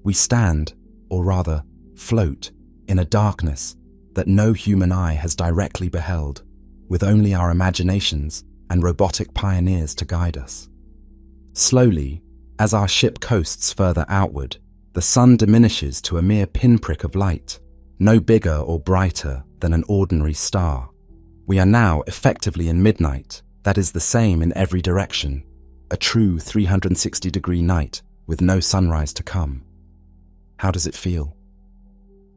We stand, or rather, float, in a darkness that no human eye has directly beheld, with only our imaginations and robotic pioneers to guide us. Slowly, as our ship coasts further outward, the sun diminishes to a mere pinprick of light, no bigger or brighter than an ordinary star. We are now effectively in midnight, that is the same in every direction, a true 360-degree night with no sunrise to come. How does it feel?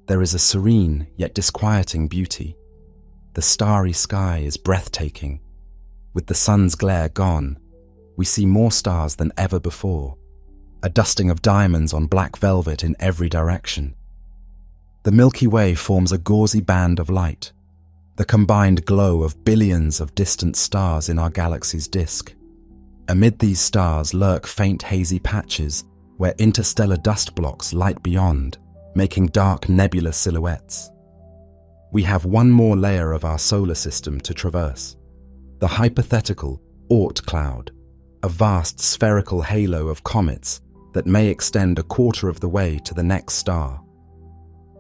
There is a serene yet disquieting beauty. The starry sky is breathtaking. With the sun's glare gone, we see more stars than ever before, a dusting of diamonds on black velvet in every direction. The Milky Way forms a gauzy band of light, the combined glow of billions of distant stars in our galaxy's disk. Amid these stars lurk faint hazy patches where interstellar dust blocks light beyond, making dark nebula silhouettes. We have one more layer of our solar system to traverse, the hypothetical Oort cloud, a vast spherical halo of comets that may extend a quarter of the way to the next star.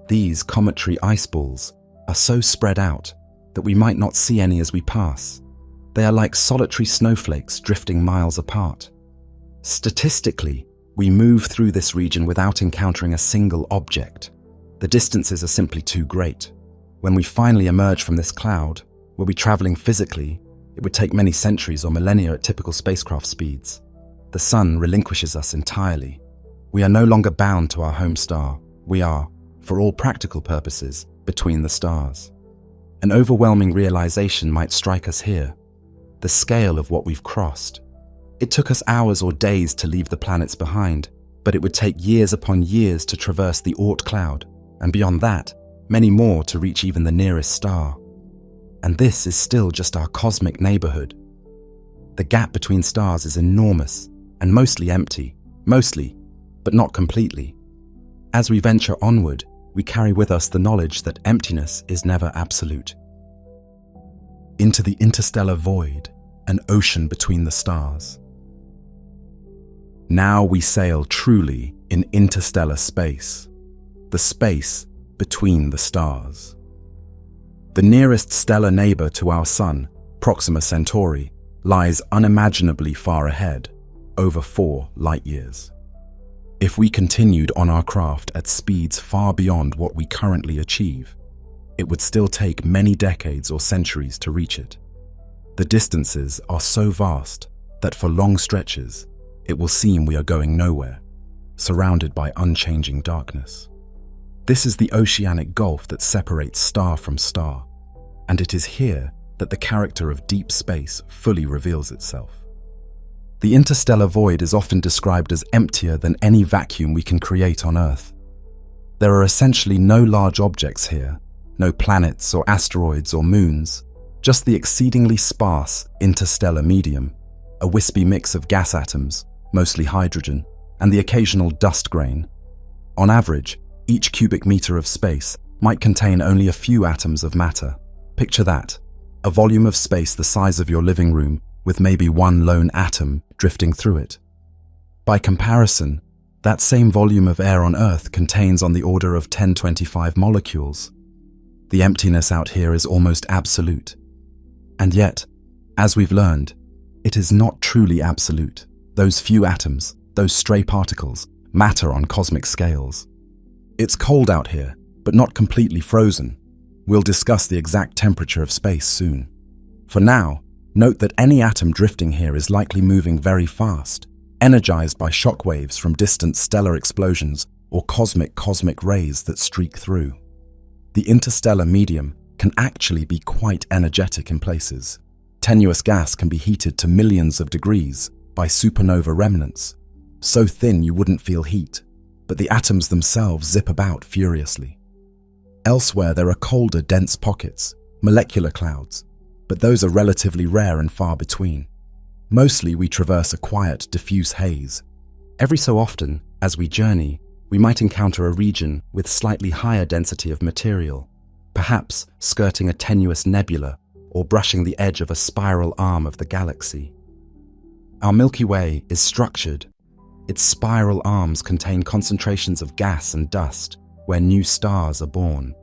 These cometary ice balls are so spread out that we might not see any as we pass. They are like solitary snowflakes drifting miles apart. Statistically, we move through this region without encountering a single object. The distances are simply too great. When we finally emerge from this cloud, we'll be traveling physically. It would take many centuries or millennia at typical spacecraft speeds. The sun relinquishes us entirely. We are no longer bound to our home star. We are, for all practical purposes, between the stars. An overwhelming realization might strike us here. The scale of what we've crossed. It took us hours or days to leave the planets behind, but it would take years upon years to traverse the Oort cloud, and beyond that, many more to reach even the nearest star. And this is still just our cosmic neighborhood. The gap between stars is enormous and mostly empty, but not completely. As we venture onward, we carry with us the knowledge that emptiness is never absolute. Into the interstellar void, an ocean between the stars. Now we sail truly in interstellar space, the space between the stars. The nearest stellar neighbor to our Sun, Proxima Centauri, lies unimaginably far ahead, over 4 light-years. If we continued on our craft at speeds far beyond what we currently achieve, it would still take many decades or centuries to reach it. The distances are so vast that for long stretches, it will seem we are going nowhere, surrounded by unchanging darkness. This is the oceanic gulf that separates star from star, and it is here that the character of deep space fully reveals itself. The interstellar void is often described as emptier than any vacuum we can create on Earth. There are essentially no large objects here, no planets or asteroids or moons, just the exceedingly sparse interstellar medium, a wispy mix of gas atoms, mostly hydrogen, and the occasional dust grain. On average, each cubic meter of space might contain only a few atoms of matter. Picture that, a volume of space the size of your living room with maybe one lone atom drifting through it. By comparison, that same volume of air on Earth contains on the order of 1025 molecules. The emptiness out here is almost absolute. And yet, as we've learned, it is not truly absolute. Those few atoms, those stray particles, matter on cosmic scales. It's cold out here, but not completely frozen. We'll discuss the exact temperature of space soon. For now, note that any atom drifting here is likely moving very fast, energized by shockwaves from distant stellar explosions or cosmic rays that streak through. The interstellar medium can actually be quite energetic in places. Tenuous gas can be heated to millions of degrees by supernova remnants, so thin you wouldn't feel heat, but the atoms themselves zip about furiously. Elsewhere there are colder, dense pockets, molecular clouds, but those are relatively rare and far between. Mostly we traverse a quiet, diffuse haze. Every so often, as we journey, we might encounter a region with slightly higher density of material, perhaps skirting a tenuous nebula or brushing the edge of a spiral arm of the galaxy. Our Milky Way is structured. Its spiral arms contain concentrations of gas and dust where new stars are born.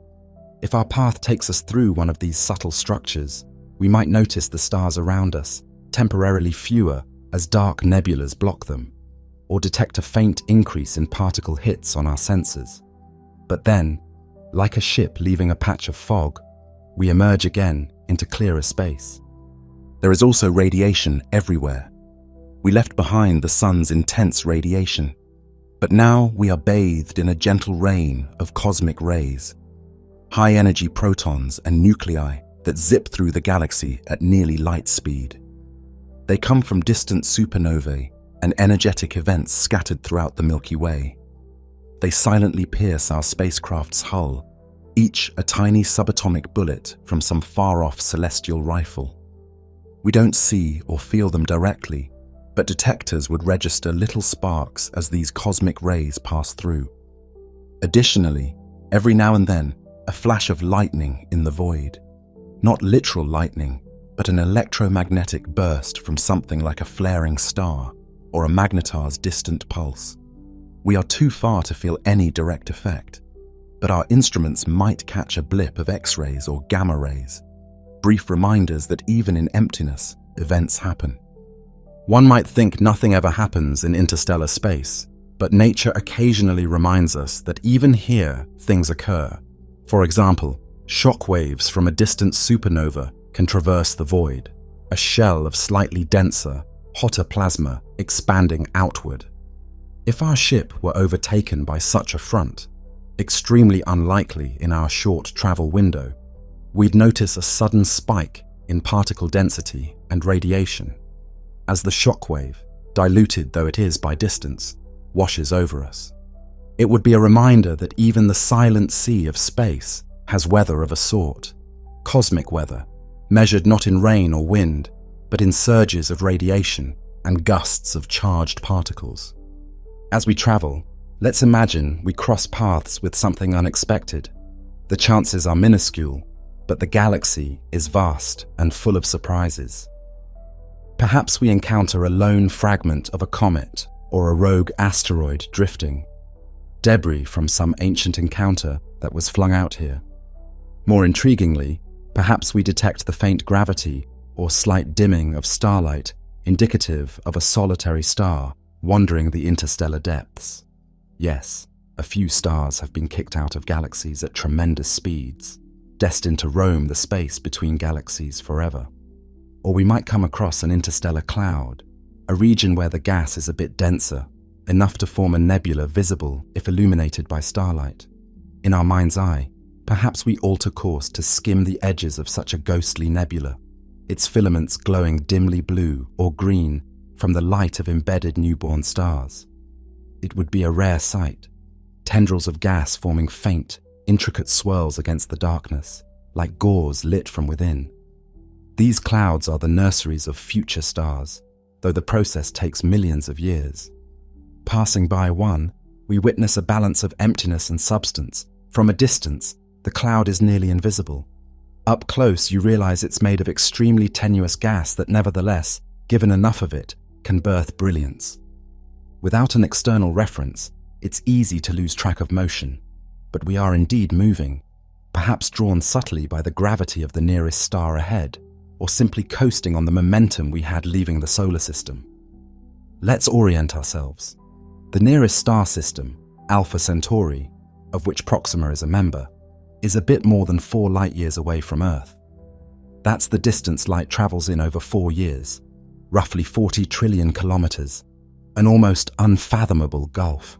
If our path takes us through one of these subtle structures, we might notice the stars around us, temporarily fewer as dark nebulas block them, or detect a faint increase in particle hits on our sensors. But then, like a ship leaving a patch of fog, we emerge again into clearer space. There is also radiation everywhere. We left behind the sun's intense radiation, but now we are bathed in a gentle rain of cosmic rays, high-energy protons and nuclei that zip through the galaxy at nearly light speed. They come from distant supernovae and energetic events scattered throughout the Milky Way. They silently pierce our spacecraft's hull, each a tiny subatomic bullet from some far-off celestial rifle. We don't see or feel them directly, but detectors would register little sparks as these cosmic rays pass through. Additionally, every now and then, a flash of lightning in the void. Not literal lightning, but an electromagnetic burst from something like a flaring star or a magnetar's distant pulse. We are too far to feel any direct effect, but our instruments might catch a blip of X-rays or gamma rays, brief reminders that even in emptiness, events happen. One might think nothing ever happens in interstellar space, but nature occasionally reminds us that even here things occur. For example, shock waves from a distant supernova can traverse the void, a shell of slightly denser, hotter plasma expanding outward. If our ship were overtaken by such a front, extremely unlikely in our short travel window, we'd notice a sudden spike in particle density and radiation as the shockwave, diluted though it is by distance, washes over us. It would be a reminder that even the silent sea of space has weather of a sort, cosmic weather, measured not in rain or wind, but in surges of radiation and gusts of charged particles. As we travel, let's imagine we cross paths with something unexpected. The chances are minuscule, but the galaxy is vast and full of surprises. Perhaps we encounter a lone fragment of a comet or a rogue asteroid drifting, debris from some ancient encounter that was flung out here. More intriguingly, perhaps we detect the faint gravity or slight dimming of starlight indicative of a solitary star wandering the interstellar depths. Yes, a few stars have been kicked out of galaxies at tremendous speeds, destined to roam the space between galaxies forever. Or we might come across an interstellar cloud, a region where the gas is a bit denser, enough to form a nebula visible if illuminated by starlight. In our mind's eye, perhaps we alter course to skim the edges of such a ghostly nebula, its filaments glowing dimly blue or green from the light of embedded newborn stars. It would be a rare sight, tendrils of gas forming faint, intricate swirls against the darkness, like gauze lit from within. These clouds are the nurseries of future stars, though the process takes millions of years. Passing by one, we witness a balance of emptiness and substance. From a distance, the cloud is nearly invisible. Up close, you realize it's made of extremely tenuous gas that nevertheless, given enough of it, can birth brilliance. Without an external reference, it's easy to lose track of motion, but we are indeed moving, perhaps drawn subtly by the gravity of the nearest star ahead, or simply coasting on the momentum we had leaving the solar system. Let's orient ourselves. The nearest star system, Alpha Centauri, of which Proxima is a member, is a bit more than 4 light-years away from Earth. That's the distance light travels in over 4 years, roughly 40 trillion kilometers, an almost unfathomable gulf.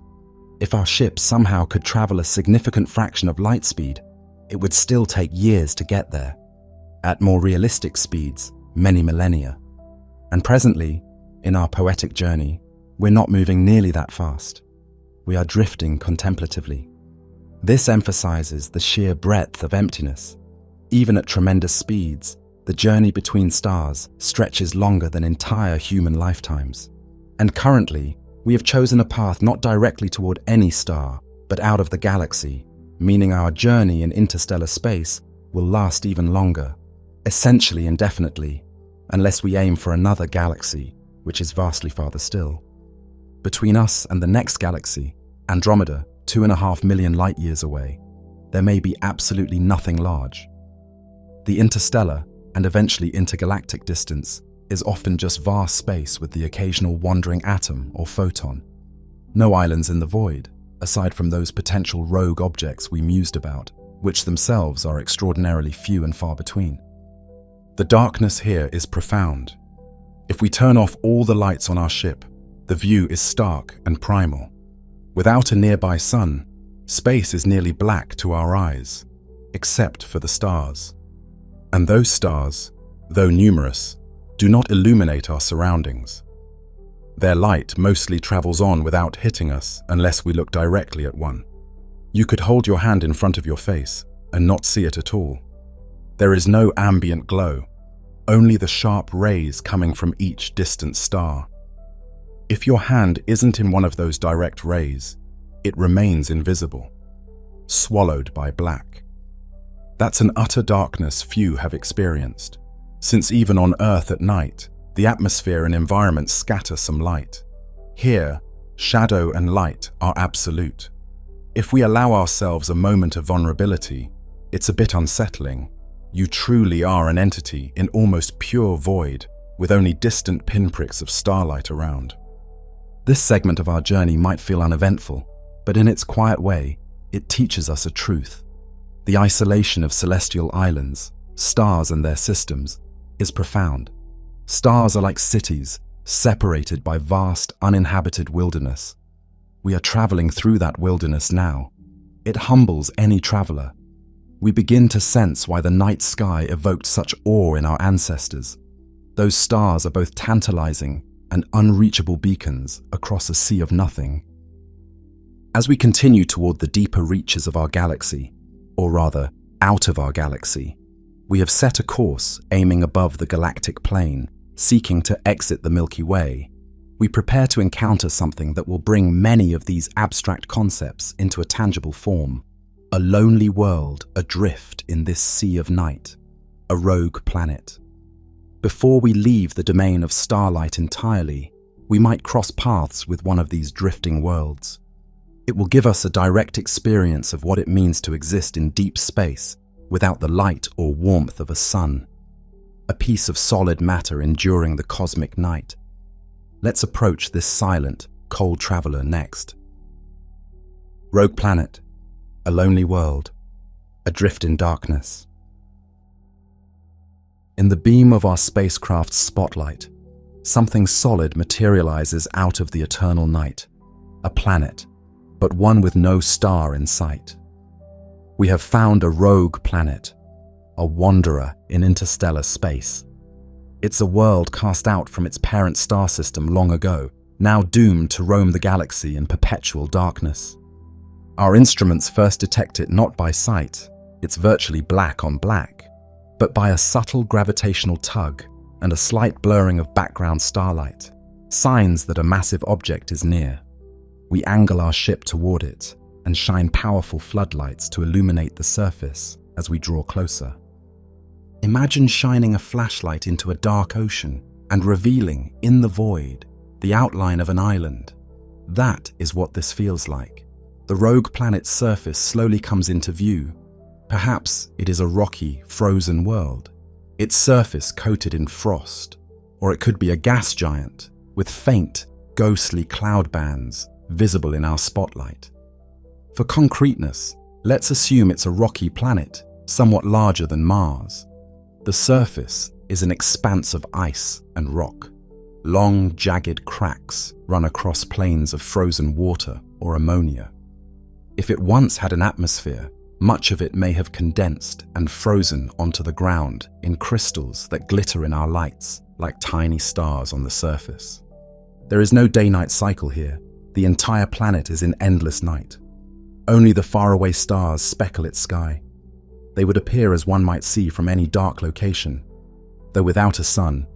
If our ship somehow could travel a significant fraction of light speed, it would still take years to get there. At more realistic speeds, many millennia. And presently, in our poetic journey, we're not moving nearly that fast. We are drifting contemplatively. This emphasizes the sheer breadth of emptiness. Even at tremendous speeds, the journey between stars stretches longer than entire human lifetimes. And currently, we have chosen a path not directly toward any star, but out of the galaxy, meaning our journey in interstellar space will last even longer, essentially indefinitely, unless we aim for another galaxy, which is vastly farther still. Between us and the next galaxy, Andromeda, 2.5 million light-years away, there may be absolutely nothing large. The interstellar and eventually intergalactic distance is often just vast space with the occasional wandering atom or photon. No islands in the void, aside from those potential rogue objects we mused about, which themselves are extraordinarily few and far between. The darkness here is profound. If we turn off all the lights on our ship, the view is stark and primal. Without a nearby sun, space is nearly black to our eyes, except for the stars. And those stars, though numerous, do not illuminate our surroundings. Their light mostly travels on without hitting us unless we look directly at one. You could hold your hand in front of your face and not see it at all. There is no ambient glow, only the sharp rays coming from each distant star. If your hand isn't in one of those direct rays, it remains invisible, swallowed by black. That's an utter darkness few have experienced, since even on Earth at night, the atmosphere and environment scatter some light. Here, shadow and light are absolute. If we allow ourselves a moment of vulnerability, it's a bit unsettling. You truly are an entity in almost pure void, with only distant pinpricks of starlight around. This segment of our journey might feel uneventful, but in its quiet way, it teaches us a truth. The isolation of celestial islands, stars and their systems, is profound. Stars are like cities, separated by vast, uninhabited wilderness. We are traveling through that wilderness now. It humbles any traveler. We begin to sense why the night sky evoked such awe in our ancestors. Those stars are both tantalizing and unreachable beacons across a sea of nothing. As we continue toward the deeper reaches of our galaxy, or rather, out of our galaxy, we have set a course aiming above the galactic plane, seeking to exit the Milky Way. We prepare to encounter something that will bring many of these abstract concepts into a tangible form. A lonely world adrift in this sea of night, a rogue planet. Before we leave the domain of starlight entirely, we might cross paths with one of these drifting worlds. It will give us a direct experience of what it means to exist in deep space without the light or warmth of a sun, a piece of solid matter enduring the cosmic night. Let's approach this silent, cold traveler next. Rogue planet, a lonely world, adrift in darkness. In the beam of our spacecraft's spotlight, something solid materializes out of the eternal night, a planet, but one with no star in sight. We have found a rogue planet, a wanderer in interstellar space. It's a world cast out from its parent star system long ago, now doomed to roam the galaxy in perpetual darkness. Our instruments first detect it not by sight, it's virtually black on black, but by a subtle gravitational tug and a slight blurring of background starlight, signs that a massive object is near. We angle our ship toward it and shine powerful floodlights to illuminate the surface as we draw closer. Imagine shining a flashlight into a dark ocean and revealing, in the void, the outline of an island. That is what this feels like. The rogue planet's surface slowly comes into view. Perhaps it is a rocky, frozen world, its surface coated in frost, or it could be a gas giant with faint, ghostly cloud bands visible in our spotlight. For concreteness, let's assume it's a rocky planet, somewhat larger than Mars. The surface is an expanse of ice and rock. Long, jagged cracks run across plains of frozen water or ammonia. If it once had an atmosphere, much of it may have condensed and frozen onto the ground in crystals that glitter in our lights like tiny stars on the surface. There is no day-night cycle here. The entire planet is in endless night. Only the faraway stars speckle its sky. They would appear as one might see from any dark location. Though without a sun,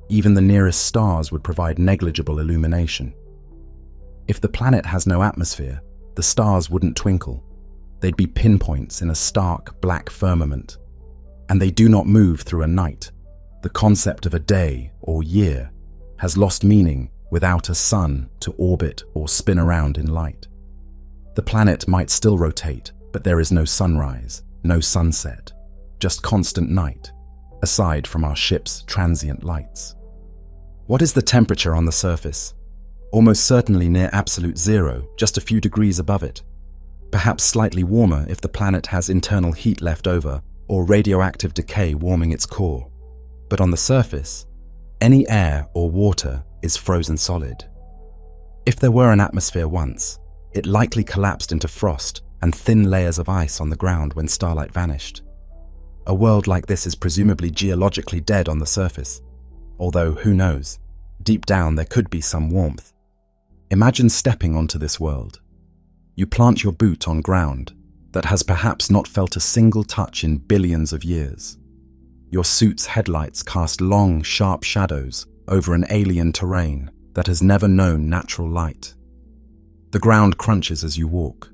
even the nearest stars would provide negligible illumination. If the planet has no atmosphere, the stars wouldn't twinkle. They'd be pinpoints in a stark black firmament. And they do not move through a night. The concept of a day or year has lost meaning without a sun to orbit or spin around in light. The planet might still rotate, but there is no sunrise, no sunset, just constant night, aside from our ship's transient lights. What is the temperature on the surface? Almost certainly near absolute zero, just a few degrees above it. Perhaps slightly warmer if the planet has internal heat left over or radioactive decay warming its core. But on the surface, any air or water is frozen solid. If there were an atmosphere once, it likely collapsed into frost and thin layers of ice on the ground when starlight vanished. A world like this is presumably geologically dead on the surface, although who knows, deep down there could be some warmth. Imagine stepping onto this world. You plant your boot on ground that has perhaps not felt a single touch in billions of years. Your suit's headlights cast long, sharp shadows over an alien terrain that has never known natural light. The ground crunches as you walk,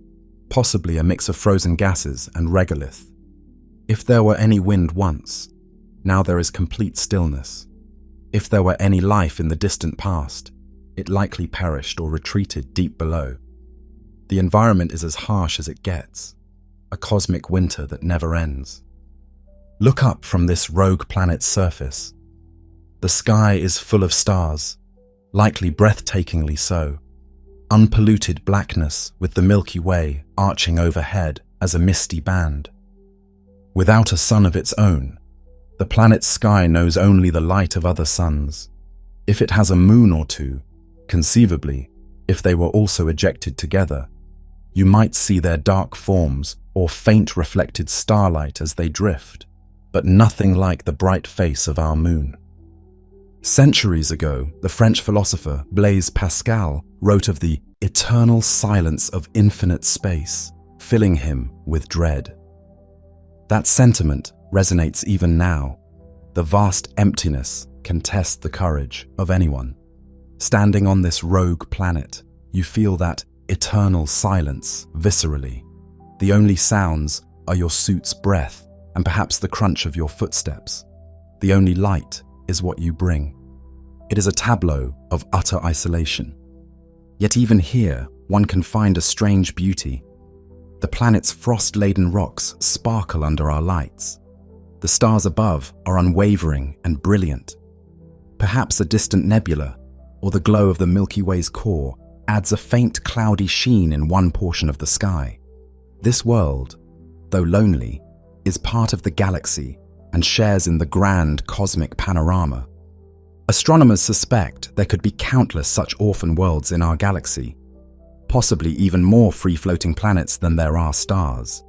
possibly a mix of frozen gases and regolith. If there were any wind once, now there is complete stillness. If there were any life in the distant past, it likely perished or retreated deep below. The environment is as harsh as it gets, a cosmic winter that never ends. Look up from this rogue planet's surface. The sky is full of stars, likely breathtakingly so. Unpolluted blackness with the Milky Way arching overhead as a misty band. Without a sun of its own, the planet's sky knows only the light of other suns. If it has a moon or two, conceivably, if they were also ejected together, you might see their dark forms or faint reflected starlight as they drift, but nothing like the bright face of our moon. Centuries ago, the French philosopher Blaise Pascal wrote of the eternal silence of infinite space, filling him with dread. That sentiment resonates even now. The vast emptiness can test the courage of anyone. Standing on this rogue planet, you feel that eternal silence viscerally. The only sounds are your suit's breath and perhaps the crunch of your footsteps. The only light is what you bring. It is a tableau of utter isolation. Yet even here, one can find a strange beauty. The planet's frost-laden rocks sparkle under our lights. The stars above are unwavering and brilliant. Perhaps a distant nebula, or the glow of the Milky Way's core, adds a faint cloudy sheen in one portion of the sky. This world, though lonely, is part of the galaxy and shares in the grand cosmic panorama. Astronomers suspect there could be countless such orphan worlds in our galaxy, possibly even more free-floating planets than there are stars.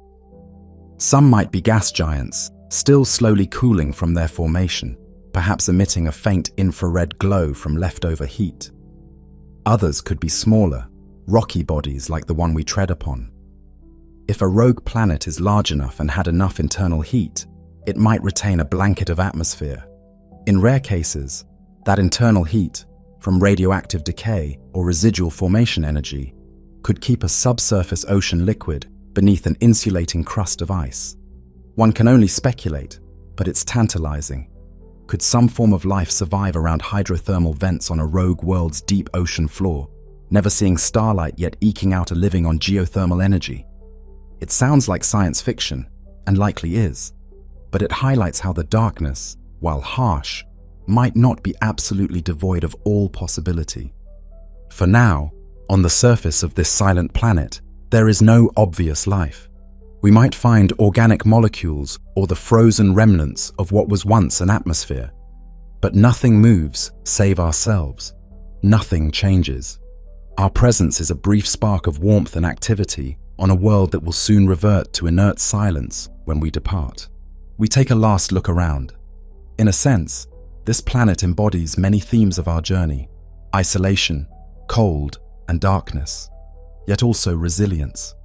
Some might be gas giants, still slowly cooling from their formation, perhaps emitting a faint infrared glow from leftover heat. Others could be smaller, rocky bodies like the one we tread upon. If a rogue planet is large enough and had enough internal heat, it might retain a blanket of atmosphere. In rare cases, that internal heat, from radioactive decay or residual formation energy, could keep a subsurface ocean liquid beneath an insulating crust of ice. One can only speculate, but it's tantalizing. Could some form of life survive around hydrothermal vents on a rogue world's deep ocean floor, never seeing starlight yet eking out a living on geothermal energy? It sounds like science fiction, and likely is, but it highlights how the darkness, while harsh, might not be absolutely devoid of all possibility. For now, on the surface of this silent planet, there is no obvious life. We might find organic molecules or the frozen remnants of what was once an atmosphere. But nothing moves save ourselves. Nothing changes. Our presence is a brief spark of warmth and activity on a world that will soon revert to inert silence when we depart. We take a last look around. In a sense, this planet embodies many themes of our journey: isolation, cold, and darkness, yet also resilience.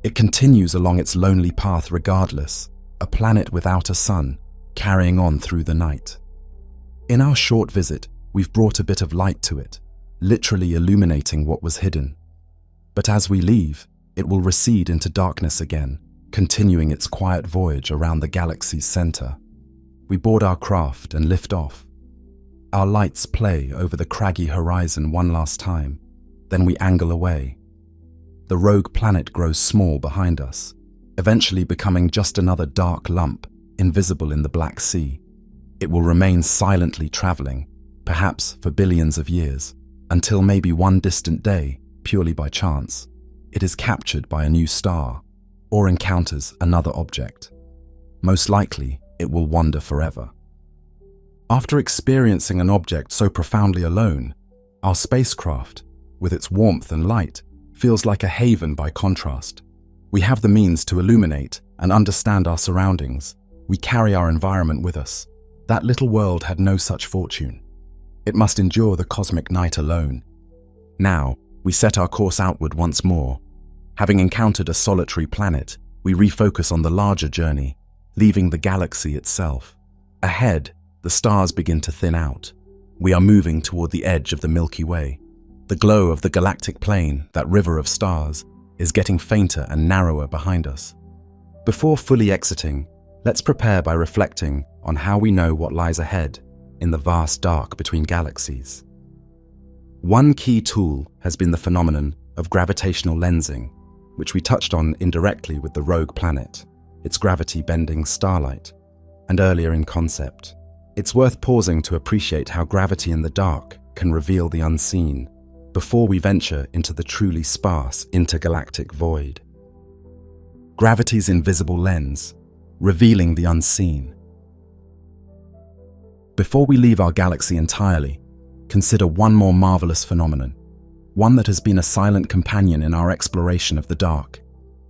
It continues along its lonely path regardless, a planet without a sun, carrying on through the night. In our short visit, we've brought a bit of light to it, literally illuminating what was hidden. But as we leave, it will recede into darkness again, continuing its quiet voyage around the galaxy's center. We board our craft and lift off. Our lights play over the craggy horizon one last time, then we angle away. The rogue planet grows small behind us, eventually becoming just another dark lump, invisible in the Black Sea. It will remain silently traveling, perhaps for billions of years, until maybe one distant day, purely by chance, it is captured by a new star or encounters another object. Most likely, it will wander forever. After experiencing an object so profoundly alone, our spacecraft, with its warmth and light, feels like a haven by contrast. We have the means to illuminate and understand our surroundings. We carry our environment with us. That little world had no such fortune. It must endure the cosmic night alone. Now, we set our course outward once more. Having encountered a solitary planet, we refocus on the larger journey, leaving the galaxy itself. Ahead, the stars begin to thin out. We are moving toward the edge of the Milky Way. The glow of the galactic plane, that river of stars, is getting fainter and narrower behind us. Before fully exiting, let's prepare by reflecting on how we know what lies ahead in the vast dark between galaxies. One key tool has been the phenomenon of gravitational lensing, which we touched on indirectly with the rogue planet, its gravity-bending starlight, and earlier in concept. It's worth pausing to appreciate how gravity in the dark can reveal the unseen before we venture into the truly sparse intergalactic void. Gravity's invisible lens, revealing the unseen. Before we leave our galaxy entirely, consider one more marvelous phenomenon, one that has been a silent companion in our exploration of the dark: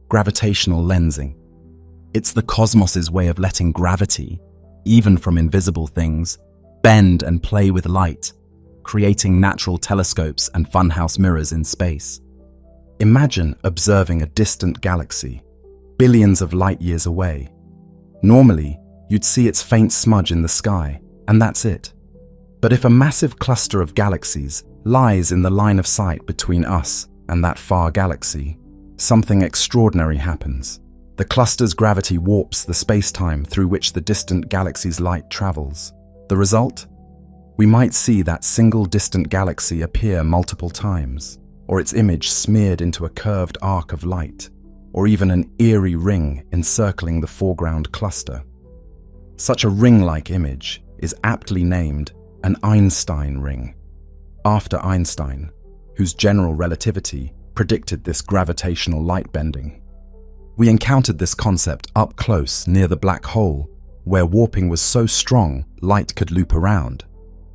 gravitational lensing. It's the cosmos's way of letting gravity, even from invisible things, bend and play with light, creating natural telescopes and funhouse mirrors in space. Imagine observing a distant galaxy, billions of light years away. Normally, you'd see its faint smudge in the sky, and that's it. But if a massive cluster of galaxies lies in the line of sight between us and that far galaxy, something extraordinary happens. The cluster's gravity warps the space-time through which the distant galaxy's light travels. The result? We might see that single distant galaxy appear multiple times, or its image smeared into a curved arc of light, or even an eerie ring encircling the foreground cluster. Such a ring-like image is aptly named an Einstein ring, after Einstein, whose general relativity predicted this gravitational light bending. We encountered this concept up close near the black hole, where warping was so strong light could loop around.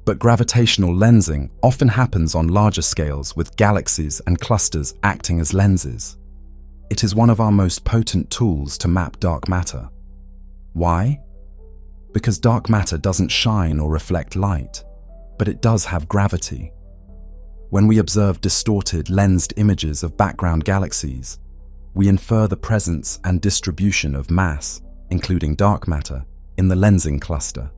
But gravitational lensing often happens on larger scales with galaxies and clusters acting as lenses. It is one of our most potent tools to map dark matter. Why? Because dark matter doesn't shine or reflect light, but it does have gravity. When we observe distorted, lensed images of background galaxies, we infer the presence and distribution of mass, including dark matter, in the lensing cluster.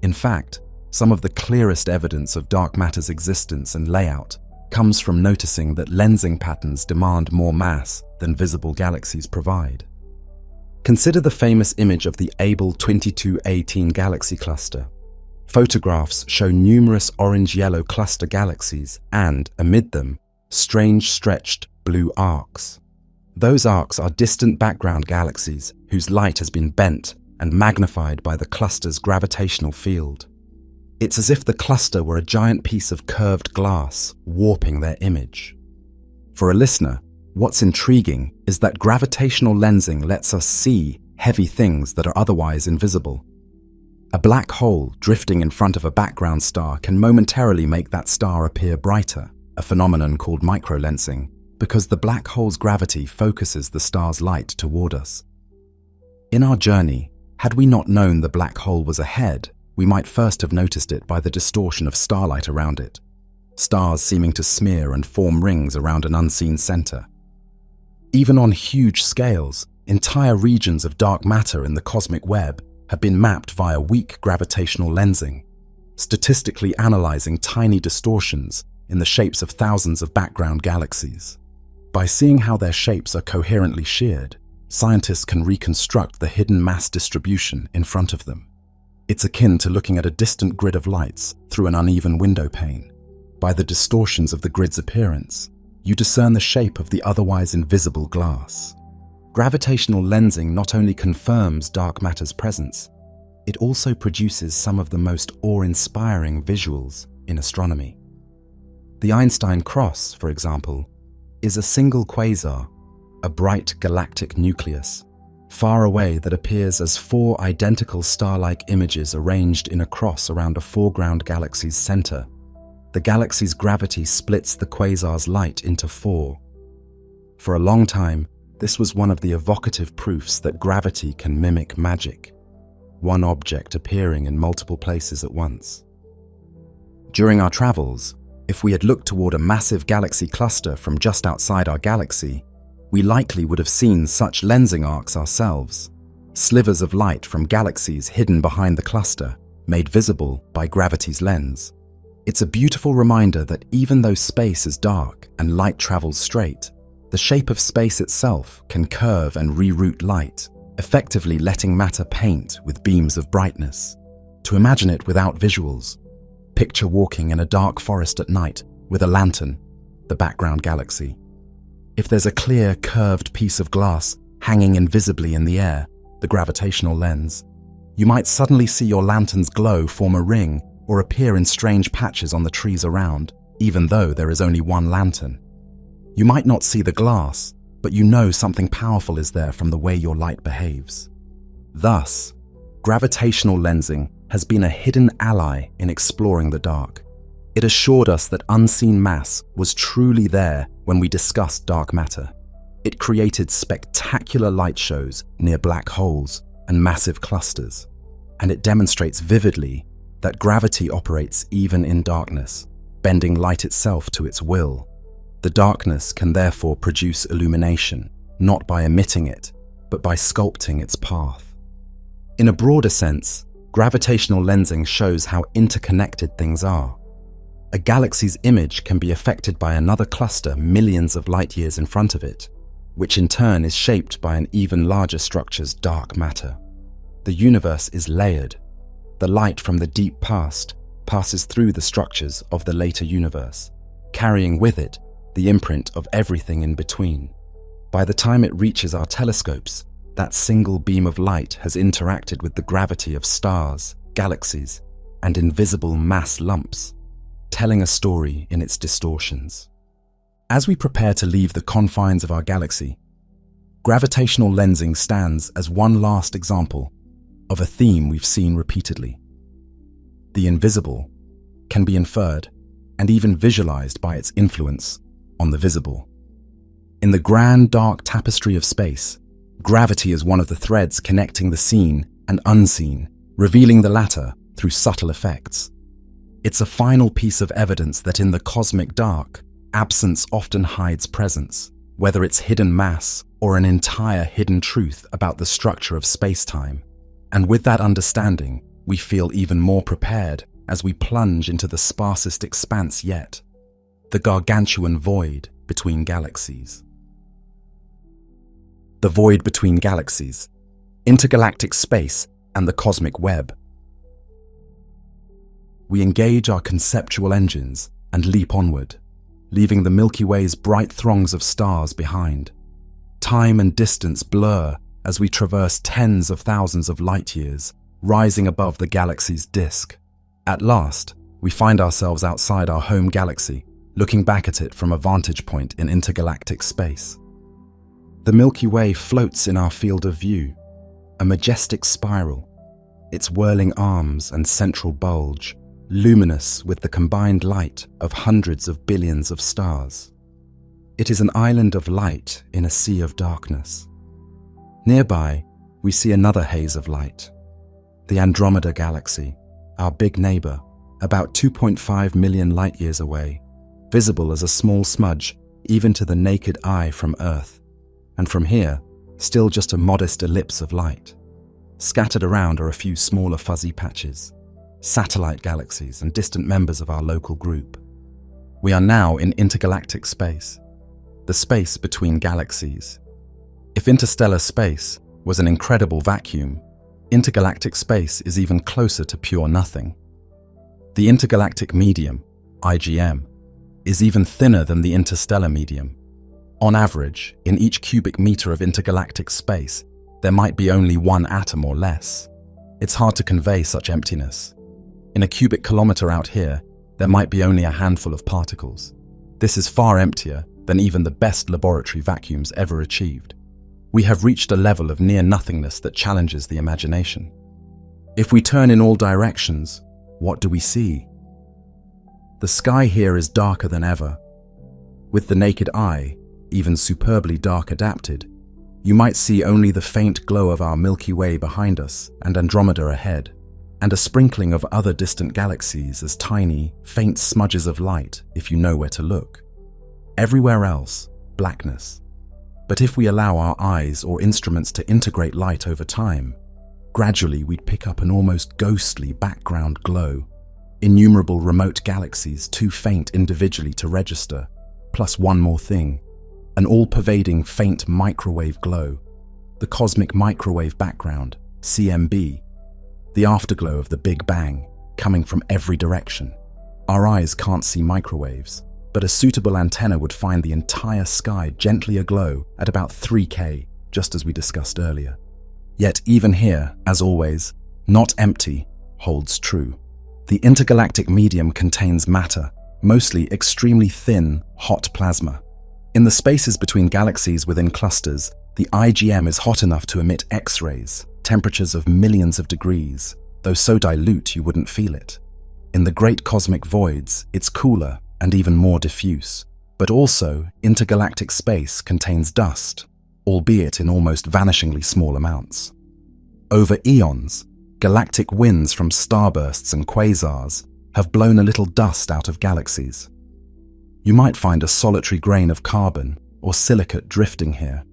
In fact, some of the clearest evidence of dark matter's existence and layout comes from noticing that lensing patterns demand more mass than visible galaxies provide. Consider the famous image of the Abell 2218 galaxy cluster. Photographs show numerous orange-yellow cluster galaxies and, amid them, strange stretched blue arcs. Those arcs are distant background galaxies whose light has been bent and magnified by the cluster's gravitational field. It's as if the cluster were a giant piece of curved glass warping their image. For a listener, what's intriguing is that gravitational lensing lets us see heavy things that are otherwise invisible. A black hole drifting in front of a background star can momentarily make that star appear brighter, a phenomenon called microlensing, because the black hole's gravity focuses the star's light toward us. In our journey, had we not known the black hole was ahead, we might first have noticed it by the distortion of starlight around it, stars seeming to smear and form rings around an unseen center. Even on huge scales, entire regions of dark matter in the cosmic web have been mapped via weak gravitational lensing, statistically analyzing tiny distortions in the shapes of thousands of background galaxies. By seeing how their shapes are coherently sheared, scientists can reconstruct the hidden mass distribution in front of them. It's akin to looking at a distant grid of lights through an uneven window pane. By the distortions of the grid's appearance, you discern the shape of the otherwise invisible glass. Gravitational lensing not only confirms dark matter's presence, it also produces some of the most awe-inspiring visuals in astronomy. The Einstein cross, for example, is a single quasar, a bright galactic nucleus, far away that appears as four identical star-like images arranged in a cross around a foreground galaxy's center. The galaxy's gravity splits the quasar's light into four. For a long time, this was one of the evocative proofs that gravity can mimic magic, one object appearing in multiple places at once. During our travels, if we had looked toward a massive galaxy cluster from just outside our galaxy, we likely would have seen such lensing arcs ourselves, slivers of light from galaxies hidden behind the cluster, made visible by gravity's lens. It's a beautiful reminder that even though space is dark and light travels straight, the shape of space itself can curve and reroute light, effectively letting matter paint with beams of brightness. To imagine it without visuals, picture walking in a dark forest at night with a lantern, the background galaxy. If there's a clear, curved piece of glass hanging invisibly in the air, the gravitational lens, you might suddenly see your lantern's glow form a ring or appear in strange patches on the trees around, even though there is only one lantern. You might not see the glass, but you know something powerful is there from the way your light behaves. Thus, gravitational lensing has been a hidden ally in exploring the dark. It assured us that unseen mass was truly there when we discussed dark matter. It created spectacular light shows near black holes and massive clusters, and it demonstrates vividly that gravity operates even in darkness, bending light itself to its will. The darkness can therefore produce illumination, not by emitting it, but by sculpting its path. In a broader sense, gravitational lensing shows how interconnected things are. A galaxy's image can be affected by another cluster millions of light years in front of it, which in turn is shaped by an even larger structure's dark matter. The universe is layered. The light from the deep past passes through the structures of the later universe, carrying with it the imprint of everything in between. By the time it reaches our telescopes, that single beam of light has interacted with the gravity of stars, galaxies, and invisible mass lumps, telling a story in its distortions. As we prepare to leave the confines of our galaxy, gravitational lensing stands as one last example of a theme we've seen repeatedly. The invisible can be inferred and even visualized by its influence on the visible. In the grand dark tapestry of space, gravity is one of the threads connecting the seen and unseen, revealing the latter through subtle effects. It's a final piece of evidence that in the cosmic dark, absence often hides presence, whether it's hidden mass or an entire hidden truth about the structure of space-time. And with that understanding, we feel even more prepared as we plunge into the sparsest expanse yet, the gargantuan void between galaxies. The void between galaxies, intergalactic space, and the cosmic web. We engage our conceptual engines and leap onward, leaving the Milky Way's bright throngs of stars behind. Time and distance blur as we traverse tens of thousands of light years, rising above the galaxy's disk. At last, we find ourselves outside our home galaxy, looking back at it from a vantage point in intergalactic space. The Milky Way floats in our field of view, a majestic spiral, its whirling arms and central bulge, luminous with the combined light of hundreds of billions of stars. It is an island of light in a sea of darkness. Nearby, we see another haze of light, the Andromeda Galaxy, our big neighbor, about 2.5 million light-years away, visible as a small smudge even to the naked eye from Earth, and from here, still just a modest ellipse of light. Scattered around are a few smaller fuzzy patches, satellite galaxies and distant members of our local group. We are now in intergalactic space, the space between galaxies. If interstellar space was an incredible vacuum, intergalactic space is even closer to pure nothing. The intergalactic medium, IGM, is even thinner than the interstellar medium. On average, in each cubic meter of intergalactic space, there might be only one atom or less. It's hard to convey such emptiness. In a cubic kilometer out here, there might be only a handful of particles. This is far emptier than even the best laboratory vacuums ever achieved. We have reached a level of near nothingness that challenges the imagination. If we turn in all directions, what do we see? The sky here is darker than ever. With the naked eye, even superbly dark adapted, you might see only the faint glow of our Milky Way behind us and Andromeda ahead, and a sprinkling of other distant galaxies as tiny, faint smudges of light if you know where to look. Everywhere else, blackness. But if we allow our eyes or instruments to integrate light over time, gradually we'd pick up an almost ghostly background glow. Innumerable remote galaxies too faint individually to register, plus one more thing, an all-pervading faint microwave glow, the cosmic microwave background, CMB, the afterglow of the Big Bang, coming from every direction. Our eyes can't see microwaves, but a suitable antenna would find the entire sky gently aglow at about 3K, just as we discussed earlier. Yet even here, as always, not empty holds true. The intergalactic medium contains matter, mostly extremely thin, hot plasma. In the spaces between galaxies within clusters, the IGM is hot enough to emit X-rays, temperatures of millions of degrees, though so dilute you wouldn't feel it. In the great cosmic voids, it's cooler and even more diffuse. But also, intergalactic space contains dust, albeit in almost vanishingly small amounts. Over eons, galactic winds from starbursts and quasars have blown a little dust out of galaxies. You might find a solitary grain of carbon or silicate drifting here.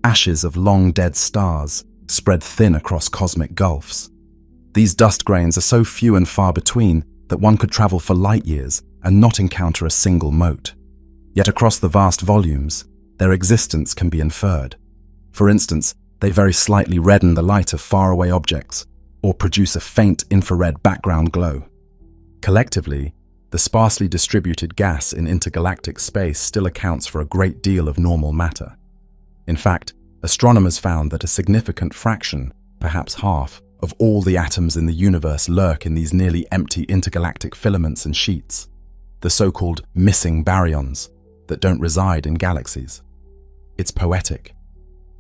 Ashes of long dead stars spread thin across cosmic gulfs. These dust grains are so few and far between that one could travel for light years and not encounter a single mote. Yet across the vast volumes, their existence can be inferred. For instance, they very slightly redden the light of faraway objects or produce a faint infrared background glow. Collectively, the sparsely distributed gas in intergalactic space still accounts for a great deal of normal matter. In fact, astronomers found that a significant fraction, perhaps half, of all the atoms in the universe lurk in these nearly empty intergalactic filaments and sheets, the so-called missing baryons that don't reside in galaxies. It's poetic.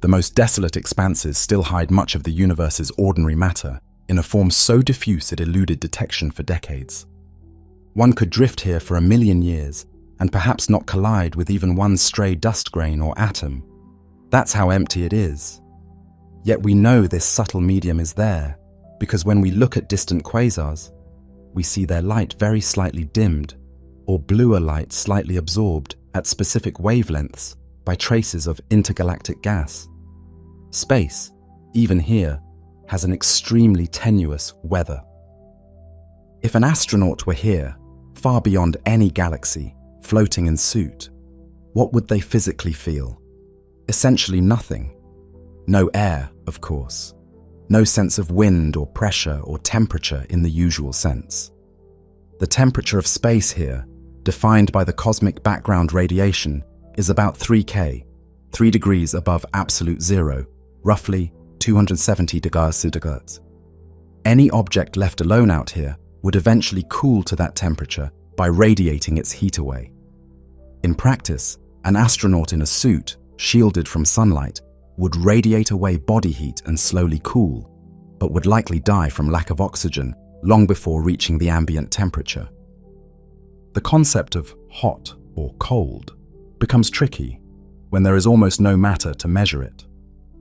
The most desolate expanses still hide much of the universe's ordinary matter in a form so diffuse it eluded detection for decades. One could drift here for 1 million years and perhaps not collide with even one stray dust grain or atom. That's how empty it is. Yet we know this subtle medium is there because when we look at distant quasars, we see their light very slightly dimmed or bluer light slightly absorbed at specific wavelengths by traces of intergalactic gas. Space, even here, has an extremely tenuous weather. If an astronaut were here, far beyond any galaxy, floating in suit, what would they physically feel? Essentially nothing. No air, of course. No sense of wind or pressure or temperature in the usual sense. The temperature of space here, defined by the cosmic background radiation, is about 3 degrees above absolute zero, roughly 270 degrees centigrade. Any object left alone out here would eventually cool to that temperature by radiating its heat away. In practice, an astronaut in a suit, shielded from sunlight, would radiate away body heat and slowly cool, but would likely die from lack of oxygen long before reaching the ambient temperature. The concept of hot or cold becomes tricky when there is almost no matter to measure it.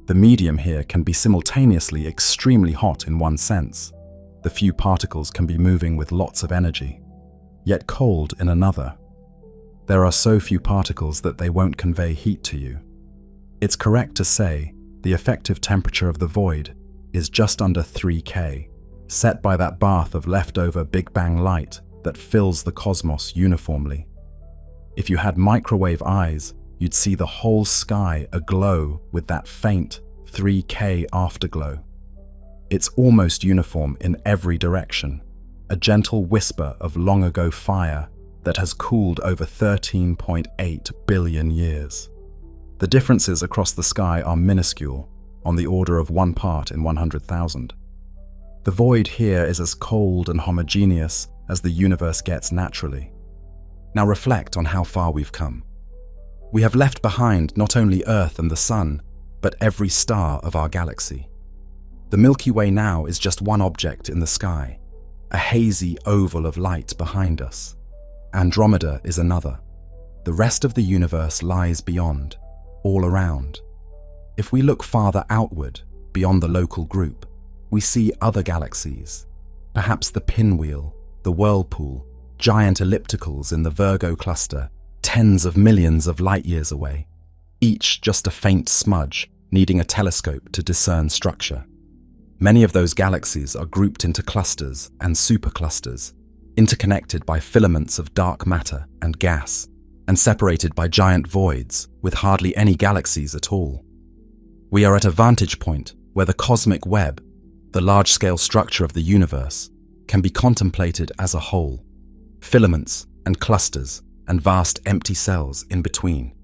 The medium here can be simultaneously extremely hot in one sense. The few particles can be moving with lots of energy, yet cold in another. There are so few particles that they won't convey heat to you. It's correct to say the effective temperature of the void is just under 3 K, set by that bath of leftover Big Bang light that fills the cosmos uniformly. If you had microwave eyes, you'd see the whole sky aglow with that faint 3 K afterglow. It's almost uniform in every direction, a gentle whisper of long-ago fire that has cooled over 13.8 billion years. The differences across the sky are minuscule, on the order of 1 part in 100,000. The void here is as cold and homogeneous as the universe gets naturally. Now reflect on how far we've come. We have left behind not only Earth and the Sun, but every star of our galaxy. The Milky Way now is just one object in the sky, a hazy oval of light behind us. Andromeda is another. The rest of the universe lies beyond, all around. If we look farther outward, beyond the local group, we see other galaxies, perhaps the Pinwheel, the Whirlpool, giant ellipticals in the Virgo cluster, tens of millions of light-years away, each just a faint smudge, needing a telescope to discern structure. Many of those galaxies are grouped into clusters and superclusters, interconnected by filaments of dark matter and gas, and separated by giant voids with hardly any galaxies at all. We are at a vantage point where the cosmic web, the large-scale structure of the universe, can be contemplated as a whole, filaments and clusters and vast empty cells in between.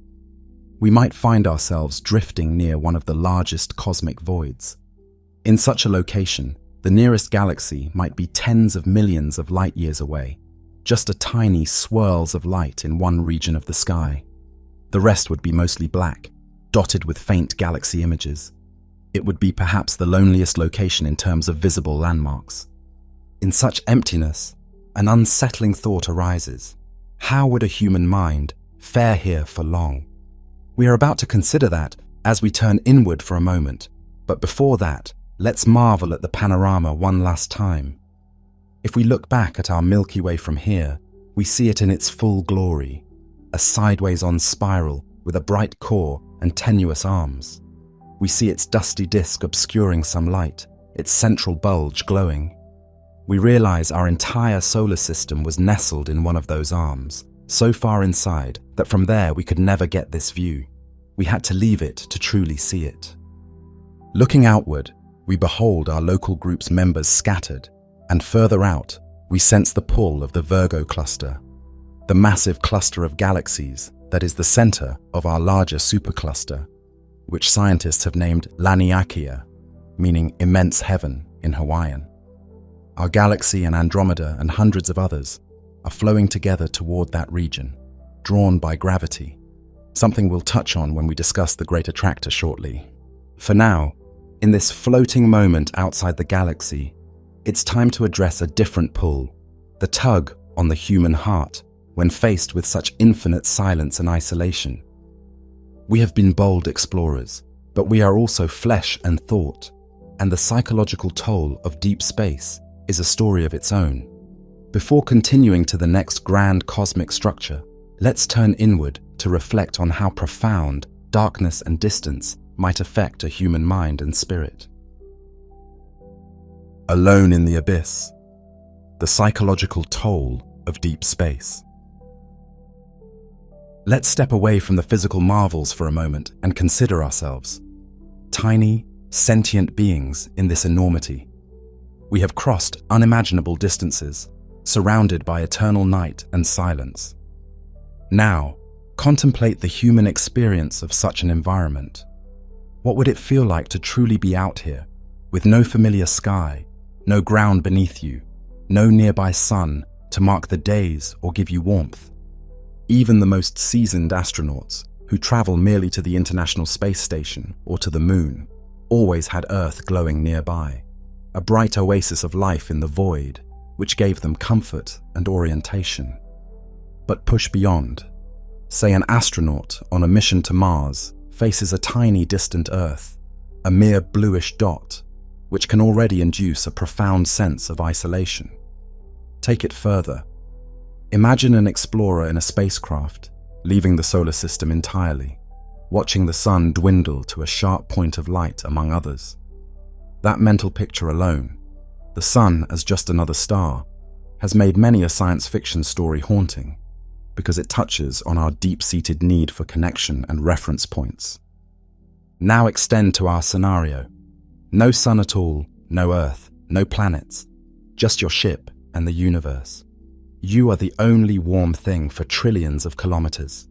We might find ourselves drifting near one of the largest cosmic voids. In such a location, the nearest galaxy might be tens of millions of light-years away, just a tiny swirls of light in one region of the sky. The rest would be mostly black, dotted with faint galaxy images. It would be perhaps the loneliest location in terms of visible landmarks. In such emptiness, an unsettling thought arises. How would a human mind fare here for long? We are about to consider that as we turn inward for a moment, but before that, let's marvel at the panorama one last time. If we look back at our Milky Way from here, we see it in its full glory, a sideways-on spiral with a bright core and tenuous arms. We see its dusty disk obscuring some light, its central bulge glowing. We realize our entire solar system was nestled in one of those arms, so far inside that from there we could never get this view. We had to leave it to truly see it. Looking outward, we behold our local group's members scattered, and further out, we sense the pull of the Virgo cluster, the massive cluster of galaxies that is the center of our larger supercluster, which scientists have named Laniakea, meaning immense heaven in Hawaiian. Our galaxy and Andromeda and hundreds of others are flowing together toward that region, drawn by gravity, something we'll touch on when we discuss the Great Attractor shortly. For now, in this floating moment outside the galaxy, it's time to address a different pull, the tug on the human heart when faced with such infinite silence and isolation. We have been bold explorers, but we are also flesh and thought, and the psychological toll of deep space is a story of its own. Before continuing to the next grand cosmic structure, let's turn inward to reflect on how profound darkness and distance might affect a human mind and spirit. Alone in the abyss, the psychological toll of deep space. Let's step away from the physical marvels for a moment and consider ourselves tiny, sentient beings in this enormity. We have crossed unimaginable distances, surrounded by eternal night and silence. Now, contemplate the human experience of such an environment. What would it feel like to truly be out here, with no familiar sky, no ground beneath you, no nearby sun to mark the days or give you warmth? Even the most seasoned astronauts, who travel merely to the International Space Station or to the Moon, always had Earth glowing nearby, a bright oasis of life in the void, which gave them comfort and orientation. But push beyond. Say an astronaut on a mission to Mars faces a tiny distant Earth, a mere bluish dot, which can already induce a profound sense of isolation. Take it further. Imagine an explorer in a spacecraft, leaving the solar system entirely, watching the sun dwindle to a sharp point of light among others. That mental picture alone, the sun as just another star, has made many a science fiction story haunting, because it touches on our deep-seated need for connection and reference points. Now extend to our scenario. No sun at all, no Earth, no planets, just your ship and the universe. You are the only warm thing for trillions of kilometers.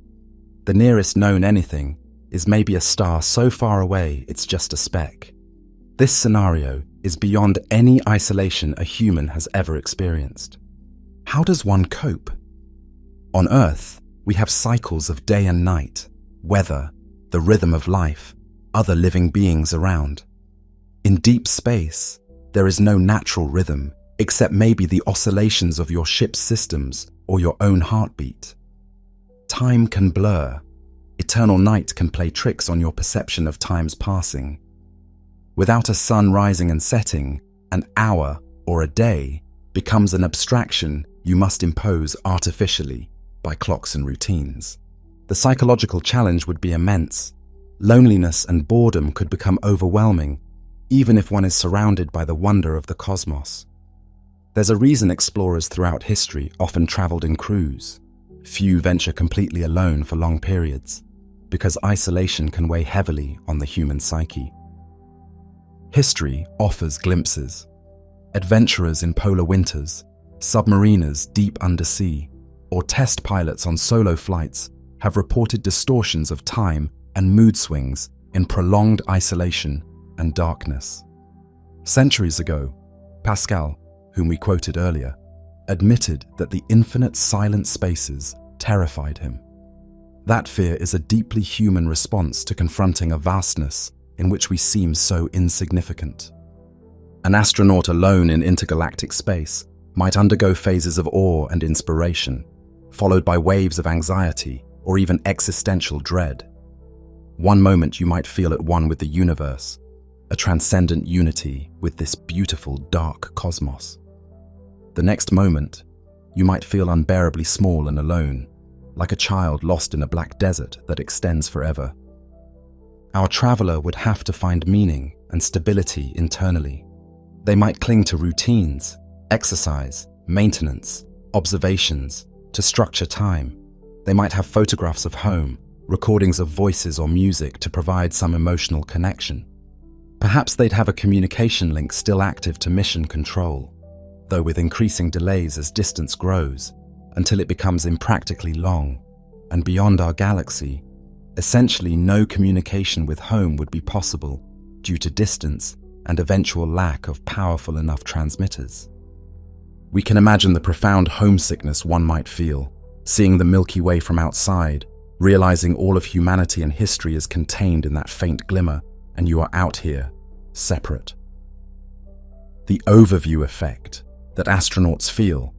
The nearest known anything is maybe a star so far away it's just a speck. This scenario is beyond any isolation a human has ever experienced. How does one cope? On Earth, we have cycles of day and night, weather, the rhythm of life, other living beings around. In deep space, there is no natural rhythm, except maybe the oscillations of your ship's systems or your own heartbeat. Time can blur. Eternal night can play tricks on your perception of time's passing. Without a sun rising and setting, an hour or a day becomes an abstraction you must impose artificially by clocks and routines. The psychological challenge would be immense. Loneliness and boredom could become overwhelming, even if one is surrounded by the wonder of the cosmos. There's a reason explorers throughout history often traveled in crews. Few venture completely alone for long periods, because isolation can weigh heavily on the human psyche. History offers glimpses. Adventurers in polar winters, submariners deep undersea, or test pilots on solo flights have reported distortions of time and mood swings in prolonged isolation and darkness. Centuries ago, Pascal, whom we quoted earlier, admitted that the infinite silent spaces terrified him. That fear is a deeply human response to confronting a vastness in which we seem so insignificant. An astronaut alone in intergalactic space might undergo phases of awe and inspiration, followed by waves of anxiety or even existential dread. One moment you might feel at one with the universe, a transcendent unity with this beautiful dark cosmos. The next moment, you might feel unbearably small and alone, like a child lost in a black desert that extends forever. Our traveler would have to find meaning and stability internally. They might cling to routines, exercise, maintenance, observations, to structure time. They might have photographs of home, recordings of voices or music to provide some emotional connection. Perhaps they'd have a communication link still active to mission control. though with increasing delays as distance grows, until it becomes impractically long, and beyond our galaxy, essentially no communication with home would be possible due to distance and eventual lack of powerful enough transmitters. We can imagine the profound homesickness one might feel, seeing the Milky Way from outside, realizing all of humanity and history is contained in that faint glimmer, and you are out here, separate. The overview effect that astronauts feel,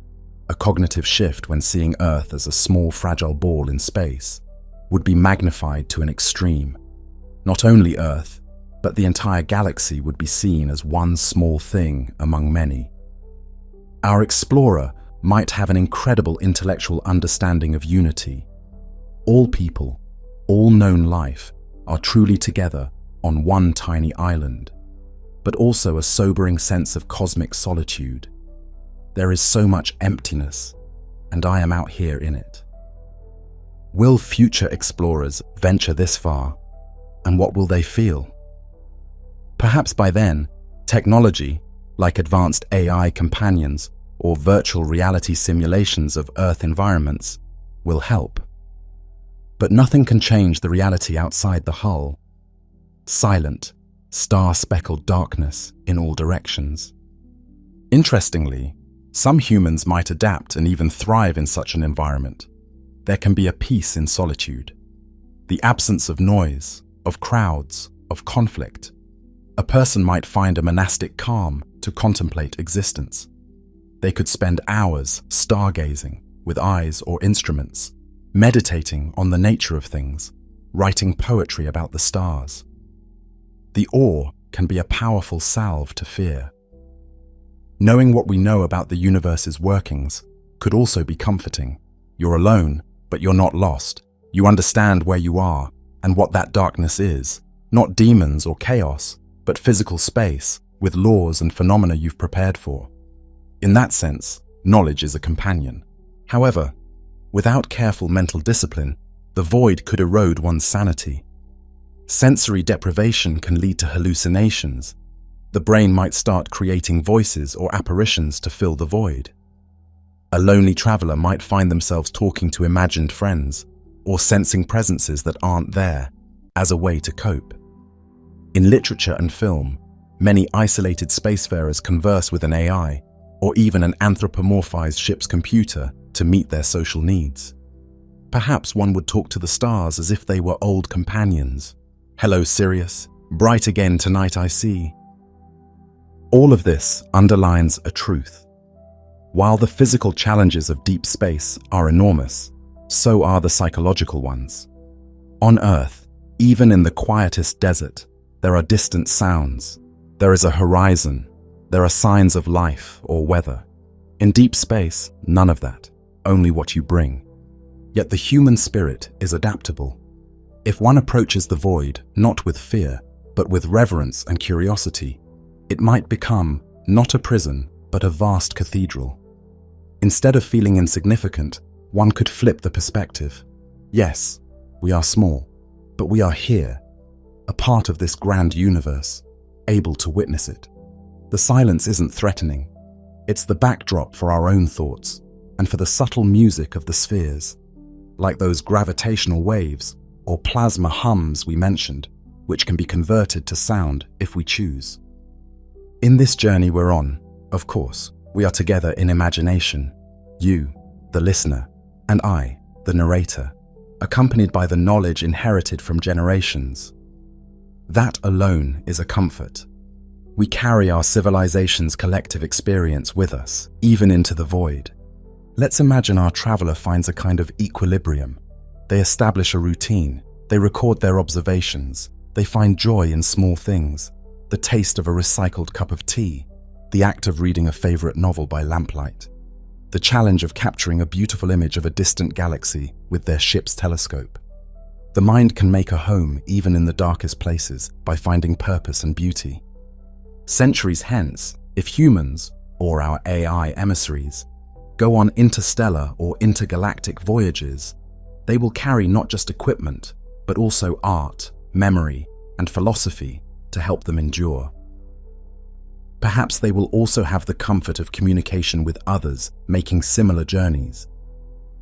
a cognitive shift when seeing Earth as a small, fragile ball in space, would be magnified to an extreme. Not only Earth, but the entire galaxy would be seen as one small thing among many. Our explorer might have an incredible intellectual understanding of unity. All people, all known life, are truly together on one tiny island, but also a sobering sense of cosmic solitude. There is so much emptiness, and I am out here in it. Will future explorers venture this far, and what will they feel? Perhaps by then, technology, like advanced AI companions or virtual reality simulations of Earth environments, will help. But nothing can change the reality outside the hull. Silent, star-speckled darkness in all directions. Interestingly, some humans might adapt and even thrive in such an environment. There can be a peace in solitude, the absence of noise, of crowds, of conflict. A person might find a monastic calm to contemplate existence. They could spend hours stargazing with eyes or instruments, meditating on the nature of things, writing poetry about the stars. The awe can be a powerful salve to fear. Knowing what we know about the universe's workings could also be comforting. You're alone, but you're not lost. You understand where you are and what that darkness is. Not demons or chaos, but physical space with laws and phenomena you've prepared for. In that sense, knowledge is a companion. However, without careful mental discipline, the void could erode one's sanity. Sensory deprivation can lead to hallucinations. The brain might start creating voices or apparitions to fill the void. A lonely traveler might find themselves talking to imagined friends or sensing presences that aren't there as a way to cope. In literature and film, many isolated spacefarers converse with an AI or even an anthropomorphized ship's computer to meet their social needs. Perhaps one would talk to the stars as if they were old companions. Hello, Sirius. Bright again tonight I see. All of this underlines a truth. While the physical challenges of deep space are enormous, so are the psychological ones. On Earth, even in the quietest desert, there are distant sounds. There is a horizon. There are signs of life or weather. In deep space, none of that, only what you bring. Yet the human spirit is adaptable. If one approaches the void not with fear, but with reverence and curiosity, it might become not a prison, but a vast cathedral. Instead of feeling insignificant, one could flip the perspective. Yes, we are small, but we are here, a part of this grand universe, able to witness it. The silence isn't threatening. It's the backdrop for our own thoughts and for the subtle music of the spheres, like those gravitational waves or plasma hums we mentioned, which can be converted to sound if we choose. In this journey we're on, of course, we are together in imagination, you, the listener, and I, the narrator, accompanied by the knowledge inherited from generations. That alone is a comfort. We carry our civilization's collective experience with us, even into the void. Let's imagine our traveler finds a kind of equilibrium. They establish a routine, they record their observations, they find joy in small things, the taste of a recycled cup of tea, the act of reading a favorite novel by lamplight, the challenge of capturing a beautiful image of a distant galaxy with their ship's telescope. The mind can make a home even in the darkest places by finding purpose and beauty. Centuries hence, if humans, or our AI emissaries, go on interstellar or intergalactic voyages, they will carry not just equipment, but also art, memory, and philosophy to help them endure. Perhaps they will also have the comfort of communication with others making similar journeys.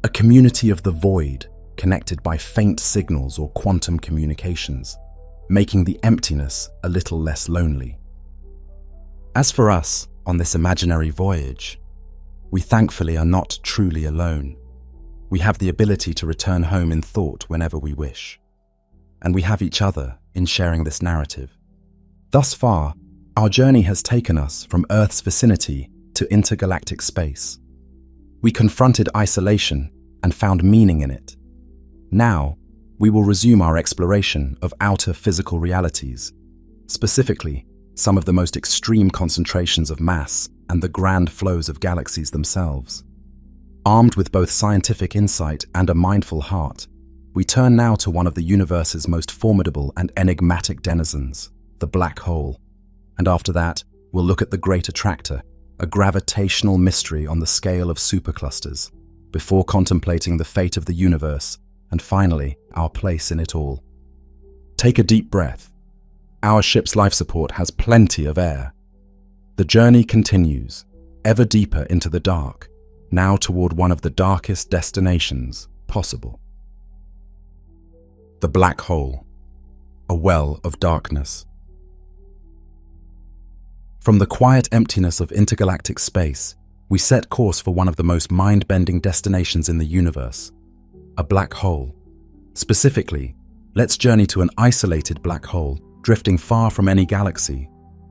A community of the void, connected by faint signals or quantum communications, making the emptiness a little less lonely. As for us, on this imaginary voyage, we thankfully are not truly alone. We have the ability to return home in thought whenever we wish. And we have each other in sharing this narrative. Thus far, our journey has taken us from Earth's vicinity to intergalactic space. We confronted isolation and found meaning in it. Now, we will resume our exploration of outer physical realities, specifically some of the most extreme concentrations of mass and the grand flows of galaxies themselves. Armed with both scientific insight and a mindful heart, we turn now to one of the universe's most formidable and enigmatic denizens, the black hole. And after that, we'll look at the Great Attractor, a gravitational mystery on the scale of superclusters, before contemplating the fate of the universe and finally our place in it all. Take a deep breath. Our ship's life support has plenty of air. The journey continues, ever deeper into the dark, now toward one of the darkest destinations possible. The black hole, a well of darkness. From the quiet emptiness of intergalactic space, we set course for one of the most mind-bending destinations in the universe, a black hole. Specifically, let's journey to an isolated black hole drifting far from any galaxy,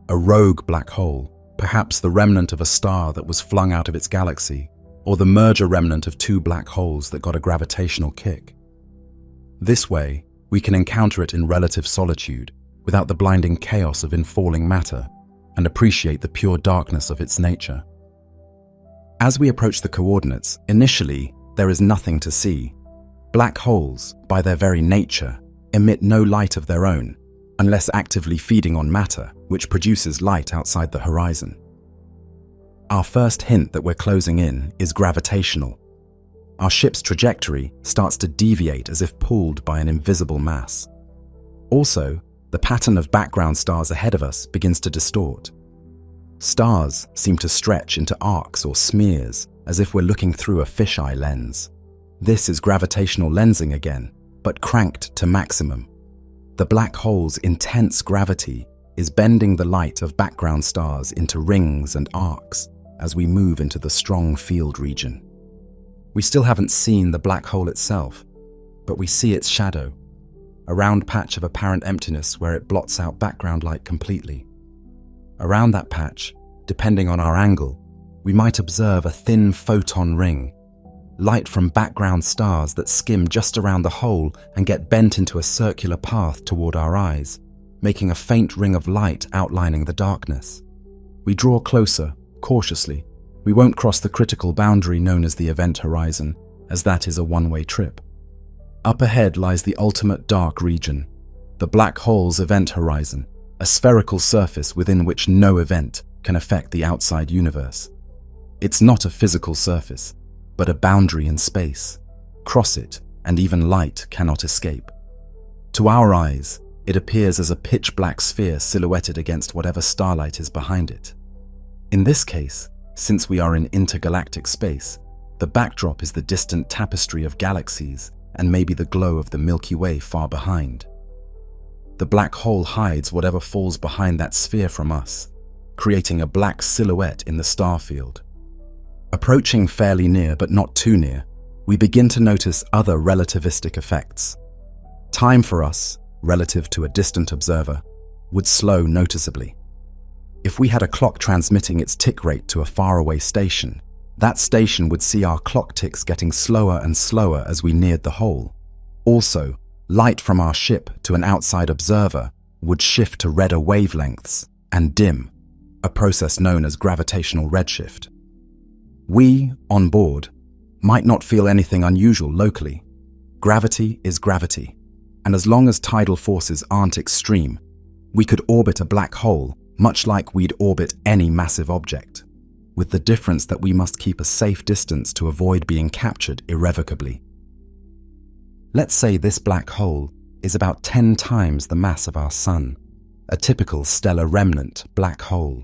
a rogue black hole, perhaps the remnant of a star that was flung out of its galaxy, or the merger remnant of two black holes that got a gravitational kick. This way, we can encounter it in relative solitude, without the blinding chaos of infalling matter, and appreciate the pure darkness of its nature. As we approach the coordinates, initially, there is nothing to see. Black holes, by their very nature, emit no light of their own, unless actively feeding on matter, which produces light outside the horizon. Our first hint that we're closing in is gravitational. Our ship's trajectory starts to deviate as if pulled by an invisible mass. Also, the pattern of background stars ahead of us begins to distort. Stars seem to stretch into arcs or smears, as if we're looking through a fisheye lens. This is gravitational lensing again, but cranked to maximum. The black hole's intense gravity is bending the light of background stars into rings and arcs as we move into the strong field region. We still haven't seen the black hole itself, but we see its shadow, a round patch of apparent emptiness where it blots out background light completely. Around that patch, depending on our angle, we might observe a thin photon ring, light from background stars that skim just around the hole and get bent into a circular path toward our eyes, making a faint ring of light outlining the darkness. We draw closer, cautiously. We won't cross the critical boundary known as the event horizon, as that is a one-way trip. Up ahead lies the ultimate dark region, the black hole's event horizon, a spherical surface within which no event can affect the outside universe. It's not a physical surface, but a boundary in space. Cross it, and even light cannot escape. To our eyes, it appears as a pitch-black sphere silhouetted against whatever starlight is behind it. In this case, since we are in intergalactic space, the backdrop is the distant tapestry of galaxies and maybe the glow of the Milky Way far behind. The black hole hides whatever falls behind that sphere from us, creating a black silhouette in the star field. Approaching fairly near but not too near, we begin to notice other relativistic effects. Time for us, relative to a distant observer, would slow noticeably. If we had a clock transmitting its tick rate to a faraway station, that station would see our clock ticks getting slower and slower as we neared the hole. Also, light from our ship to an outside observer would shift to redder wavelengths and dim, a process known as gravitational redshift. We, on board, might not feel anything unusual locally. Gravity is gravity, and as long as tidal forces aren't extreme, we could orbit a black hole much like we'd orbit any massive object, with the difference that we must keep a safe distance to avoid being captured irrevocably. Let's say this black hole is about 10 times the mass of our Sun, a typical stellar remnant black hole.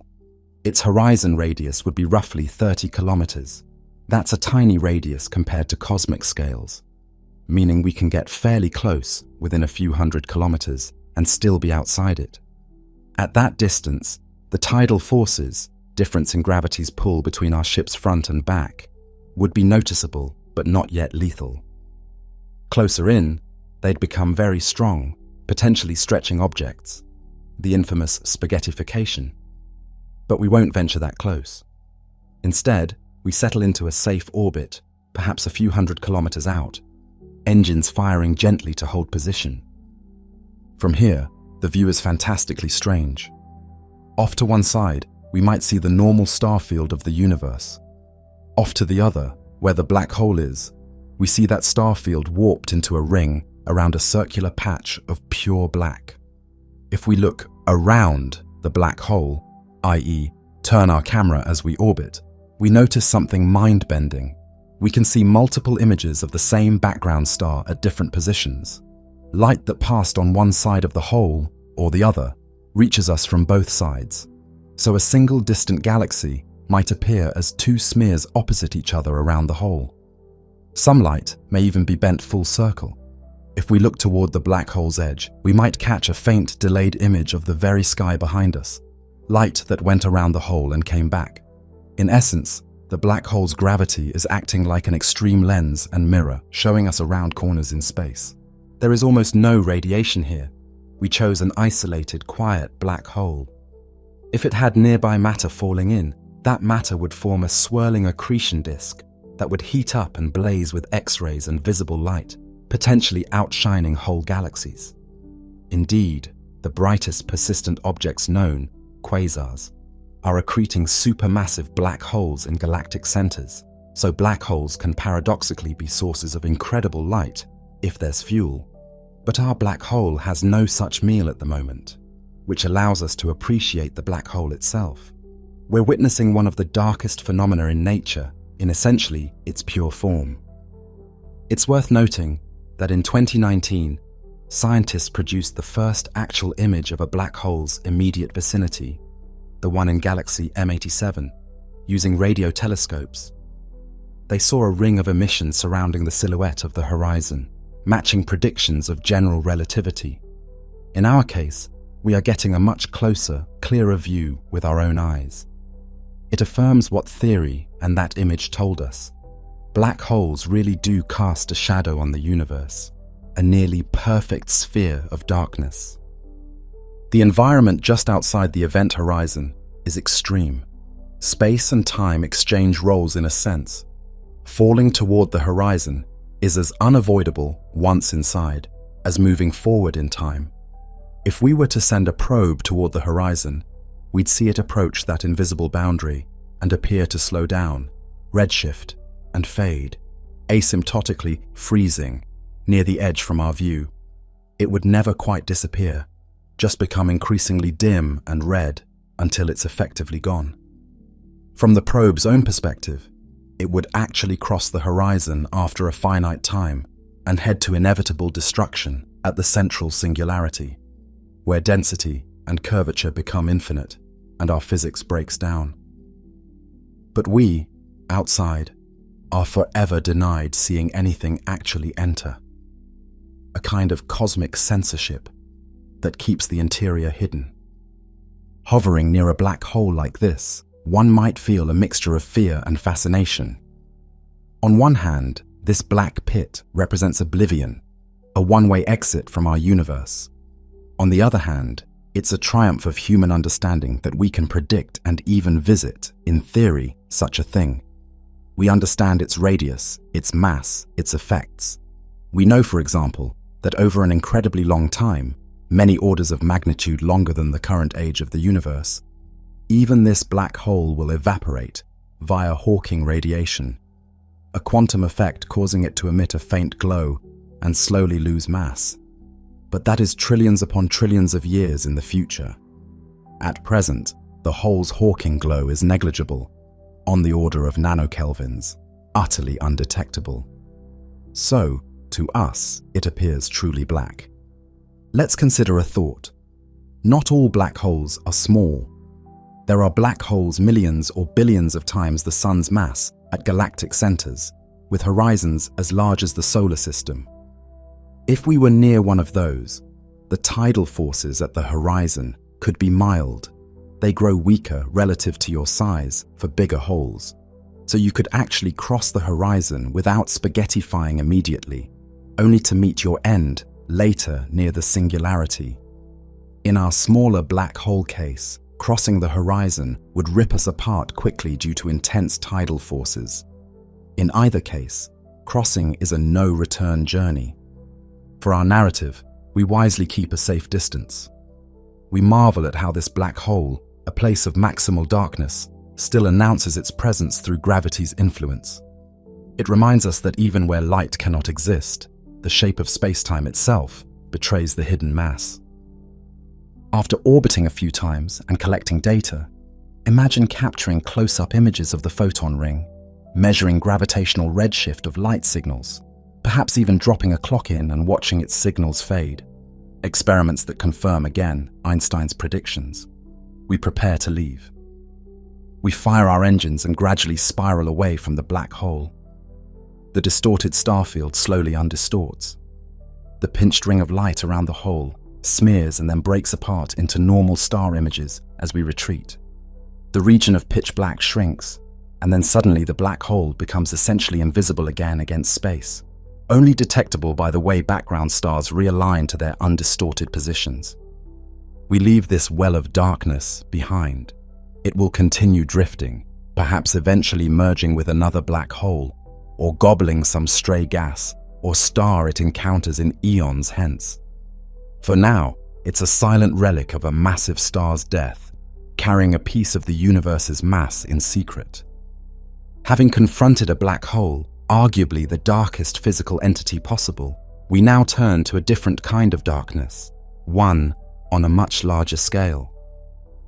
Its horizon radius would be roughly 30 kilometers. That's a tiny radius compared to cosmic scales, meaning we can get fairly close within a few hundred kilometers and still be outside it. At that distance, the tidal forces, difference in gravity's pull between our ship's front and back, would be noticeable but not yet lethal. Closer in, they'd become very strong, potentially stretching objects, the infamous spaghettification. But we won't venture that close. Instead, we settle into a safe orbit, perhaps a few hundred kilometers out, engines firing gently to hold position. From here, the view is fantastically strange. Off to one side, we might see the normal star field of the universe. Off to the other, where the black hole is, we see that star field warped into a ring around a circular patch of pure black. If we look around the black hole, i.e., turn our camera as we orbit, we notice something mind-bending. We can see multiple images of the same background star at different positions. Light that passed on one side of the hole, or the other, reaches us from both sides. So a single distant galaxy might appear as two smears opposite each other around the hole. Some light may even be bent full circle. If we look toward the black hole's edge, we might catch a faint, delayed image of the very sky behind us, light that went around the hole and came back. In essence, the black hole's gravity is acting like an extreme lens and mirror, showing us around corners in space. There is almost no radiation here. We chose an isolated, quiet black hole. If it had nearby matter falling in, that matter would form a swirling accretion disk that would heat up and blaze with X-rays and visible light, potentially outshining whole galaxies. Indeed, the brightest persistent objects known, quasars, are accreting supermassive black holes in galactic centers, so black holes can paradoxically be sources of incredible light if there's fuel. But our black hole has no such meal at the moment, which allows us to appreciate the black hole itself. We're witnessing one of the darkest phenomena in nature, in essentially its pure form. It's worth noting that in 2019, scientists produced the first actual image of a black hole's immediate vicinity, the one in galaxy M87, using radio telescopes. They saw a ring of emission surrounding the silhouette of the horizon, matching predictions of general relativity. In our case, we are getting a much closer, clearer view with our own eyes. It affirms what theory and that image told us. Black holes really do cast a shadow on the universe, a nearly perfect sphere of darkness. The environment just outside the event horizon is extreme. Space and time exchange roles in a sense. Falling toward the horizon is as unavoidable once inside as moving forward in time. If we were to send a probe toward the horizon, we'd see it approach that invisible boundary and appear to slow down, redshift, and fade, asymptotically freezing near the edge from our view. It would never quite disappear, just become increasingly dim and red until it's effectively gone. From the probe's own perspective, it would actually cross the horizon after a finite time and head to inevitable destruction at the central singularity, where density and curvature become infinite and our physics breaks down. But we, outside, are forever denied seeing anything actually enter. A kind of cosmic censorship that keeps the interior hidden. Hovering near a black hole like this, one might feel a mixture of fear and fascination. On one hand, this black pit represents oblivion, a one-way exit from our universe. On the other hand, it's a triumph of human understanding that we can predict and even visit, in theory, such a thing. We understand its radius, its mass, its effects. We know, for example, that over an incredibly long time, many orders of magnitude longer than the current age of the universe, even this black hole will evaporate via Hawking radiation, a quantum effect causing it to emit a faint glow and slowly lose mass. But that is trillions upon trillions of years in the future. At present, the hole's Hawking glow is negligible, on the order of nanokelvins, utterly undetectable. So, to us, it appears truly black. Let's consider a thought. Not all black holes are small. There are black holes millions or billions of times the Sun's mass at galactic centers, with horizons as large as the solar system. If we were near one of those, the tidal forces at the horizon could be mild. They grow weaker relative to your size for bigger holes, so you could actually cross the horizon without spaghettifying immediately, only to meet your end later near the singularity. In our smaller black hole case, crossing the horizon would rip us apart quickly due to intense tidal forces. In either case, crossing is a no-return journey. For our narrative, we wisely keep a safe distance. We marvel at how this black hole, a place of maximal darkness, still announces its presence through gravity's influence. It reminds us that even where light cannot exist, the shape of space-time itself betrays the hidden mass. After orbiting a few times and collecting data, imagine capturing close-up images of the photon ring, measuring gravitational redshift of light signals, perhaps even dropping a clock in and watching its signals fade. Experiments that confirm again Einstein's predictions. We prepare to leave. We fire our engines and gradually spiral away from the black hole. The distorted starfield slowly undistorts. The pinched ring of light around the hole smears and then breaks apart into normal star images as we retreat. The region of pitch black shrinks, and then suddenly the black hole becomes essentially invisible again against space, only detectable by the way background stars realign to their undistorted positions. We leave this well of darkness behind. It will continue drifting, perhaps eventually merging with another black hole, or gobbling some stray gas or star it encounters in eons hence. For now, it's a silent relic of a massive star's death, carrying a piece of the universe's mass in secret. Having confronted a black hole, arguably the darkest physical entity possible, we now turn to a different kind of darkness, one on a much larger scale.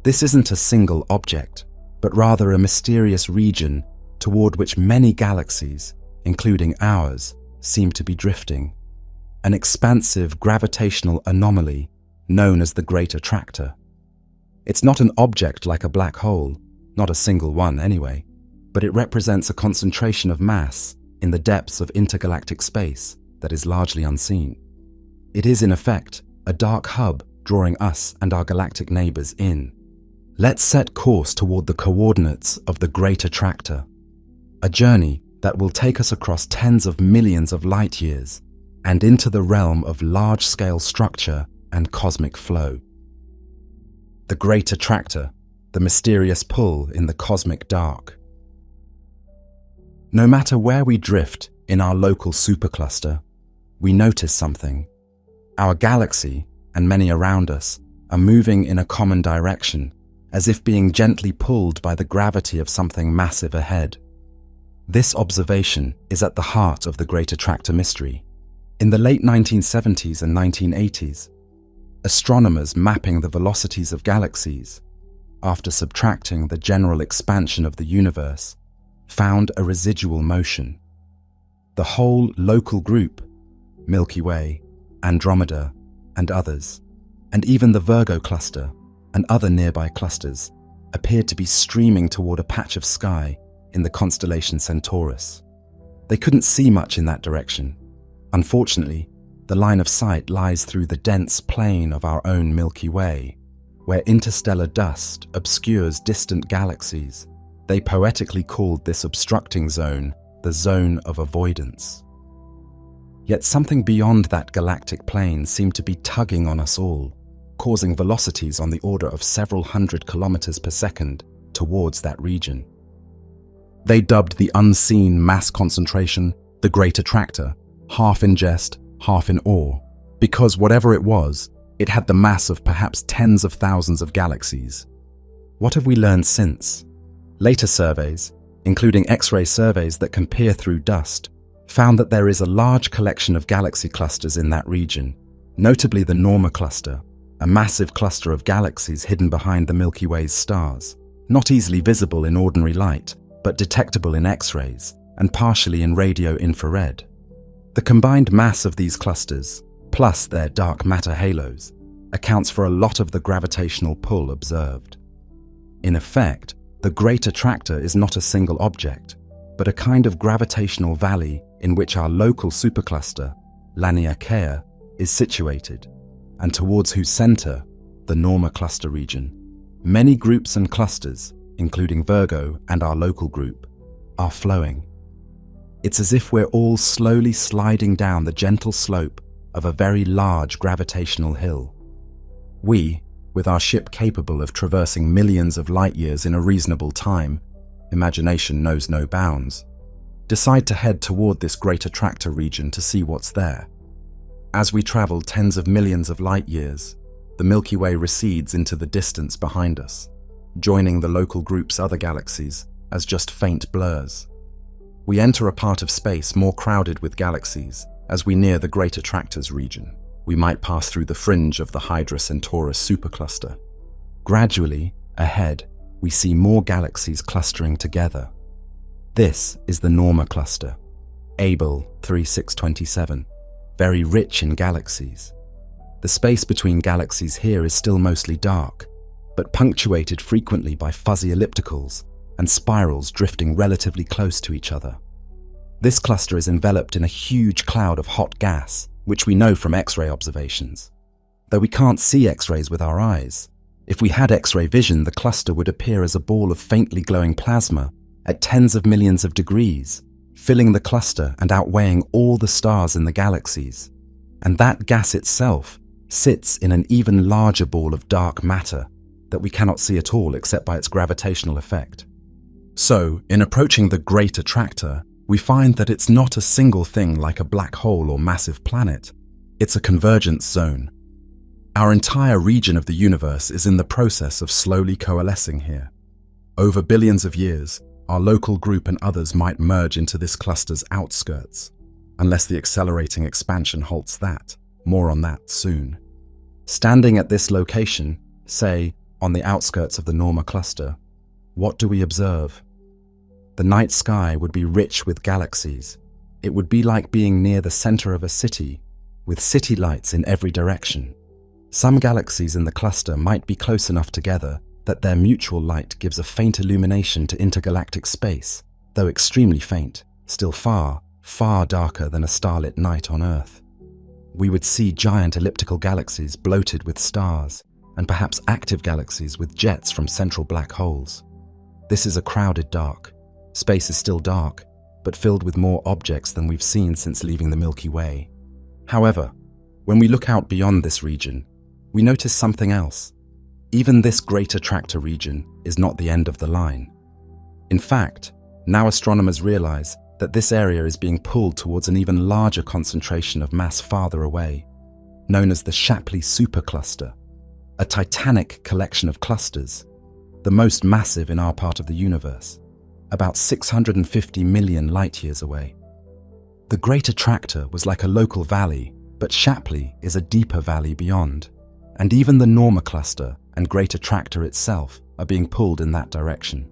This isn't a single object, but rather a mysterious region toward which many galaxies, including ours, seem to be drifting. An expansive gravitational anomaly known as the Great Attractor. It's not an object like a black hole, not a single one anyway, but it represents a concentration of mass in the depths of intergalactic space that is largely unseen. It is in effect a dark hub drawing us and our galactic neighbors in. Let's set course toward the coordinates of the Great Attractor, a journey that will take us across tens of millions of light years and into the realm of large-scale structure and cosmic flow. The Great Attractor, the mysterious pull in the cosmic dark. No matter where we drift in our local supercluster, we notice something. Our galaxy, and many around us, are moving in a common direction, as if being gently pulled by the gravity of something massive ahead. This observation is at the heart of the Great Attractor mystery. In the late 1970s and 1980s, astronomers mapping the velocities of galaxies, after subtracting the general expansion of the universe, found a residual motion. The whole local group, Milky Way, Andromeda, and others, and even the Virgo cluster and other nearby clusters, appeared to be streaming toward a patch of sky in the constellation Centaurus. They couldn't see much in that direction. Unfortunately, the line of sight lies through the dense plain of our own Milky Way, where interstellar dust obscures distant galaxies. They poetically called this obstructing zone the zone of avoidance. Yet something beyond that galactic plane seemed to be tugging on us all, causing velocities on the order of several hundred kilometers per second towards that region. They dubbed the unseen mass concentration the Great Attractor, half in jest, half in awe, because whatever it was, it had the mass of perhaps tens of thousands of galaxies. What have we learned since? Later surveys, including X-ray surveys that can peer through dust, found that there is a large collection of galaxy clusters in that region, notably the Norma cluster, a massive cluster of galaxies hidden behind the Milky Way's stars, not easily visible in ordinary light, but detectable in X-rays and partially in radio infrared. The combined mass of these clusters, plus their dark matter halos, accounts for a lot of the gravitational pull observed. In effect, the Great Attractor is not a single object, but a kind of gravitational valley in which our local supercluster, Laniakea, is situated, and towards whose center, the Norma cluster region, many groups and clusters, including Virgo and our local group, are flowing. It's as if we're all slowly sliding down the gentle slope of a very large gravitational hill. We, with our ship capable of traversing millions of light years in a reasonable time, imagination knows no bounds, decide to head toward this Great Attractor region to see what's there. As we travel tens of millions of light years, the Milky Way recedes into the distance behind us, joining the local group's other galaxies as just faint blurs. We enter a part of space more crowded with galaxies as we near the Great Attractor's region. We might pass through the fringe of the Hydra Centaurus supercluster. Gradually, ahead, we see more galaxies clustering together. This is the Norma cluster, Abel 3627, very rich in galaxies. The space between galaxies here is still mostly dark, but punctuated frequently by fuzzy ellipticals and spirals drifting relatively close to each other. This cluster is enveloped in a huge cloud of hot gas, which we know from X-ray observations. Though we can't see X-rays with our eyes, if we had X-ray vision, the cluster would appear as a ball of faintly glowing plasma at tens of millions of degrees, filling the cluster and outweighing all the stars in the galaxies. And that gas itself sits in an even larger ball of dark matter that we cannot see at all except by its gravitational effect. So, in approaching the Great Attractor, we find that it's not a single thing like a black hole or massive planet. It's a convergence zone. Our entire region of the universe is in the process of slowly coalescing here. Over billions of years, our local group and others might merge into this cluster's outskirts, unless the accelerating expansion halts that. More on that soon. Standing at this location, say, on the outskirts of the Norma cluster, what do we observe? The night sky would be rich with galaxies. It would be like being near the center of a city, with city lights in every direction. Some galaxies in the cluster might be close enough together that their mutual light gives a faint illumination to intergalactic space, though extremely faint, still far, far darker than a starlit night on Earth. We would see giant elliptical galaxies bloated with stars, and perhaps active galaxies with jets from central black holes. This is a crowded dark. Space is still dark, but filled with more objects than we've seen since leaving the Milky Way. However, when we look out beyond this region, we notice something else. Even this Great Attractor region is not the end of the line. In fact, now astronomers realize that this area is being pulled towards an even larger concentration of mass farther away, known as the Shapley supercluster, a titanic collection of clusters, the most massive in our part of the universe, about 650 million light-years away. The Great Attractor was like a local valley, but Shapley is a deeper valley beyond, and even the Norma cluster and Great Attractor itself are being pulled in that direction.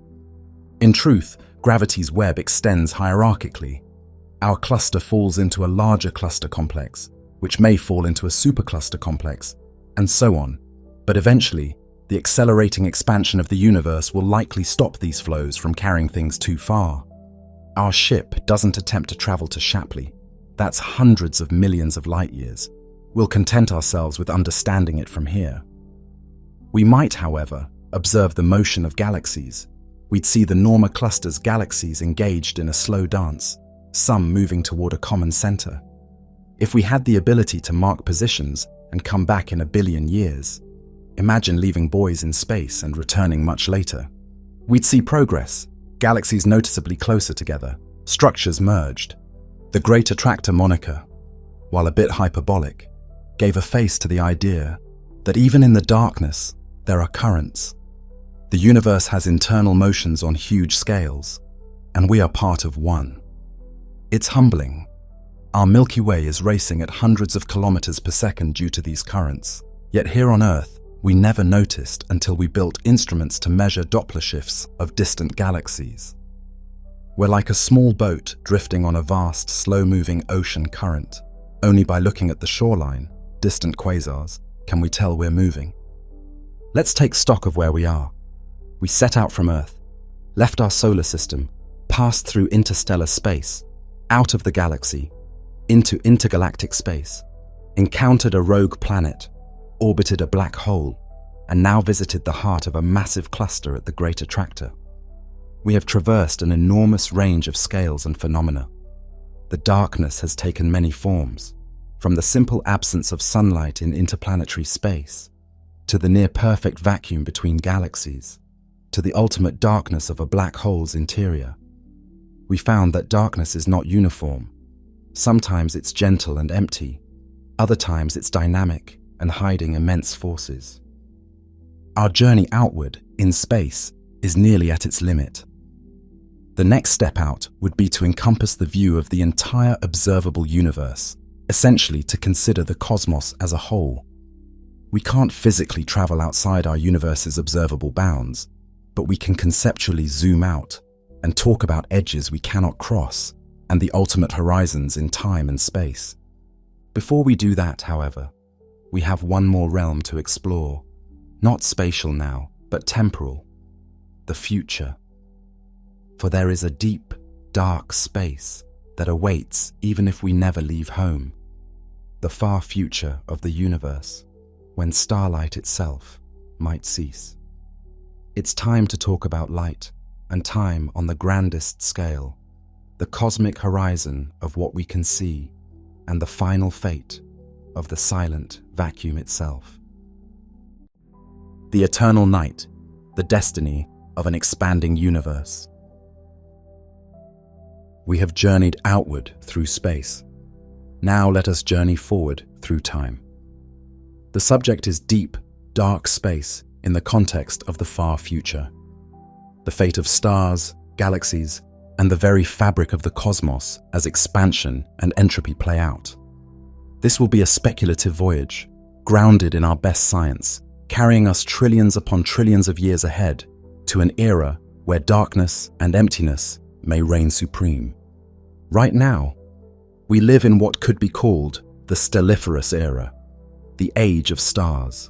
In truth, gravity's web extends hierarchically. Our cluster falls into a larger cluster complex, which may fall into a supercluster complex, and so on. But eventually, the accelerating expansion of the universe will likely stop these flows from carrying things too far. Our ship doesn't attempt to travel to Shapley. That's hundreds of millions of light years. We'll content ourselves with understanding it from here. We might, however, observe the motion of galaxies. We'd see the Norma cluster's galaxies engaged in a slow dance, some moving toward a common center. If we had the ability to mark positions and come back in a billion years, imagine leaving boys in space and returning much later. We'd see progress, galaxies noticeably closer together, structures merged. The Great Attractor moniker, while a bit hyperbolic, gave a face to the idea that even in the darkness, there are currents. The universe has internal motions on huge scales, and we are part of one. It's humbling. Our Milky Way is racing at hundreds of kilometers per second due to these currents, yet here on Earth, we never noticed until we built instruments to measure Doppler shifts of distant galaxies. We're like a small boat drifting on a vast, slow-moving ocean current. Only by looking at the shoreline, distant quasars, can we tell we're moving. Let's take stock of where we are. We set out from Earth, left our solar system, passed through interstellar space, out of the galaxy, into intergalactic space, encountered a rogue planet, orbited a black hole, and now visited the heart of a massive cluster at the Great Attractor. We have traversed an enormous range of scales and phenomena. The darkness has taken many forms, from the simple absence of sunlight in interplanetary space, to the near-perfect vacuum between galaxies, to the ultimate darkness of a black hole's interior. We found that darkness is not uniform. Sometimes it's gentle and empty, other times it's dynamic and hiding immense forces. Our journey outward, in space, is nearly at its limit. The next step out would be to encompass the view of the entire observable universe, essentially to consider the cosmos as a whole. We can't physically travel outside our universe's observable bounds, but we can conceptually zoom out and talk about edges we cannot cross and the ultimate horizons in time and space. Before we do that, however, we have one more realm to explore, not spatial now, but temporal, the future. For there is a deep, dark space that awaits even if we never leave home, the far future of the universe, when starlight itself might cease. It's time to talk about light and time on the grandest scale, the cosmic horizon of what we can see, and the final fate of the silent vacuum itself. The eternal night, the destiny of an expanding universe. We have journeyed outward through space. Now let us journey forward through time. The subject is deep, dark space in the context of the far future. The fate of stars, galaxies, and the very fabric of the cosmos as expansion and entropy play out. This will be a speculative voyage, grounded in our best science, carrying us trillions upon trillions of years ahead to an era where darkness and emptiness may reign supreme. Right now, we live in what could be called the stelliferous era, the age of stars.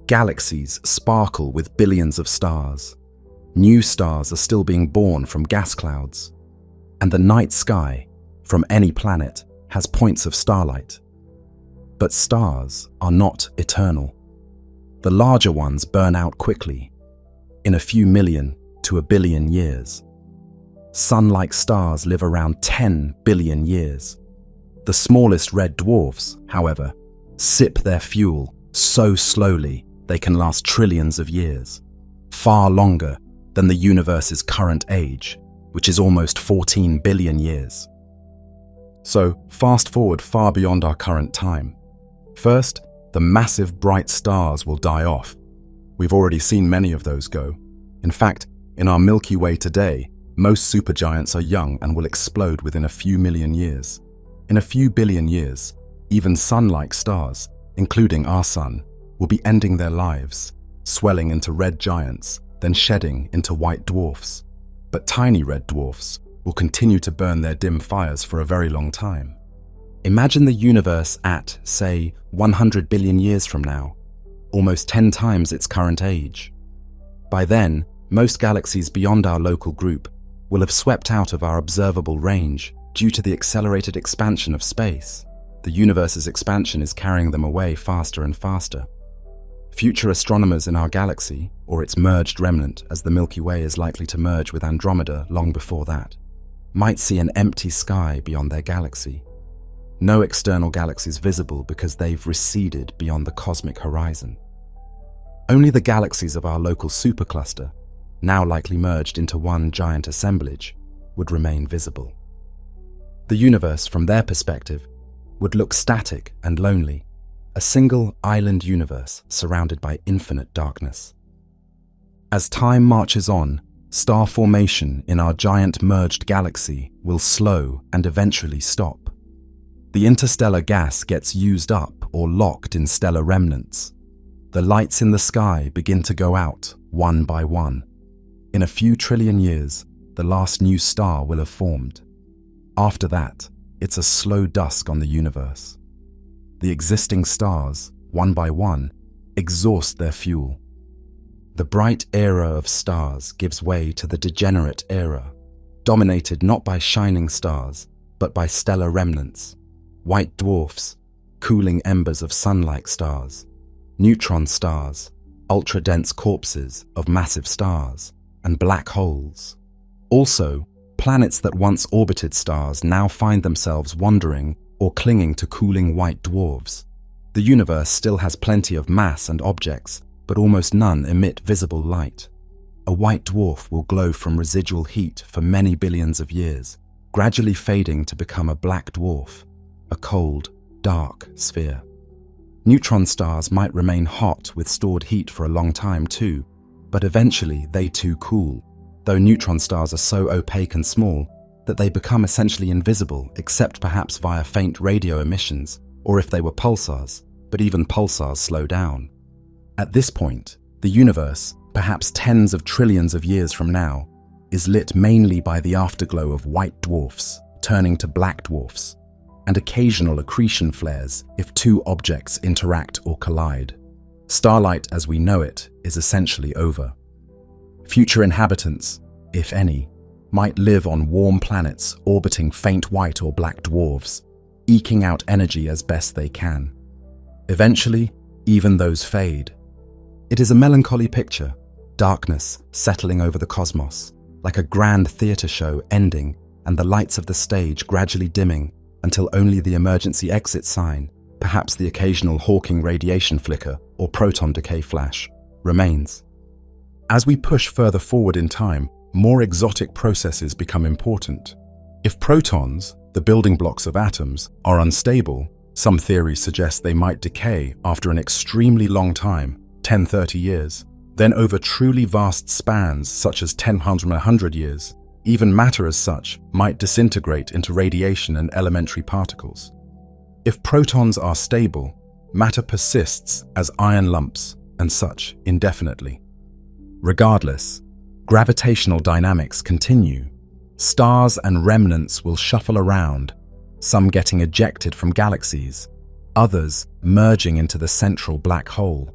Galaxies sparkle with billions of stars. New stars are still being born from gas clouds, and the night sky, from any planet, has points of starlight. But stars are not eternal. The larger ones burn out quickly, in a few million to a billion years. Sun-like stars live around 10 billion years. The smallest red dwarfs, however, sip their fuel so slowly they can last trillions of years, far longer than the universe's current age, which is almost 14 billion years. So, fast forward far beyond our current time. First, the massive bright stars will die off. We've already seen many of those go. In fact, in our Milky Way today, most supergiants are young and will explode within a few million years. In a few billion years, even sun-like stars, including our sun, will be ending their lives, swelling into red giants, then shedding into white dwarfs. But tiny red dwarfs will continue to burn their dim fires for a very long time. Imagine the universe at, say, 100 billion years from now, almost 10 times its current age. By then, most galaxies beyond our local group will have swept out of our observable range due to the accelerated expansion of space. The universe's expansion is carrying them away faster and faster. Future astronomers in our galaxy, or its merged remnant as the Milky Way is likely to merge with Andromeda long before that, might see an empty sky beyond their galaxy. No external galaxies visible because they've receded beyond the cosmic horizon. Only the galaxies of our local supercluster, now likely merged into one giant assemblage, would remain visible. The universe, from their perspective, would look static and lonely, a single island universe surrounded by infinite darkness. As time marches on, star formation in our giant merged galaxy will slow and eventually stop. The interstellar gas gets used up or locked in stellar remnants. The lights in the sky begin to go out one by one. In a few trillion years, the last new star will have formed. After that, it's a slow dusk on the universe. The existing stars, one by one, exhaust their fuel. the bright era of stars gives way to the degenerate era, dominated not by shining stars, but by stellar remnants, white dwarfs, cooling embers of sun-like stars, neutron stars, ultra-dense corpses of massive stars, and black holes. Also, planets that once orbited stars now find themselves wandering or clinging to cooling white dwarfs. The universe still has plenty of mass and objects, but almost none emit visible light. A white dwarf will glow from residual heat for many billions of years, gradually fading to become a black dwarf, a cold, dark sphere. Neutron stars might remain hot with stored heat for a long time too, but eventually they too cool, though neutron stars are so opaque and small that they become essentially invisible except perhaps via faint radio emissions, or if they were pulsars, but even pulsars slow down. At this point, the universe, perhaps tens of trillions of years from now, is lit mainly by the afterglow of white dwarfs turning to black dwarfs, and occasional accretion flares if two objects interact or collide. Starlight as we know it is essentially over. Future inhabitants, if any, might live on warm planets orbiting faint white or black dwarfs, eking out energy as best they can. Eventually, even those fade. It is a melancholy picture, darkness settling over the cosmos, like a grand theatre show ending and the lights of the stage gradually dimming until only the emergency exit sign, perhaps the occasional Hawking radiation flicker or proton decay flash, remains. As we push further forward in time, more exotic processes become important. If protons, the building blocks of atoms, are unstable, some theories suggest they might decay after an extremely long time, 10-30 years. Then over truly vast spans such as 10-100 years, even matter as such might disintegrate into radiation and elementary particles. If protons are stable, matter persists as iron lumps and such indefinitely. Regardless, gravitational dynamics continue. Stars and remnants will shuffle around, some getting ejected from galaxies, others merging into the central black hole.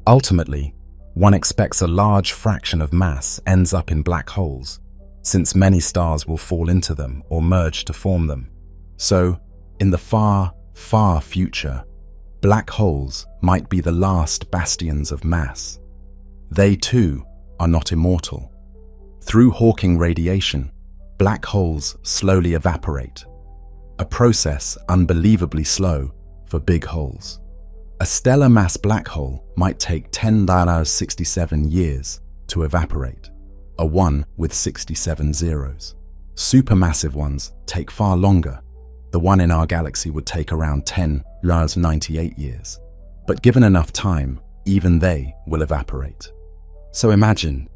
Ultimately, one expects a large fraction of mass ends up in black holes, since many stars will fall into them or merge to form them. So, in the far, far future, black holes might be the last bastions of mass. They too are not immortal. Through Hawking radiation, black holes slowly evaporate, a process unbelievably slow for big holes. A stellar mass black hole might take 10⁻⁶7 years to evaporate, a 1 with 67 zeros. Supermassive ones take far longer. The one in our galaxy would take around 10⁻⁹ years. But given enough time, even they will evaporate. So imagine,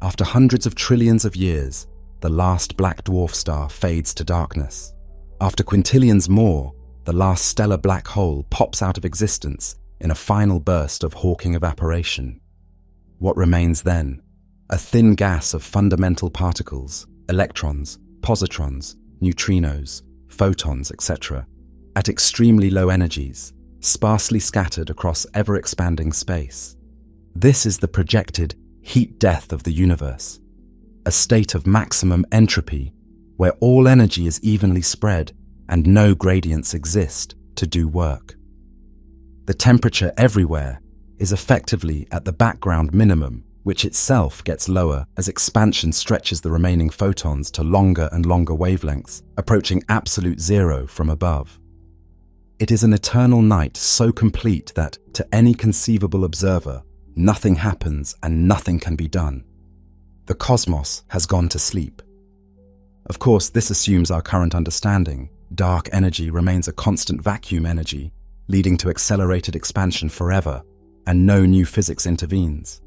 after hundreds of trillions of years, the last black dwarf star fades to darkness. After quintillions more, the last stellar black hole pops out of existence in a final burst of Hawking evaporation. What remains then? A thin gas of fundamental particles, electrons, positrons, neutrinos, photons, etc., at extremely low energies, sparsely scattered across ever-expanding space. This is the projected heat death of the universe, a state of maximum entropy where all energy is evenly spread and no gradients exist to do work. The temperature everywhere is effectively at the background minimum, which itself gets lower as expansion stretches the remaining photons to longer and longer wavelengths, approaching absolute zero from above. It is an eternal night so complete that, to any conceivable observer, nothing happens and nothing can be done. The cosmos has gone to sleep. Of course, this assumes our current understanding. Dark energy remains a constant vacuum energy, leading to accelerated expansion forever, and no new physics intervenes.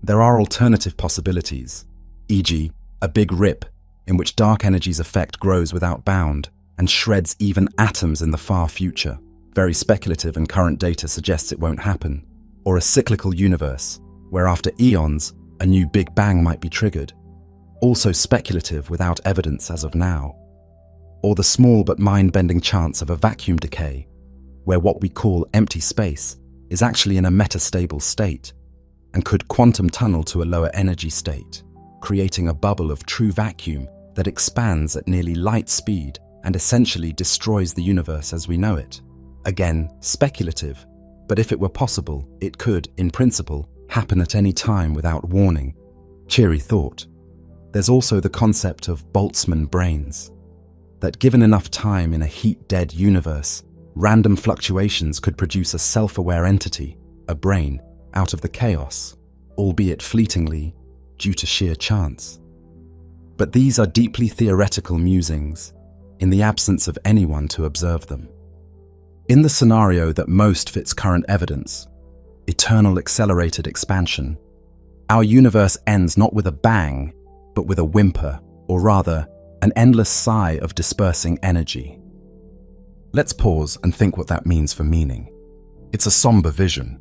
There are alternative possibilities, e.g., a big rip, in which dark energy's effect grows without bound and shreds even atoms in the far future. Very speculative, and current data suggests it won't happen. Or a cyclical universe, where after eons, a new Big Bang might be triggered. Also speculative without evidence as of now. Or the small but mind-bending chance of a vacuum decay, where what we call empty space is actually in a metastable state. and could quantum tunnel to a lower energy state, creating a bubble of true vacuum that expands at nearly light speed and essentially destroys the universe as we know it. Again, speculative, but if it were possible, it could, in principle, happen at any time without warning. Cheery thought. There's also the concept of Boltzmann brains, that given enough time in a heat-dead universe, random fluctuations could produce a self-aware entity, a brain, out of the chaos, albeit fleetingly, due to sheer chance. But these are deeply theoretical musings, in the absence of anyone to observe them. In the scenario that most fits current evidence, eternal accelerated expansion, our universe ends not with a bang, but with a whimper, or rather, an endless sigh of dispersing energy. Let's pause and think what that means for meaning. It's a somber vision.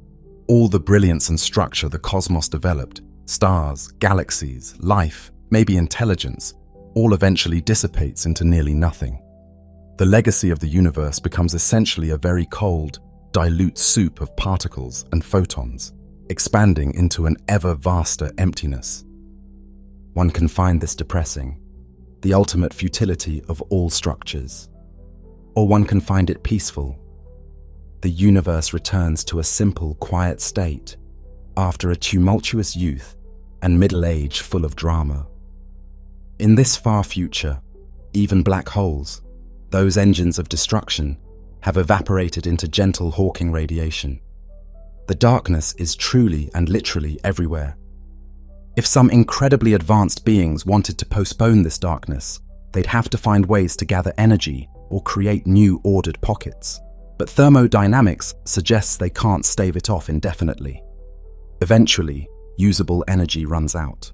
All the brilliance and structure the cosmos developed, stars, galaxies, life, maybe intelligence, all eventually dissipates into nearly nothing. The legacy of the universe becomes essentially a very cold, dilute soup of particles and photons, expanding into an ever vaster emptiness. One can find this depressing, the ultimate futility of all structures. Or one can find it peaceful. The universe returns to a simple, quiet state after a tumultuous youth and middle age full of drama. In this far future, even black holes, those engines of destruction, have evaporated into gentle Hawking radiation. The darkness is truly and literally everywhere. If some incredibly advanced beings wanted to postpone this darkness, they'd have to find ways to gather energy or create new ordered pockets. But thermodynamics suggests they can't stave it off indefinitely. Eventually, usable energy runs out.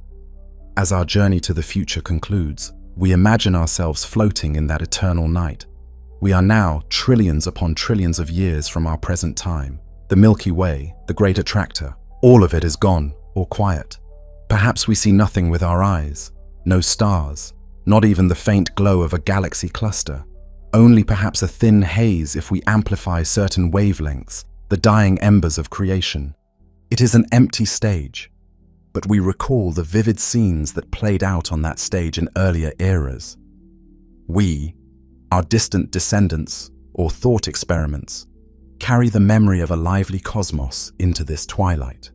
As our journey to the future concludes, we imagine ourselves floating in that eternal night. We are now trillions upon trillions of years from our present time. The Milky Way, the Great Attractor, all of it is gone or quiet. Perhaps we see nothing with our eyes, no stars, not even the faint glow of a galaxy cluster. Only perhaps a thin haze if we amplify certain wavelengths, the dying embers of creation. It is an empty stage, but we recall the vivid scenes that played out on that stage in earlier eras. We, our distant descendants or thought experiments, carry the memory of a lively cosmos into this twilight.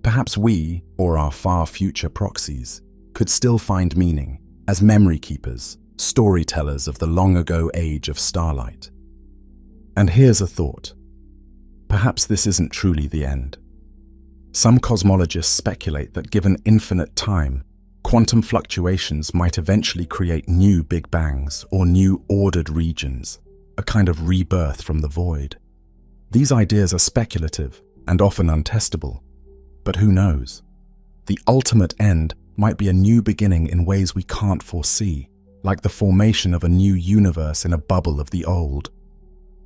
Perhaps we, or our far future proxies, could still find meaning as memory keepers, storytellers of the long-ago age of starlight. And here's a thought. Perhaps this isn't truly the end. Some cosmologists speculate that given infinite time, quantum fluctuations might eventually create new Big Bangs or new ordered regions, a kind of rebirth from the void. These ideas are speculative and often untestable, but who knows? The ultimate end might be a new beginning in ways we can't foresee, like the formation of a new universe in a bubble of the old.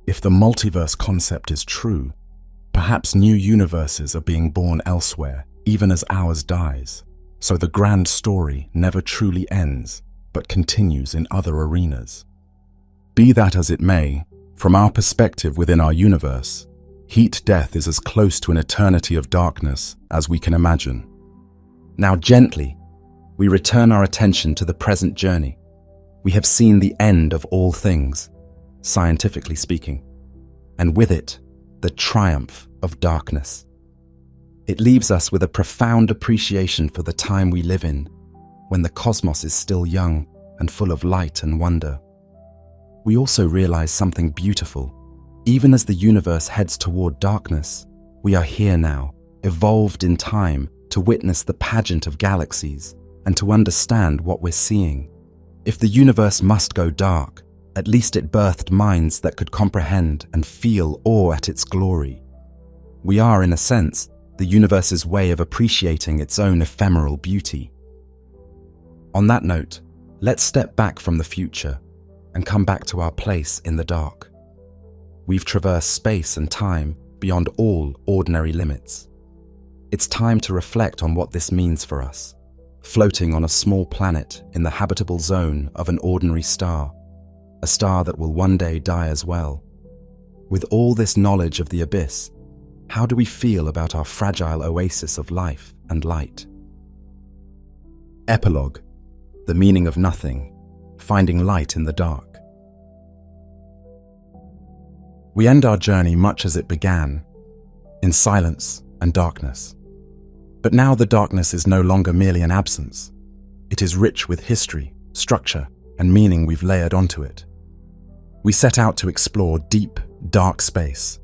If the multiverse concept is true, perhaps new universes are being born elsewhere, even as ours dies. So the grand story never truly ends, but continues in other arenas. Be that as it may, from our perspective within our universe, heat death is as close to an eternity of darkness as we can imagine. Now gently, we return our attention to the present journey. We have seen the end of all things, scientifically speaking, and with it, the triumph of darkness. It leaves us with a profound appreciation for the time we live in, when the cosmos is still young and full of light and wonder. We also realize something beautiful. Even as the universe heads toward darkness, we are here now, evolved in time to witness the pageant of galaxies and to understand what we're seeing. If the universe must go dark, at least it birthed minds that could comprehend and feel awe at its glory. We are, in a sense, the universe's way of appreciating its own ephemeral beauty. On that note, let's step back from the future and come back to our place in the dark. We've traversed space and time beyond all ordinary limits. It's time to reflect on what this means for us, floating on a small planet in the habitable zone of an ordinary star, a star that will one day die as well. With all this knowledge of the abyss, How do we feel about our fragile oasis of life and light? Epilogue, the meaning of nothing, finding light in the dark. We end our journey much as it began, in silence and darkness. But now the darkness is no longer merely an absence. It is rich with history, structure, and meaning we've layered onto it. We set out to explore deep, dark space,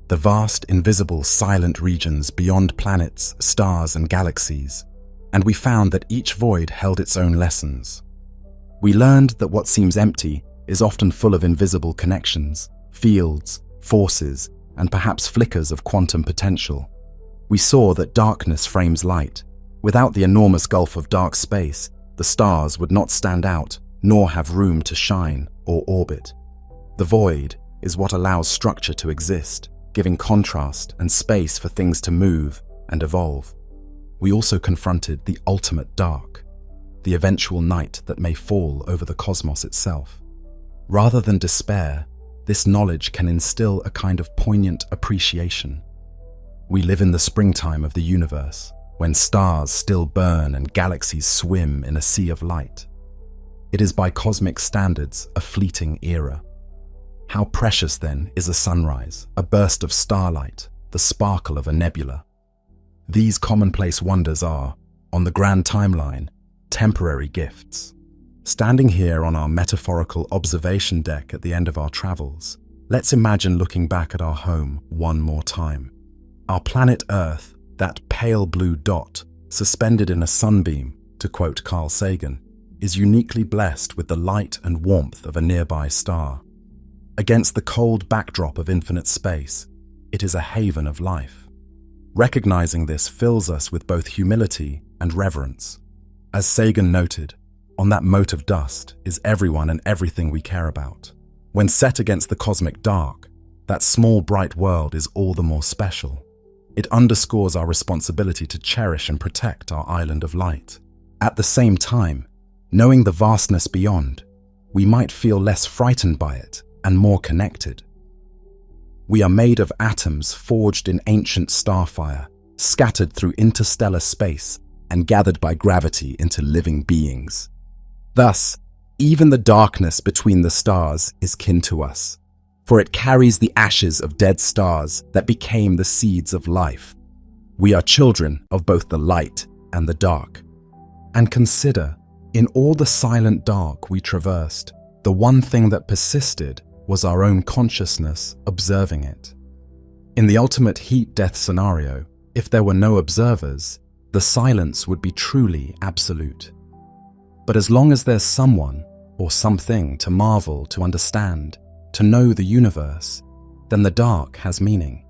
the vast, invisible, silent regions beyond planets, stars, and galaxies, and we found that each void held its own lessons. We learned that what seems empty is often full of invisible connections, fields, forces, and perhaps flickers of quantum potential. We saw that darkness frames light. Without the enormous gulf of dark space, the stars would not stand out, nor have room to shine or orbit. The void is what allows structure to exist, giving contrast and space for things to move and evolve. We also confronted the ultimate dark, the eventual night that may fall over the cosmos itself. Rather than despair, this knowledge can instill a kind of poignant appreciation. We live in the springtime of the universe, when stars still burn and galaxies swim in a sea of light. It is by cosmic standards a fleeting era. How precious then is a sunrise, a burst of starlight, the sparkle of a nebula? These commonplace wonders are, on the grand timeline, temporary gifts. Standing here on our metaphorical observation deck at the end of our travels, let's imagine looking back at our home one more time. Our planet Earth, that pale blue dot, suspended in a sunbeam, to quote Carl Sagan, is uniquely blessed with the light and warmth of a nearby star. Against the cold backdrop of infinite space, it is a haven of life. Recognizing this fills us with both humility and reverence. As Sagan noted, on that mote of dust is everyone and everything we care about. When set against the cosmic dark, that small bright world is all the more special. It underscores our responsibility to cherish and protect our island of light. At the same time, knowing the vastness beyond, we might feel less frightened by it and more connected. We are made of atoms forged in ancient starfire, scattered through interstellar space and gathered by gravity into living beings. Thus, even the darkness between the stars is kin to us, for it carries the ashes of dead stars that became the seeds of life. We are children of both the light and the dark. And consider, in all the silent dark we traversed, the one thing that persisted was our own consciousness observing it. In the ultimate heat-death scenario, if there were no observers, the silence would be truly absolute. But as long as there's someone or something to marvel, to understand, to know the universe, then the dark has meaning.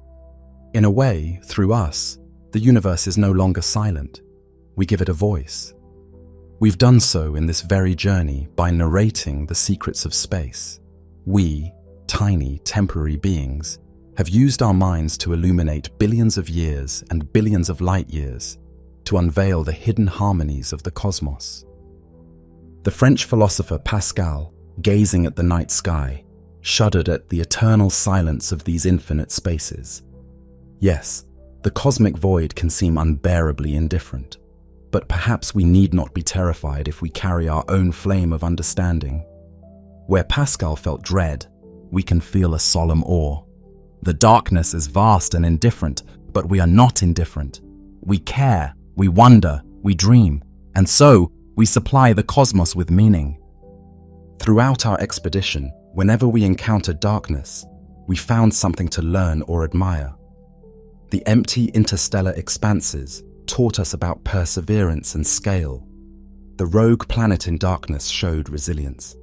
In a way, through us, the universe is no longer silent. We give it a voice. We've done so in this very journey by narrating the secrets of space. We, tiny, temporary beings, have used our minds to illuminate billions of years and billions of light years, to unveil the hidden harmonies of the cosmos. The French philosopher Pascal, gazing at the night sky, shuddered at the eternal silence of these infinite spaces. Yes, the cosmic void can seem unbearably indifferent, but perhaps we need not be terrified if we carry our own flame of understanding. Where Pascal felt dread, we can feel a solemn awe. The darkness is vast and indifferent, but we are not indifferent. We care, we wonder, we dream, and so we supply the cosmos with meaning. Throughout our expedition, whenever we encountered darkness, we found something to learn or admire. The empty interstellar expanses taught us about perseverance and scale. The rogue planet in darkness showed resilience.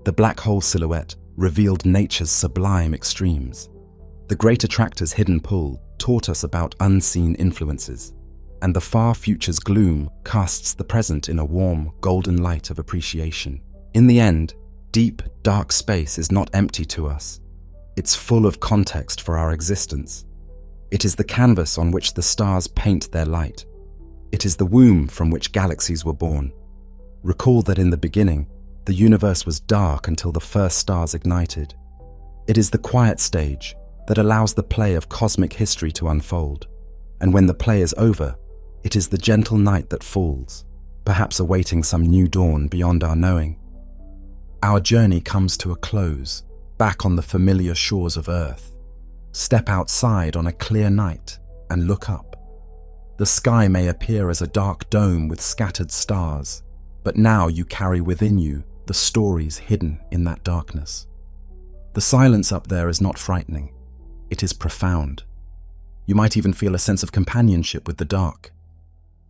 The black hole silhouette revealed nature's sublime extremes. The Great Attractor's hidden pull taught us about unseen influences, and the far future's gloom casts the present in a warm, golden light of appreciation. In the end, deep, dark space is not empty to us. It's full of context for our existence. It is the canvas on which the stars paint their light. It is the womb from which galaxies were born. Recall that in the beginning, the universe was dark until the first stars ignited. It is the quiet stage, that allows the play of cosmic history to unfold. And when the play is over, it is the gentle night that falls, perhaps awaiting some new dawn beyond our knowing. Our journey comes to a close, back on the familiar shores of Earth. Step outside on a clear night and look up. The sky may appear as a dark dome with scattered stars, but now you carry within you the stories hidden in that darkness. The silence up there is not frightening. It is profound. You might even feel a sense of companionship with the dark.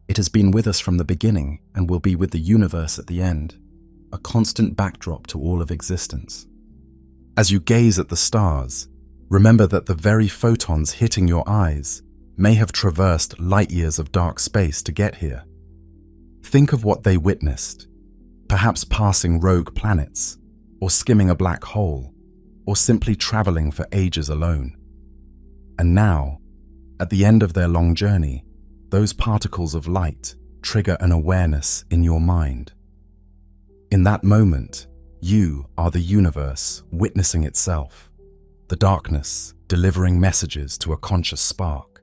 It has been with us from the beginning and will be with the universe at the end, a constant backdrop to all of existence. As you gaze at the stars, remember that the very photons hitting your eyes may have traversed light years of dark space to get here. Think of what they witnessed, perhaps passing rogue planets, or skimming a black hole, or simply traveling for ages alone. And now, at the end of their long journey, those particles of light trigger an awareness in your mind. In that moment, you are the universe witnessing itself, the darkness delivering messages to a conscious spark.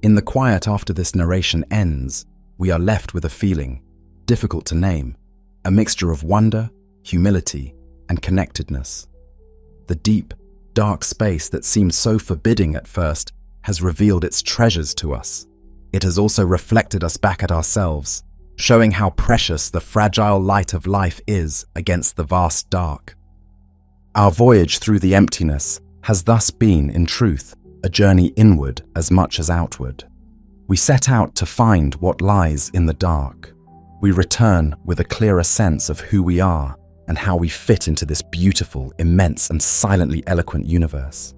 In the quiet after this narration ends, we are left with a feeling, difficult to name, a mixture of wonder, humility, and connectedness. The deep, dark space that seemed so forbidding at first has revealed its treasures to us. It has also reflected us back at ourselves, showing how precious the fragile light of life is against the vast dark. Our voyage through the emptiness has thus been, in truth, a journey inward as much as outward. We set out to find what lies in the dark. We return with a clearer sense of who we are and how we fit into this beautiful, immense, and silently eloquent universe.